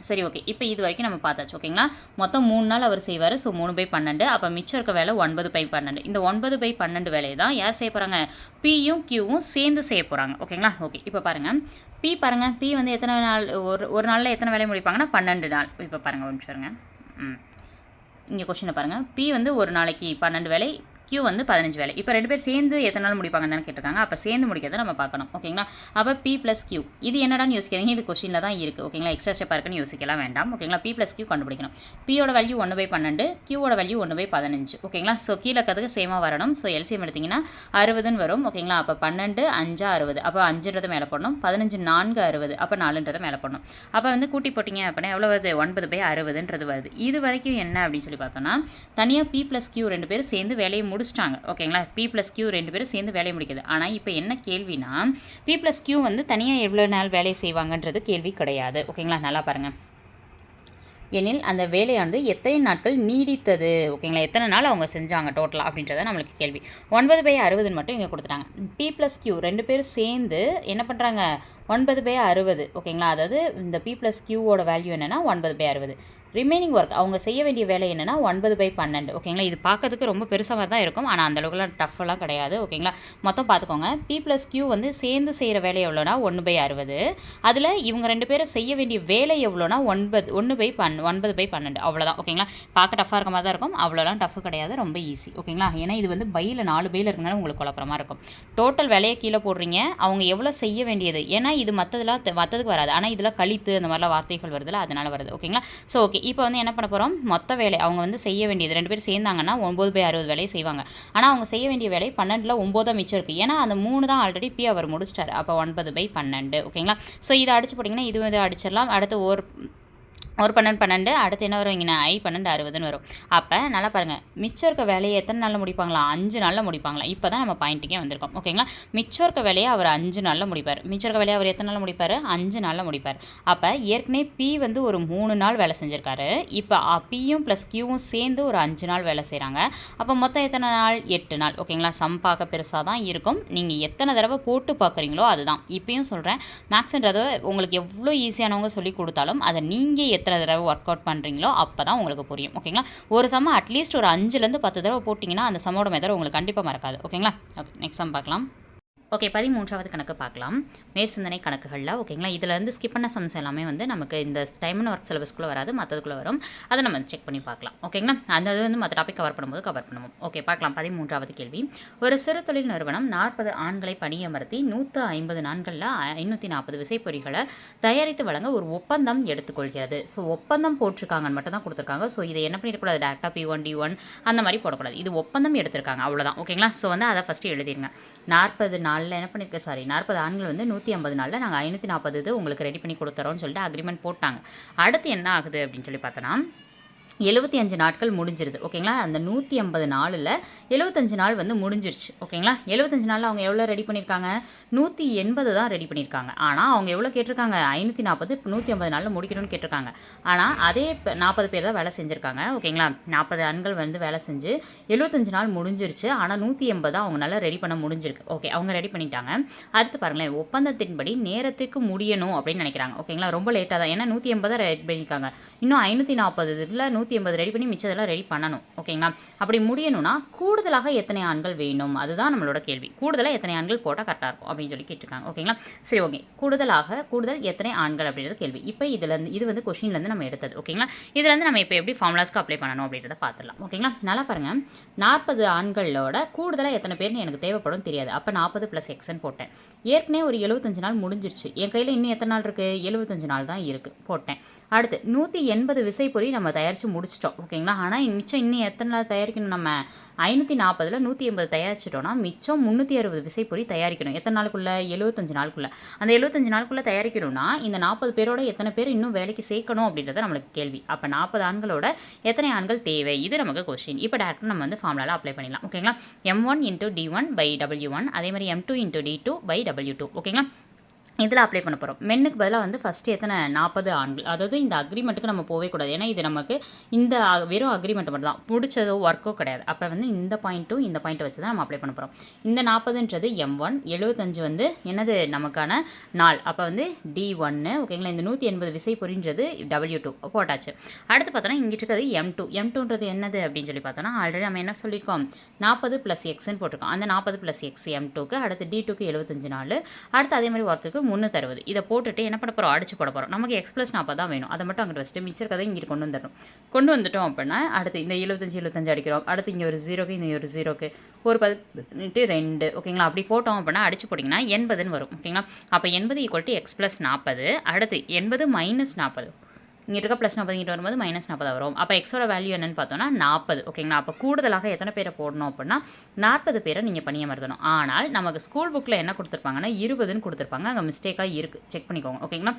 சரி, ஓகே. இப்போ இது வரைக்கும் நம்ம பார்த்தாச்சு. ஓகேங்களா? மொத்தம் 3 நாள் அவர் செய்வார். ஸோ 3/12. அப்போ மிச்சம் இருக்க வேலை 9/12. இந்த 9/12 வேலையை தான் யார் செய்ய போகிறாங்க? Pயும் Qவும் சேர்ந்து செய்ய போகிறாங்க. ஓகேங்களா? ஓகே, இப்போ பாருங்கள். P வந்து எத்தனை நாள் ஒரு நாளில் எத்தனை வேலை முடிப்பாங்கன்னா 12 நாள். இப்போ பாருங்கள், ஒரு நிமிஷம் இருங்க. இங்கே கொஸ்டினை பாருங்கள். P வந்து ஒரு நாளைக்கு 12 வேலை, Q வந்து 15 வேலை. இப்போ 2 பேர் சேர்ந்து எத்தனை நாள் முடிப்பாங்கன்னு தானே கேட்டிருக்காங்க. அப்போ சேர்ந்து முடிக்கிறத நம்ம பார்க்கணும். ஓகேங்களா? அப்போ P + Q இது என்னடான்னு யோசிக்காதீங்க. இது கொஸ்டினில் தான் இருக்குது. ஓகேங்களா? எக்ஸ்ட்ரா ஸ்டெப்பாக இருக்குன்னு யோசிக்கலாம் வேண்டாம். ஓகேங்களா? P + Q கண்டுபிடிக்கணும். P-யோட வேல்யூ 1/12, Q-ஓட வேல்யூ 1/15. ஓகேங்களா? ஸோ கீழே இருக்கிறதுக்கு சேமாக வரணும். ஸோ எல்சிஎம் எடுத்திங்கன்னா 60ன்னு வரும். ஓகேங்களா? அப்போ 12 5 60. அப்போ 5ன்றதை மேலே போடணும். 15 4 60. அப்போ 4ன்றதை மேலே போடணும். அப்போ வந்து கூட்டி போட்டிங்க அப்படின்னா எவ்வளோ வருது? 9/60ன்றது வருது. இது வரைக்கும் என்ன அப்படின்னு சொல்லி பார்த்தோன்னா தனியாக P + Q 2 பேர் சேர்ந்து வேலையை முடிச்சிட்டாங்க. ஓகேங்களா? P + Q 2 பேரும் சேர்ந்து வேலையை முடிக்குது. ஆனால் இப்போ என்ன கேள்வினா P + Q வந்து தனியாக எவ்வளோ நாள் வேலை செய்வாங்கன்றது கேள்வி கிடையாது. ஓகேங்களா? நல்லா பாருங்கள். எனில் அந்த வேலையானது எத்தனை நாட்கள் நீடித்தது. ஓகேங்களா? எத்தனை நாள் அவங்க செஞ்சாங்க டோட்டலாக அப்படின்றத நம்மளுக்கு கேள்வி. 9/60 மட்டும் இங்கே கொடுத்துட்டாங்க. P + Q 2 பேர் சேர்ந்து என்ன பண்ணுறாங்க? 9/60. ஓகேங்களா? அதாவது இந்த P + Qவோட வேல்யூ என்னென்னா 9/60. ரிமைனிங் ஒர்க் அவங்க செய்ய வேண்டிய வேலை என்னென்னா 9/12. ஓகேங்களா? இது பார்க்கறதுக்கு ரொம்ப பெருசாக மாதிரி தான் இருக்கும். ஆனால் அந்தளவுக்குலாம் டஃப்லாம் கிடையாது. ஓகேங்களா? மொத்தம் பார்த்துக்கோங்க. P + Q வந்து சேர்ந்து செய்கிற வேலை எவ்வளோனா 1/60. அதில் இவங்க 2 பேரும் செய்ய வேண்டிய வேலை எவ்வளோனா 9/12 அவ்வளோதான். ஓகேங்களா? பார்க்க டஃப்பாக இருக்க மாதிரி தான் இருக்கும். அவ்வளோலாம் டஃப் கிடையாது. ரொம்ப ஈஸி. ஓகேங்களா? ஏன்னா இது வந்து பையில் 4 பையில் இருக்கனால உங்களுக்கு குழப்பமாக இருக்கும். டோட்டல் வேலையை கீழே போடுறீங்க. அவங்க எவ்வளோ செய்ய வேண்டியது. ஏன்னா இது மற்றதுக்கு வராது. ஆனால் இதில் கழித்து அந்த மாதிரிலாம் வார்த்தைகள் வருதுல அதனால் வருது. ஓகேங்களா? So okay. இப்போ வந்து என்ன பண்ண போகிறோம்? மொத்த வேலை அவங்க வந்து செய்ய வேண்டியது 2 பேர் சேர்ந்தாங்கன்னா 9/60 வேலையை செய்வாங்க. ஆனால் அவங்க செய்ய வேண்டிய வேலை 12ல் 9 தான் மிச்சம் இருக்குது. ஏன்னா அந்த 3 தான் ஆல்ரெடி P அவர் முடிச்சிட்டாரு. அப்போ 9/12. ஓகேங்களா? ஸோ இதை அடிச்சு போட்டிங்கன்னா இது அடிச்சிடலாம். அடுத்து ஒரு 12 அடுத்து என்ன வரும்? இங்கே I 12 60ன்னு வரும். அப்போ நல்லா பாருங்கள். மிச்சம் இருக்க வேலையை எத்தனை நாளில் முடிப்பாங்களா? 5 நாளில் முடிப்பாங்களா? இப்போ தான் நம்ம பாயிண்ட்டுக்கே வந்திருக்கோம். ஓகேங்களா? மிச்சம் இருக்க வேலையை அவர் 5 நாளில் முடிப்பார். மிச்சம் இருக்க வேலையை அவர் எத்தனை நாளில் முடிப்பார்? 5 நாளில் முடிப்பார். அப்போ ஏற்கனவே P வந்து ஒரு 3 நாள் வேலை செஞ்சுருக்காரு. இப்போ Pயும் + Qவும் சேர்ந்து ஒரு 5 நாள் வேலை செய்கிறாங்க. அப்போ மொத்தம் எத்தனை நாள்? 8 நாள். ஓகேங்களா? சம் பார்க்க பெருசாக தான் இருக்கும். நீங்கள் எத்தனை தடவை போட்டு பார்க்குறீங்களோ அதுதான். இப்பயும் சொல்கிறேன், மேக்ஸ்ன்றதை உங்களுக்கு எவ்வளோ ஈஸியானவங்க சொல்லி கொடுத்தாலும் அதை நீங்கள் எத்தனை தடவை ஒர்க் அவுட் பண்ணுறீங்களோ அப்போ தான் உங்களுக்கு புரியும். ஓகேங்களா? ஒரு சம்ம அட்லீஸ்ட் ஒரு 5லேருந்து 10 தடவை போட்டிங்கன்னா அந்த சம்மோட மெத்தட் உங்களுக்கு கண்டிப்பாக மறக்காது. ஓகேங்களா? ஓகே, நெக்ஸ்ட் சம் பார்க்கலாம். ஓகே, 13வது கணக்கு பார்க்கலாம். மேற்சிந்தனை கணக்குகளில். ஓகேங்களா? இதில் வந்து ஸ்கிப் பண்ண சம்ஸ் எல்லாமே வந்து நமக்கு இந்த டைம் அண்ட் ஒர்க் சிலபஸ்க்குள்ளே வராது, மற்றதுக்குள்ளே வரும். அதை நம்ம செக் பண்ணி பார்க்கலாம். ஓகேங்களா? அந்த இது வந்து மற்ற டாபிக் கவர் பண்ணுவோம். ஓகே, பார்க்கலாம். 13வது கேள்வி. ஒரு சிறு தொழில் நிறுவனம் 40 ஆண்களை பணியமர்த்தி 150 நாட்களில் 540 விசைப்பொறிகளை தயாரித்து வழங்க ஒரு ஒப்பந்தம் எடுத்துக்கொள்கிறது. ஸோ ஒப்பந்தம் போட்டிருக்காங்கன்னு மட்டும் தான் கொடுத்துருக்காங்க. ஸோ இதை என்ன பண்ணிடக்கூடாது? டேரக்டாக P1 D1 அந்த மாதிரி போடக்கூடாது. இது ஒப்பந்தம் எடுத்திருக்காங்க, அவ்வளோதான். ஓகேங்களா? ஸோ வந்து அதை ஃபஸ்ட்டு எழுதிருங்க. 40 நாளில் என்ன பண்ணியிருக்க 40 ஆண்கள் வந்து 150 நாளில் நாங்கள் 540 இது உங்களுக்கு ரெடி பண்ணி கொடுத்துறோம்னு சொல்லிட்டு அக்ரிமெண்ட் போட்டாங்க. அடுத்து என்ன ஆகுது அப்படின்னு சொல்லி பார்த்தோன்னா 75 நாட்கள் முடிஞ்சிருது. ஓகேங்களா? அந்த 150 நாளில் 75 நாள் வந்து முடிஞ்சிருச்சு. ஓகேங்களா? 75 நாளில் அவங்க எவ்வளோ ரெடி பண்ணியிருக்காங்க? 180 தான் ரெடி பண்ணியிருக்காங்க. ஆனால் அவங்க எவ்வளோ கேட்டிருக்காங்க? 540 150 நாளில் முடிக்கணும்னு கேட்டிருக்காங்க. ஆனால் அதே 40 பேர் தான் வேலை செஞ்சுருக்காங்க. ஓகேங்களா? 40 ஆண்கள் வந்து வேலை செஞ்சு 75 நாள் முடிஞ்சிருச்சு. ஆனால் 180 அவங்களால ரெடி பண்ண முடிஞ்சிருக்கு. ஓகே, அவங்க ரெடி பண்ணிட்டாங்க. அடுத்து பாருங்களேன், ஒப்பந்தத்தின்படி நேரத்துக்கு முடியணும் அப்படின்னு நினைக்கிறாங்க. ஓகேங்களா? ரொம்ப லேட்டாக தான், ஏன்னா 180 ரெடி பண்ணியிருக்காங்க. இன்னும் 540 இதில் 180 ரெடி பண்ணி மிச்சதெல்லாம் ரெடி பண்ணணும். ஓகேங்களா? அப்படி முடியணும்னா கூடுதலாக எத்தனை ஆண்கள் வேணும்? அதுதான் நம்மளோட கேள்வி. கூடுதலாக எத்தனை ஆண்கள் போட்டால் கரெக்டாக இருக்கும் அப்படின்னு சொல்லி கேட்டிருக்காங்க. ஓகேங்களா? சரி, ஓகே. கூடுதல் எத்தனை ஆண்கள் அப்படின்றது கேள்வி. இப்போ இது வந்து கொஷின்லேருந்து நம்ம எடுத்தது. ஓகேங்களா? இதுலேருந்து நம்ம இப்போ எப்படி ஃபார்முலாஸ்க்கு அப்ளை பண்ணணும் அப்படின்றத பார்த்துடலாம். ஓகேங்களா? நல்லா பாருங்கள். 40 ஆண்களோட கூடுதலாக எத்தனை பேர்னு எனக்கு தேவைப்படும் தெரியாது. அப்போ 40 + Xன்னு போட்டேன். ஏற்கனவே ஒரு 75 நாள் முடிஞ்சிருச்சு. என் கையில் இன்னும் எத்தனை நாள் இருக்குது? 75 நாள் தான் இருக்குது, போட்டேன். அடுத்து 180 விசைப்பொறி நம்ம தயாரித்து முடிச்சிட்டோம். ஓகேங்களா? ஆனால் மிச்சம் இன்னும் எத்தனை நாள் தயாரிக்கணும்? நம்ம 540ல் 180 தயாரிச்சிட்டோம்னா மிச்சம் 360 விசைப்பொறி தயாரிக்கணும். எத்தனை நாளுக்குள்ளே? 75 நாளுக்குள்ளே. அந்த 75 நாளுக்குள்ளே தயாரிக்கணும்னா இந்த 40 பேரோட எத்தனை பேர் இன்னும் வேலைக்கு சேர்க்கணும் அப்படின்றத நம்மளுக்கு கேள்வி. அப்போ 40 ஆண்களோட எத்தனை ஆண்கள் தேவை? இது நமக்கு கொஸ்டின். இப்போ டேரக்டாக நம்ம வந்து ஃபார்முலாவில் அப்ளை பண்ணிடலாம். ஓகேங்களா? M1 × D1/W1 அதே மாதிரி M2 × D2/W2. ஓகேங்களா? இதில் அப்ளை பண்ண போகிறோம். மென்னுக்கு பதிலாக வந்து ஃபஸ்ட்டு எத்தனை? 40 ஆண்கள். அதாவது இந்த அக்ரிமெண்ட்டுக்கு நம்ம போகவே கூடாது. ஏன்னா இது நமக்கு இந்த வெறும் அக்ரிமெண்ட் மட்டும் தான், முடிச்சதோ ஒர்க்கோ கிடையாது. அப்போ வந்து இந்த பாயிண்ட்டும் இந்த பாயிண்ட்டை வச்சு தான் நம்ம அப்ளை பண்ண போகிறோம். இந்த 40ன்றது M1, 75 வந்து என்னது நமக்கான நாள். அப்போ வந்து D1. ஓகேங்களா? இந்த 180 விசைப்பொறின்றது W2 போட்டாச்சு. அடுத்து பார்த்தோன்னா இங்கிட்டு இருக்கிறது M2. M2ன்றது என்னது அப்படின்னு சொல்லி பார்த்தோன்னா ஆல்ரெடி நம்ம என்ன சொல்லியிருக்கோம்? 40 + Xன்னு போட்டிருக்கோம். அந்த 40 + X M2க்கு. அடுத்து D2க்கு 75 நாள். அடுத்து அதே மாதிரி ஒர்க்குக்கு 360 இதை போட்டுட்டு என்ன பண்ண போகிறோம், அடிச்சு போட போகிறோம். நமக்கு x + 40 தான் வேணும். அதை மட்டும் அங்கிட்டு வச்சுட்டு மிச்சம் இருக்கதை இங்கிட்டு கொண்டு வந்துடணும். கொண்டு வந்துட்டோம் அப்படின்னா அடுத்து இந்த 75 அடிக்கிறோம். அடுத்து இங்கே ஒரு 0க்கு இங்கே ஒரு 0க்கு ஒரு 18 ஓகேங்களா. அப்படி போட்டோம் அப்படின்னா அடிச்சு போட்டிங்கன்னா 80ன்னு வரும். ஓகேங்களா. அப்போ 80 = x + 40. அடுத்து 80 - 40 இங்கே இருக்க +40 இங்கிட்டு வரும்போது -40 வரும். அப்போ எக்ஸோட வேல்யூ என்னன்னு பார்த்தோன்னா 40. ஓகேங்களா. அப்போ கூடுதலாக எத்தனை பேரை போடணும் அப்படின்னா 40 பேரை நீங்கள் பணியமர்த்தணும். ஆனால் நமக்கு ஸ்கூல் புக்கில் என்ன கொடுத்துருப்பாங்கன்னா 20ன்னு கொடுத்துருப்பாங்க. அங்கே மிஸ்டேக்காக இருக்குது, செக் பண்ணிக்கோங்க. ஓகேங்களா.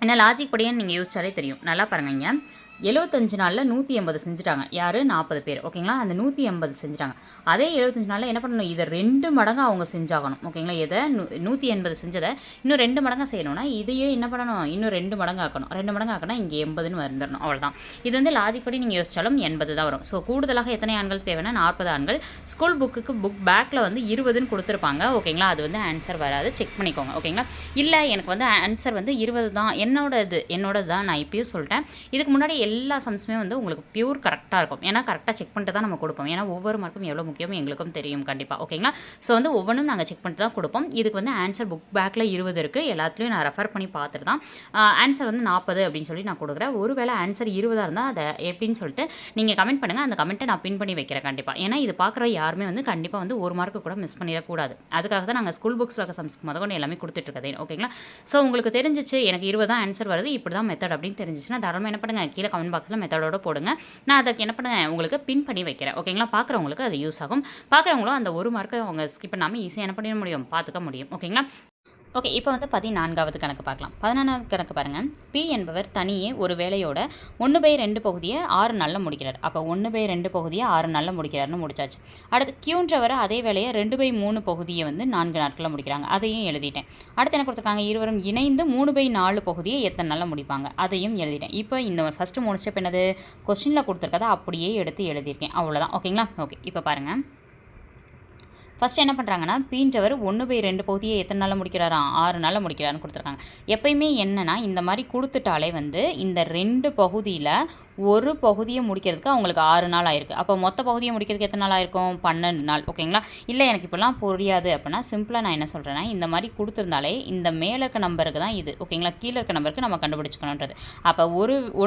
ஏன்னா லாஜிக் படியே நீங்கள் யோசிச்சாலே தெரியும். நல்லா பாருங்க, இங்கே 75 நாளில் 180 செஞ்சுட்டாங்க. யார்? 40 பேர். ஓகேங்களா. அந்த 180 செஞ்சுட்டாங்க. அதே 75 நாளில் என்ன பண்ணணும், இதை 2 மடங்கு அவங்க செஞ்சாகணும். ஓகேங்களா. இதை 180 செஞ்சதை இன்னும் 2 மடங்காக செய்யணும்னா இதையே என்ன பண்ணணும், இன்னும் 2 மடங்கு ஆக்கணும். 2 மடங்கு ஆக்கினா இங்கே 80ன்னு வந்துடணும். அவ்வளோதான். இது வந்து லாஜிக் படி நீங்கள் யோசிச்சாலும் 80 தான் வரும். ஸோ கூடுதலாக எத்தனை ஆண்கள் தேவைன்னா 40 ஆண்கள். ஸ்கூல் புக்கு புக் பேக்கில் வந்து 20ன்னு கொடுத்துருப்பாங்க. ஓகேங்களா. அது வந்து ஆன்சர் வராது, செக் பண்ணிக்கோங்க. ஓகேங்களா. இல்லை எனக்கு வந்து ஆன்சர் வந்து 20 தான், என்னோடது தான், நான் இப்பயும் சொல்லிட்டேன். இதுக்கு முன்னாடி எல்லா சம்ஸுமே வந்து உங்களுக்கு பியூர் கரெக்டாக இருக்கும். ஏன்னா கரெக்டாக செக் பண்ணிட்டு தான் நம்ம கொடுப்போம். ஏன்னா ஒவ்வொரு மார்க்கும் எவ்வளோ முக்கியம் எங்களுக்கும் தெரியும் கண்டிப்பாக. ஓகேங்களா. ஸோ வந்து ஒவ்வொன்றும் நாங்கள் செக் பண்ணிட்டு தான் கொடுப்போம். இதுக்கு வந்து ஆன்சர் புக் பேக்கில் 20 இருக்குது. எல்லாத்துலேயும் நான் ரெஃபர் பண்ணி பார்த்துட்டு தான் ஆன்சர் வந்து 40 அப்படின்னு சொல்லி நான் கொடுக்குறேன். ஒருவேளை ஆன்சர் 20 இருந்தால் அதை எப்படின்னு சொல்லிட்டு நீங்கள் கமெண்ட் பண்ணுங்கள். அந்த கமெண்ட்டை நான் பின் பண்ணி வைக்கிறேன் கண்டிப்பாக. ஏன்னா இது பார்க்குற யாருமே வந்து கண்டிப்பாக வந்து ஒரு மார்க்கு கூட மிஸ் பண்ணிடக்கூடாது. அதுக்காக தான் நாங்கள் ஸ்கூல் புக்ஸில் இருக்க சம்ஸ்க்கு முதல்ல எல்லாமே கொடுத்துட்ருக்கதே. ஓகேங்களா. ஸோ உங்களுக்கு தெரிஞ்சிச்சு எனக்கு 20 தான் ஆன்சர் வருது, இப்படி தான் மெத்தட் அப்படின்னு தெரிஞ்சிச்சுன்னா தாராளமாக என்ன பண்ணுங்கள், கீழே கமெண்ட் பாக்ஸில் மெத்தடோட போடுங்க. நான் அதுக்கு என்ன பண்ணுங்க, உங்களுக்கு பின் பண்ணி வைக்கிறேன். ஓகேங்களா. பார்க்குறவங்களுக்கு அது யூஸ் ஆகும். பார்க்குறவங்களும் அந்த ஒரு மார்க்கை அவங்க ஸ்கிப் பண்ணாமல் ஈஸியாக என்ன பண்ணிட முடியும், பார்த்துக்க முடியும். ஓகேங்களா. ஓகே, இப்போ வந்து 14வது கணக்கு பார்க்கலாம். 14வது கணக்கு பாருங்கள். பி என்பவர் தனியே ஒரு வேலையோட 1/2 பகுதியை 6 நாளில் முடிக்கிறார். அப்போ 1/2 பகுதியை 6 நாளில் முடிக்கிறாருன்னு முடிச்சாச்சு. அடுத்து கியூன்றவர் அதே வேலையை 2/3 பகுதியை வந்து 4 நாட்களில் முடிக்கிறாங்க. அதையும் எழுதிட்டேன். அடுத்து என்ன கொடுத்துருக்காங்க, இருவரும் இணைந்து 3/4 பகுதியை எத்தனை நாளில் முடிப்பாங்க, அதையும் எழுதிட்டேன். இப்போ இந்த ஃபஸ்ட்டு 3 ஸ்டெப் என்னது, கொஸ்டினில் கொடுத்துருக்கதை அப்படியே எடுத்து எழுதியிருக்கேன். அவ்வளோதான். ஓகேங்களா. ஓகே, இப்போ பாருங்கள். ஃபஸ்ட்டு என்ன பண்ணுறாங்கன்னா, பீன்றவர் 1/2 பகுதியை எத்தனை நாளில் முடிக்கிறாராம், 6 நாளில் முடிக்கிறாருன்னு கொடுத்துருக்காங்க. எப்பயுமே என்னென்னா இந்த மாதிரி கொடுத்துட்டாலே வந்து இந்த 2 பகுதியில் ஒரு பகுதியை முடிக்கிறதுக்கு அவங்களுக்கு 6 நாள் ஆயிருக்கு. அப்போ மொத்த பகுதியை முடிக்கிறதுக்கு எத்தனை நாள் ஆயிருக்கும், 12 நாள். ஓகேங்களா. இல்லை எனக்கு இப்போலாம் புரியாது அப்படின்னா சிம்பிளாக நான் என்ன சொல்கிறேன்னா, இந்த மாதிரி கொடுத்துருந்தாலே இந்த மேலே இருக்க நம்பருக்கு தான் இது. ஓகேங்களா. கீழே இருக்க நம்பருக்கு நம்ம கண்டுபிடிச்சிக்கணுன்றது. அப்போ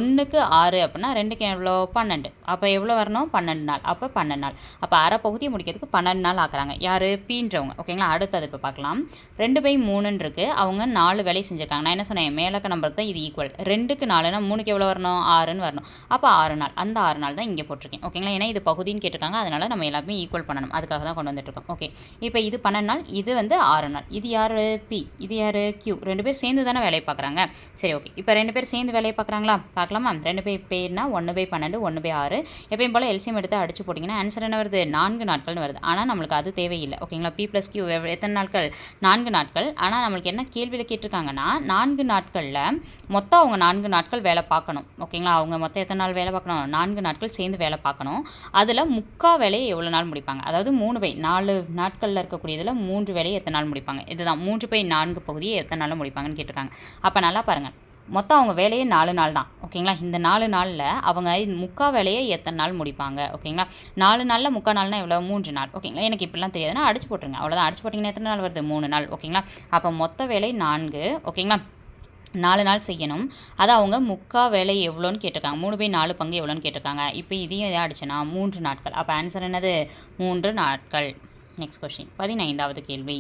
1க்கு 6 அப்படின்னா 2க்கு எவ்வளோ, 12. அப்போ எவ்வளோ வரணும், 12 நாள். அப்போ 12 நாள். அப்போ அரை பகுதியை முடிக்கிறதுக்கு 12 நாள் ஆக்குறாங்க. யார், பீன்றவங்க. ஓகேங்களா. அடுத்தது இப்போ பார்க்கலாம். 2/3 இருக்குது. அவங்க 4 வேலையை செஞ்சுருக்காங்க. நான் என்ன சொன்னேன், மேலே இருக்க நம்பருக்கு தான் இது ஈக்குவல். 2க்கு 4னா 3க்கு எவ்வளோ வரணும், 6ன்னு வரணும். அப்போ 6 நாள். அந்த 6 நாள் தான் இங்கே போட்டிருக்கேன். ஓகேங்களா. ஏன்னா இது பகுதின்னு கேட்டிருக்காங்க, அதனால் நம்ம எல்லாமே ஈக்குவல் பண்ணணும். அதுக்காக தான் கொண்டு வந்துட்டுருக்கோம். ஓகே, இப்போ இது 12 நாள், இது வந்து 6 நாள். இது யார், பி, இது யார், கியூ. 2 பேர் சேர்ந்து தானே வேலையை பார்க்குறாங்க. சரி, ஓகே. இப்போ 2 பேர் சேர்ந்து வேலையை பார்க்குறாங்களா, பார்க்கலாமா. 2 பேர்னா 1/12, 1/6. எப்பயும் போல் எல்சிஎம் எடுத்து அடிச்சு போட்டிங்கன்னா ஆன்சர் என்ன வருது, 4 நாட்கள்னு வருது. ஆனால் நம்மளுக்கு அது தேவையில்லை. ஓகேங்களா. பி + கியூ எத்தனை நாட்கள், 4 நாட்கள். ஆனால் நம்மளுக்கு என்ன கேள்வியில் கேட்டிருக்காங்கன்னா, 4 நாட்களில் மொத்தம் அவங்க 4 நாட்கள் வேலை பார்க்கணும். ஓகேங்களா. அவங்க மொத்தம் எத்தனை நாள் வேலை பார்க்கணும், 4 நாட்கள் சேர்ந்து வேலை பார்க்கணும். அதில் முக்கால் வேலையை எவ்வளோ நாள் முடிப்பாங்க, அதாவது 3/4 நாட்களில் இருக்கக்கூடியதில் 3 வேலையை எத்தனை நாள் முடிப்பாங்க. இதுதான் 3/4 பகுதியை எத்தனை நாளில் முடிப்பாங்கன்னு கேட்டிருக்காங்க. அப்போ நல்லா பாருங்கள், மொத்தம் அவங்க வேலையே 4 நாள் தான். ஓகேங்களா. இந்த 4 நாளில் அவங்க முக்கால் வேலையை எத்தனை நாள் முடிப்பாங்க. ஓகேங்களா. 4 நாளில் முக்கால் நாள்னா எவ்வளோ, 3 நாள். ஓகேங்களா. எனக்கு இப்படிலாம் தெரியாதுன்னா அடிச்சு போட்டுருங்க. அவ்வளோதான். அடிச்சு போட்டிங்கன்னா எத்தனை நாள் வருது, 3 நாள். ஓகேங்களா. அப்போ மொத்த வேலை 4. ஓகேங்களா. 4 நாள் செய்யணும். அதை அவங்க முக்கால் வேலை எவ்வளோன்னு கேட்டிருக்காங்க. 3/4 பங்கு எவ்வளோன்னு கேட்டிருக்காங்க. இப்போ இதையும் எதாவது அடிச்சுன்னா 3 நாட்கள். அப்போ ஆன்சர் என்னது, 3 நாட்கள். Next question. 15வது கேள்வி.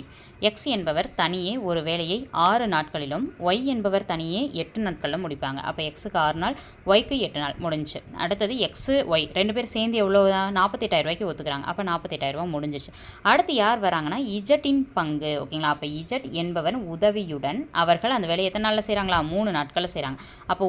எக்ஸ் என்பவர் தனியே ஒரு வேலையை 6 நாட்களிலும் ஒய் என்பவர் தனியே 8 நாட்களிலும் முடிப்பாங்க. அப்போ எக்ஸுக்கு 6 நாள், ஒய்க்கு 8 நாள் முடிஞ்சு. அடுத்தது எக்ஸு ஒய் 2 பேர் சேர்ந்து எவ்வளோ, 48,000 ரூபாய்க்கு ஒத்துக்கிறாங்க. அப்போ 48,000 ரூபா முடிஞ்சிருச்சு. அடுத்து யார் வராங்கன்னா, இஜட்டின் பங்கு. ஓகேங்களா. அப்போ இஜட் என்பவர் உதவியுடன் அவர்கள் அந்த வேலையை எத்தனை நாளில் செய்கிறாங்களா, 3 நாட்களில் செய்கிறாங்க. அப்போ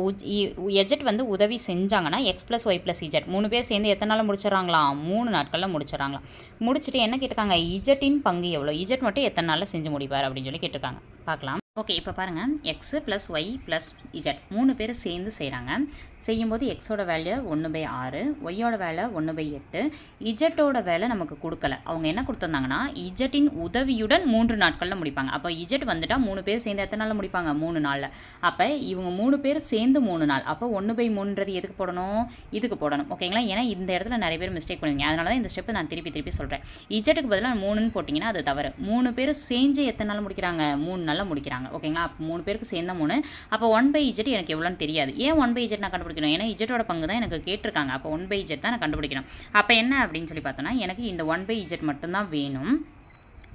எஜட் வந்து உதவி செஞ்சாங்கன்னா எக்ஸ் + ஒய் + இஜட் 3 பேர் சேர்ந்து எத்தனை நாளில் முடிச்சிடறாங்களாம், 3 நாட்களில் முடிச்சிடறாங்களாம். முடிச்சுட்டு என்ன கேட்டிருக்காங்க, இஜட்டின் பங்கு எவ்வளோ, இஜட் மட்டும் எத்தனை நாளில் செஞ்சு முடிப்பார் அப்படின்னு சொல்லி கேட்டிருக்காங்க. பார்க்கலாம். ஓகே, இப்போ பாருங்கள். எக்ஸு + ஒய் + இஜட் 3 பேர் சேர்ந்து செய்கிறாங்க. செய்யும்போது எக்ஸோட வேல்யூ 1/6, ஒய்யோட வேலை 1/8, இஜட்டோட வேலை நமக்கு கொடுக்கல. அவங்க என்ன கொடுத்துருந்தாங்கன்னா, இஜட்டின் உதவியுடன் 3 நாட்களில் முடிப்பாங்க. அப்போ இஜட் வந்துட்டால் 3 பேர் சேர்ந்து எத்தனை நாளில் முடிப்பாங்க, 3 நாளில். அப்போ இவங்க 3 பேர் சேர்ந்து 3 நாள். அப்போ 1/3 எதுக்கு போடணும், இதுக்கு போடணும். ஓகேங்களா. ஏன்னா இந்த இடத்துல நிறைய பேர் மிஸ்டேக் பண்ணுவீங்க. அதனால தான் இந்த ஸ்டெப் நான் திருப்பி சொல்கிறேன். இஜட்டுக்கு பதிலாக 3ன்னு போட்டிங்கன்னா அது தவறு. 3 பேர் சேர்ந்து எத்தனை நாள் முடிக்கிறாங்க, 3 நாளில் முடிக்கிறாங்க. ஓகேங்களா? அப்போ 3 பேருக்கு சேர்ந்த 3. அப்போ 1/z எனக்கு எவ்வளோன்னு தெரியாது. ஏன் 1/z நான் கண்டுபிடிக்கணும்? ஏன்னா இஜெட்டோட பங்கு தான் எனக்கு கேட்டிருக்காங்க. அப்போ 1/z தான் நான் கண்டுபிடிக்கணும். அப்போ என்ன அப்படின்னு சொல்லி பார்த்தோன்னா, எனக்கு இந்த 1/z மட்டும்தான் வேணும்.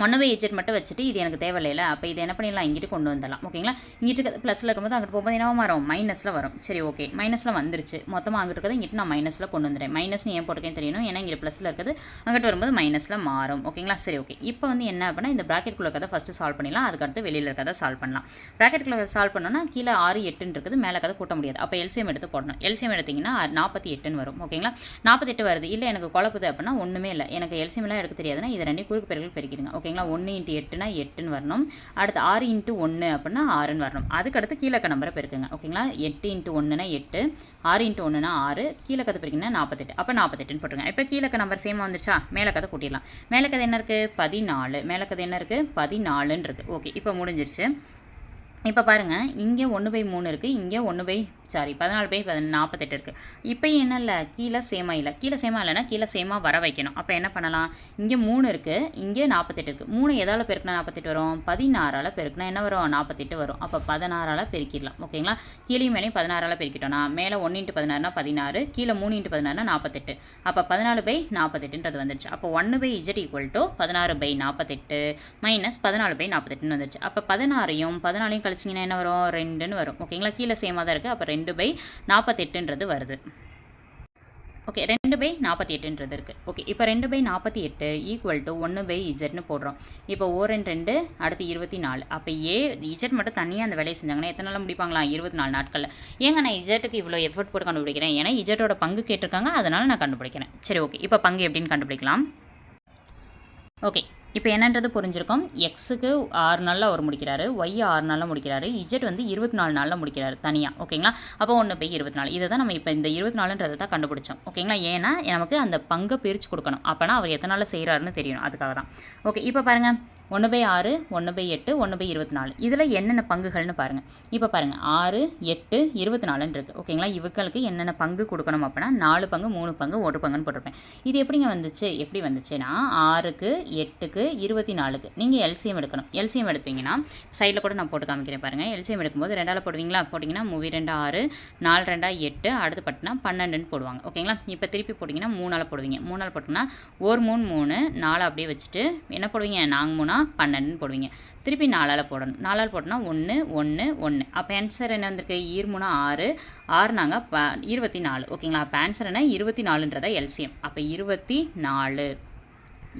1/z மட்டும் வச்சுட்டு இது எனக்கு தேவையில்லை. அப்போ இதை என்ன பண்ணிடலாம், இங்கிட்டு கொண்டு வந்துடலாம். ஓகேங்களா? இங்கிட்டு ப்ளஸில் இருக்கும்போது அங்கிட்டு போகும்போது என்ன மாறும், மைனஸில் வரும். சரி, ஓகே, மைனஸில் வந்துருச்சு. மொத்தமாக அங்கிட்டு இருக்கிறது இங்கிட்டு நான் மைனஸில் கொண்டு வந்துடுறேன். மைனஸ்னு ஏன் போட்டுக்கேன் தெரியணும், ஏன்னா இங்கே ப்ளஸில் இருக்குது, அங்கிட்டு வரும்போது மைனஸில் மாறும். ஓகேங்களா? சரி, ஓகே. இப்போ வந்து என்ன அப்படின்னா, இந்த ப்ராக்கெட்டுக்குள்ள இருக்கிறத ஃபஸ்ட்டு சால்வ் பண்ணிடலாம். அதுக்கடுத்து வெளியில் இருக்கிறத சால்வ் பண்ணலாம். ப்ராக்கெட்டுக்குள்ள சால்வ் பண்ணோன்னா கீழே 6 8 இருக்குது, மேலே கதை கூட்ட முடியாது. அப்போ எல்சிஎம் எடுத்து போடணும். எல்சிஎம் எடுத்திங்கன்னா 48 வரும். ஓகேங்களா? 48 வருது. இல்லை எனக்கு குழப்புது அப்படின்னா ஒன்றுமே இல்லை, எனக்கு எல்சிஎம்லாம் எடுக்க தெரியாதுன்னா இது 2 குறுக்கு பெருக்கல் பெருக்கிடுங்க. ஓகேங்களா? 1 × 8னா 8ன்னு வரணும். அடுத்து 6 × 1 அப்படின்னா 6ன்னு வரணும். அதுக்கடுத்து கீழே நம்பரை பெருக்குங்க. ஓகேங்களா? 8 × 1னா 8, 6 × 1னா 6, கீழே கதை பெருக்கினா 48. அப்போ 48ன்னு போட்டுருங்க. இப்போ கீழே நம்பர் சேமாக வந்துருச்சா, மேலே கதை கூட்டிடலாம். மேலே கதை என்ன இருக்குது, 14. மேலே கதை என்ன இருக்குது, 14ன்னு இருக்குது. ஓகே, இப்போ முடிஞ்சிருச்சு. இப்போ பாருங்கள், இங்கே 1/3 இருக்குது, இங்கே 14/48 இருக்குது. இப்போ என்ன இல்லை, கீழே சேமா இல்லை. கீழே சேமா இல்லைன்னா கீழே சேமா வர வைக்கணும். அப்போ என்ன பண்ணலாம், இங்கே 3 இருக்குது, இங்கே 48 இருக்குது. 3 எதால் பெருக்கினா 48 வரும், 16ஆல் பெருக்கினா என்ன வரும், 48 வரும். அப்போ 16ஆல் பெருக்கிடலாம். ஓகேங்களா? கீழே மேலேயும் 16ஆல் பெருக்கிட்டோம்னா மேலே 1 × 16னா 16, கீழே 3 × 16னா 48. அப்போ 14/48ன்றது வந்துருச்சு. அப்போ 1/z = 16/48 மைனஸ் 14/48ன்னு வந்துருச்சு. அப்போ 16ஐயும் 14ஐயும் கழிச்சிங்கன்னா என்ன வரும், 2ன்னு வரும். ஓகேங்களா? கீழே சேமாக தான் இருக்குது. அப்போ 2/48ன்றது வருது. ஓகே, 2/48ன்றது இருக்குது. ஓகே, இப்போ 2/48 = 1/zன்னு போடுறோம். இப்போ 2 2, அடுத்து 24. அப்போ z மட்டும் தனியாக அந்த வேலையை செஞ்சாங்கன்னா எத்தனை நாளில் முடிப்பாங்களா, 24 நாட்களில். ஏங்க நான் இஜெட்டுக்கு இவ்வளோ எஃபர்ட் போட்டு கண்டுபிடிக்கிறேன், ஏன்னா இஜெட்டோட பங்கு கேட்டிருக்காங்க, அதனால் நான் கண்டுபிடிக்கிறேன். சரி, ஓகே. இப்போ பங்கு எப்படின்னு கண்டுபிடிக்கலாம். ஓகே, இப்போ என்னன்றது புரிஞ்சிருக்கும். எக்ஸுக்கு 6 நாளில் அவர் முடிக்கிறாரு, ஒய் 6 நாளில் முடிக்கிறாரு, இஜெட் வந்து 24 நாளில் முடிக்கிறாரு தனியாக. ஓகேங்களா? அப்போ 1/24. இதை தான் நம்ம இப்போ இந்த 24ன்றதை தான் கண்டுபிடிச்சோம். ஓகேங்களா? ஏன்னா நமக்கு அந்த பங்கை பிரித்து கொடுக்கணும். அப்போனா அவர் எத்தனை நாளில் செய்கிறாருன்னு தெரியணும், அதுக்காக தான். ஓகே, இப்போ பாருங்கள், 1/6, 1/8, 1/24. இதில் என்னென்ன பங்குகள்னு பாருங்கள். இப்போ பாருங்கள், 6 8 24ன்னு இருக்குது. ஓகேங்களா? இவங்களுக்கு என்னென்ன பங்கு கொடுக்கணும் அப்படின்னா 4 பங்கு 3 பங்கு 1 பங்குன்னு போட்டிருப்பேன். இது எப்படிங்க வந்துச்சு, எப்படி வந்துச்சுன்னா 6க்கு 8க்கு 24க்கு நீங்கள் எல்சிஎம் எடுக்கணும். எல்சிஎம் எடுத்தீங்கன்னா சைடில் கூட நான் போட்டு காமிக்கிறேன் பாருங்கள். எல்சிஎம் எடுக்கும்போது 2ஆல் போடுவீங்களா, போட்டிங்கன்னா 3 2 6, 4 2 8, அடுத்து பட்டினா 12ன்னு போடுவாங்க. ஓகேங்களா? இப்போ திருப்பி போட்டிங்கன்னா 3ஆல் போடுவீங்க. 3ஆல் போட்டிங்கன்னா 1 3 3, 4 அப்படியே வச்சுட்டு என்ன போடுவீங்க, 4 3 12ன்னு போடுவீங்க. திருப்பி 4ஆல் போடணும். 4ஆல் போட்டோன்னா 1 1 1. அப்போ ஆன்சர் என்ன வந்திருக்கு, 2 3 6, 6 நாங்கள் 24. ஓகேங்களா? அப்போ ஆன்சர் என்ன, 24ன்றதா எல்சிஎம். அப்போ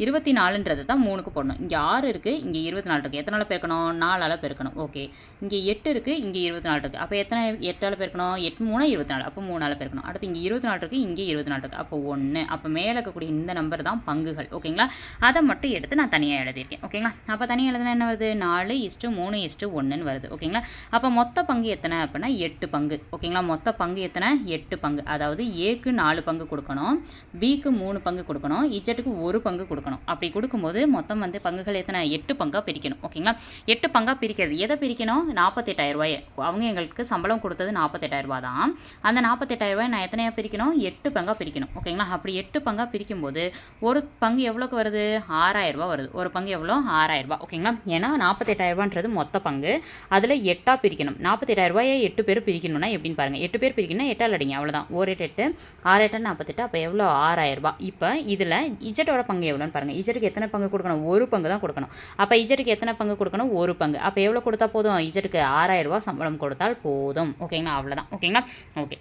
24ன்றது தான் 3க்கு போடணும். இங்கே 6 இருக்குது, இங்கே 24 இருக்குது. எத்தனால பெருக்கணும், 4ஆல் பெருக்கணும். ஓகே, இங்கே 8 இருக்குது, இங்கே 24 இருக்குது. அப்போ எத்தனை 8ஆல் பெருக்கணும், 8 3 24. அப்போ 3ஆல் பெருக்கணும். அடுத்து இங்கே 24 இருக்குது, இங்கே 24 இருக்குது. அப்போ 1. அப்போ மேலே இருக்கக்கூடிய இந்த நம்பர் தான் பங்குகள். ஓகேங்களா? அதை மட்டும் எடுத்து நான் தனியாக எழுதியிருக்கேன். ஓகேங்களா? அப்போ தனியாக எழுதுனா என்ன வருது, 4:3:1ன்னு வருது. ஓகேங்களா? அப்போ மொத்த பங்கு எத்தனை அப்படின்னா 8 பங்கு. ஓகேங்களா? மொத்த பங்கு எத்தனை, 8 பங்கு. அதாவது ஏக்கு 4 பங்கு கொடுக்கணும், பிக்கு 3 பங்கு கொடுக்கணும், இஜெட்டுக்கு 1 பங்கு கொடுக்கணும். அப்படி கொடுக்கும்போது மொத்தம் வந்து பங்குகள் எத்தனை, 8 பங்காக பிரிக்கணும். ஓகேங்களா? 8 பங்காக பிரிக்கிறது எதை பிரிக்கணும், 48,000 ரூபாய். அவங்க எங்களுக்கு சம்பளம் கொடுத்தது 48,000 ரூபா தான். அந்த 48,000 ரூபாய் நான் எத்தனையாக பிரிக்கணும், 8 பங்காக பிரிக்கணும். ஓகேங்களா? அப்படி 8 பங்காக பிரிக்கும்போது ஒரு பங்கு எவ்வளோக்கு வருது, 6,000 ரூபா வருது. ஒரு பங்கு எவ்வளோ, 6,000 ரூபா. ஓகேங்களா? ஏன்னா 48,000 ரூபான்றது மொத்த பங்கு, அதில் 8ஆக பிரிக்கணும். 48,000 ரூபாயை 8 பேர் பிரிக்கணும்னா எப்படின்னு பாருங்கள். 8 பேர் பிரிக்கணும்னா 8ஆல் அடிங்க, அவ்வளோதான். 1 8 8, 6 8 48. அப்போ எவ்வளோ, 6,000 ரூபா. இப்போ இதில் இஜெட்டோட பங்கு எவ்வளோன்னு பாருங்கள். இஜெட்டுக்கு எத்தனை பங்கு கொடுக்கணும், 1 பங்கு தான் கொடுக்கணும். அப்போ இஜெட்டுக்கு எத்தனை பங்கு கொடுக்கணும், 1 பங்கு. அப்போ எவ்வளோ கொடுத்தா போதும், இஜெட்டுக்கு 6,000 ரூபா சம்பளம் கொடுத்தால் போதும். ஓகேங்களா? அவ்வளோதான். ஓகேங்களா? ஓகே,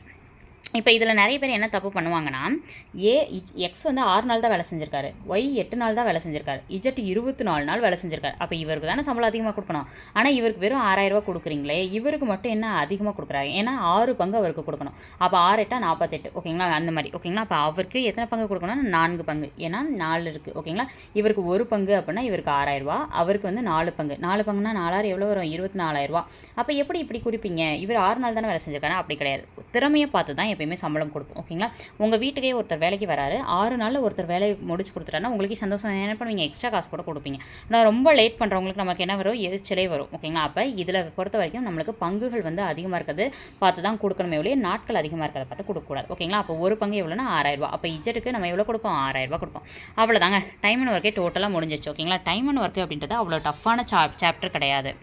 இப்போ இதில் நிறைய பேர் என்ன தப்பு பண்ணுவாங்கன்னா, எக்ஸ் வந்து 6 நாள் தான் வேலை செஞ்சிருக்காரு, ஒய் 8 நாள் தான் வேலை செஞ்சிருக்காரு, இஜெட் 24 நாள் வேலை செஞ்சிருக்காரு. அப்போ இவருக்கு தானே சம்பளம் அதிகமாக கொடுக்கணும். ஆனால் இவருக்கு வெறும் 6,000 ரூபா கொடுக்குறீங்களே, இவருக்கு மட்டும் என்ன அதிகமாக கொடுக்குறாங்க, ஏன்னா 6 பங்கு அவருக்கு கொடுக்கணும். அப்போ 6 8 48. ஓகேங்களா? அந்த மாதிரி. ஓகேங்களா? அப்போ அவருக்கு எத்தனை பங்கு கொடுக்கணும், 4 பங்கு. ஏன்னா 4 இருக்குது. ஓகேங்களா? இவருக்கு 1 பங்கு அப்படின்னா இவருக்கு 6,000 ரூபா, அவருக்கு வந்து 4 பங்கு. 4 பங்குனா 4 எவ்வளோ வரும், 24,000 ரூபா. அப்போ எப்படி இப்படி குறிப்பீங்க, இவர் 6 நாள் தானே வேலை செஞ்சிருக்காரு. அப்படி கிடையாது, திறமையை பார்த்து தான் எப்பயுமே சம்பளம் கொடுப்போம். ஓகேங்களா? உங்கள் வீட்டுக்கே ஒருத்தர் வேலைக்கு வராரு, 6 நாளில் ஒருத்தர் வேலையை முடிச்சு கொடுத்துட்டாருன்னா உங்களுக்கு சந்தோஷம், என்ன பண்ணுவீங்க, எக்ஸ்ட்ரா காசு கூட கொடுப்பீங்க. நான் ரொம்ப லேட் பண்ணுறவங்களுக்கு நமக்கு என்ன வரும், எரிச்சலே வரும். ஓகேங்களா? அப்போ இதில் பொறுத்த வரைக்கும் நம்மளுக்கு பங்குகள் வந்து அதிகமாக இருக்கிறது பார்த்து தான் கொடுக்கணுமே ஒழிய நாட்கள் அதிகமாக இருக்கிறத பார்த்து கொடுக்கக்கூடாது. ஓகேங்களா? அப்போ ஒரு பங்கு எவ்வளோனா 6,000 ரூபா. அப்போ இஜெட்டுக்கு நம்ம எவ்வளோ கொடுப்போம், 6,000 ரூபா கொடுப்போம். அவ்வளோதாங்க, டைம் அண்ட் ஒர்க்கே டோட்டலாக முடிஞ்சிருச்சு. ஓகேங்களா? டைம் அண்ட் ஒர்க்கு அப்படின்றது அவ்வளோ டஃப்பான சாப்டர் கிடையாது.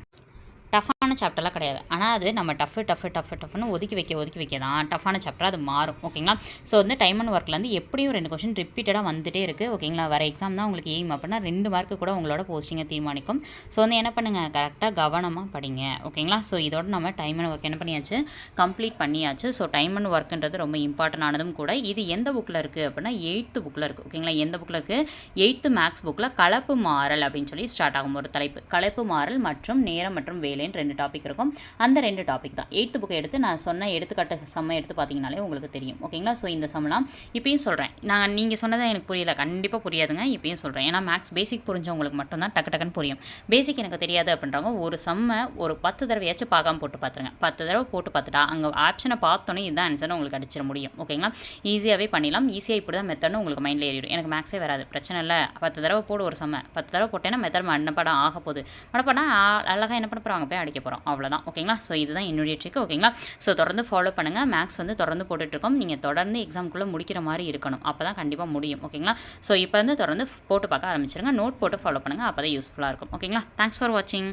டஃப்பான சாப்டர்லாம் கிடையாது. ஆனால் அது நம்ம டஃப்னு ஒதுக்கி வைக்க தான் டஃப்பான சாப்டர் அது மாறும். ஓகேங்களா? ஸோ வந்து டைம் அண்ட் ஒர்க்லேருந்து எப்படியும் 2 கொஷின் ரிப்பீட்டடாக வந்துட்டே இருக்குது. ஓகேங்களா? வர எக்ஸாம் தான் உங்களுக்கு எய்ம் அப்படின்னா 2 மார்க்கு கூட உங்களோட போஸ்டிங்கை தீர்மானிக்கும். ஸோ வந்து என்ன பண்ணுங்கள், கரெக்டாக கவனமாக படிங்க. ஓகேங்களா? ஸோ இதோட நம்ம டைம் அண்ட் ஒர்க் என்ன பண்ணியாச்சு, கம்ப்ளீட் பண்ணியாச்சு. ஸோ டைம் அண்ட் ஒர்க்குன்றது ரொம்ப இம்பார்ட்டன்ட் ஆனதும் கூட. இது எந்த புக்கில் இருக்குது அப்படின்னா 8th புக்கில் இருக்குது. ஓகேங்களா? எந்த புக்கில் இருக்குது? 8th மேக்ஸ் புக்கில் கலப்பு மாறல் அப்படின்னு சொல்லி ஸ்டார்ட் ஆகும் ஒரு தலைப்பு. கலப்பு மாறல் மற்றும் நேரம் மற்றும் வேலைன்னு 2 டாபிக் இருக்கும். அந்த 2 டாபிக் தான் 8th புக்கை எடுத்து நான் சொன்ன எடுத்துக்காட்டு சம்மை எடுத்து பார்த்தீங்கனாலே உங்களுக்கு தெரியும். ஓகேங்களா? ஸோ இந்த சம்லாம் இப்பயும் சொல்கிறேன். நீங்கள் சொன்னதை எனக்கு புரியல, கண்டிப்பாக புரியாதுங்க. இப்பயும் சொல்கிறேன். ஏன்னா மேக்ஸ் பேசிக் புரிஞ்சவங்களுக்கு மட்டும்தான் டக்குன்னு புரியும். பேசிக் எனக்கு தெரியாது அப்படின்றவங்க ஒரு சம்மை ஒரு 10 தடவையாச்சும் பார்க்காம போட்டு பார்த்துருங்க. 10 தடவை போட்டு பார்த்துட்டா அங்கே ஆப்ஷனை பார்த்தோன்னே இதுதான் ஆன்சர்னு உங்களுக்கு அடிச்சிட முடியும். ஓகேங்களா? ஈஸியாகவே பண்ணிடலாம். ஈஸியாக இப்படி தான் மெத்தட்னு உங்களுக்கு மைண்டில் ஏறிடும். எனக்கு மேக்ஸே வராது, பிரச்சனை இல்லை. 10 தடவை போடு ஒரு சம்மை. 10 தடவை போட்டேன்னா மெத்தட் மனப்பாடம் ஆக போகுது. மனப்பாடம் அழகாக என்ன பண்ண போகிறோம், அங்கே போய் அடிக்க போகிறோம். அவ்வளோதான். ஓகேங்களா? ஸோ இதுதான் என்னுடைய ட்ரிக். ஓகேங்களா? ஸோ தொடர்ந்து ஃபாலோ பண்ணுங்கள். மேக்ஸ் வந்து தொடர்ந்து போட்டுட்ருக்கோம். நீங்கள் தொடர்ந்து எக்ஸாம்குள்ளே முடிக்கிற மாதிரி இருக்கணும். அப்போ தான் கண்டிப்பாக முடியும். ஓகேங்களா? ஸோ இப்போ வந்து தொடர்ந்து போட்டு பார்க்க ஆரம்பிச்சிருங்க. நோட் போட்டு ஃபாலோ பண்ணுங்கள். அப்போ தான் யூஸ்ஃபுல்லாக இருக்கும். ஓகேங்களா? தேங்க்ஸ் ஃபார் வாட்சிங்.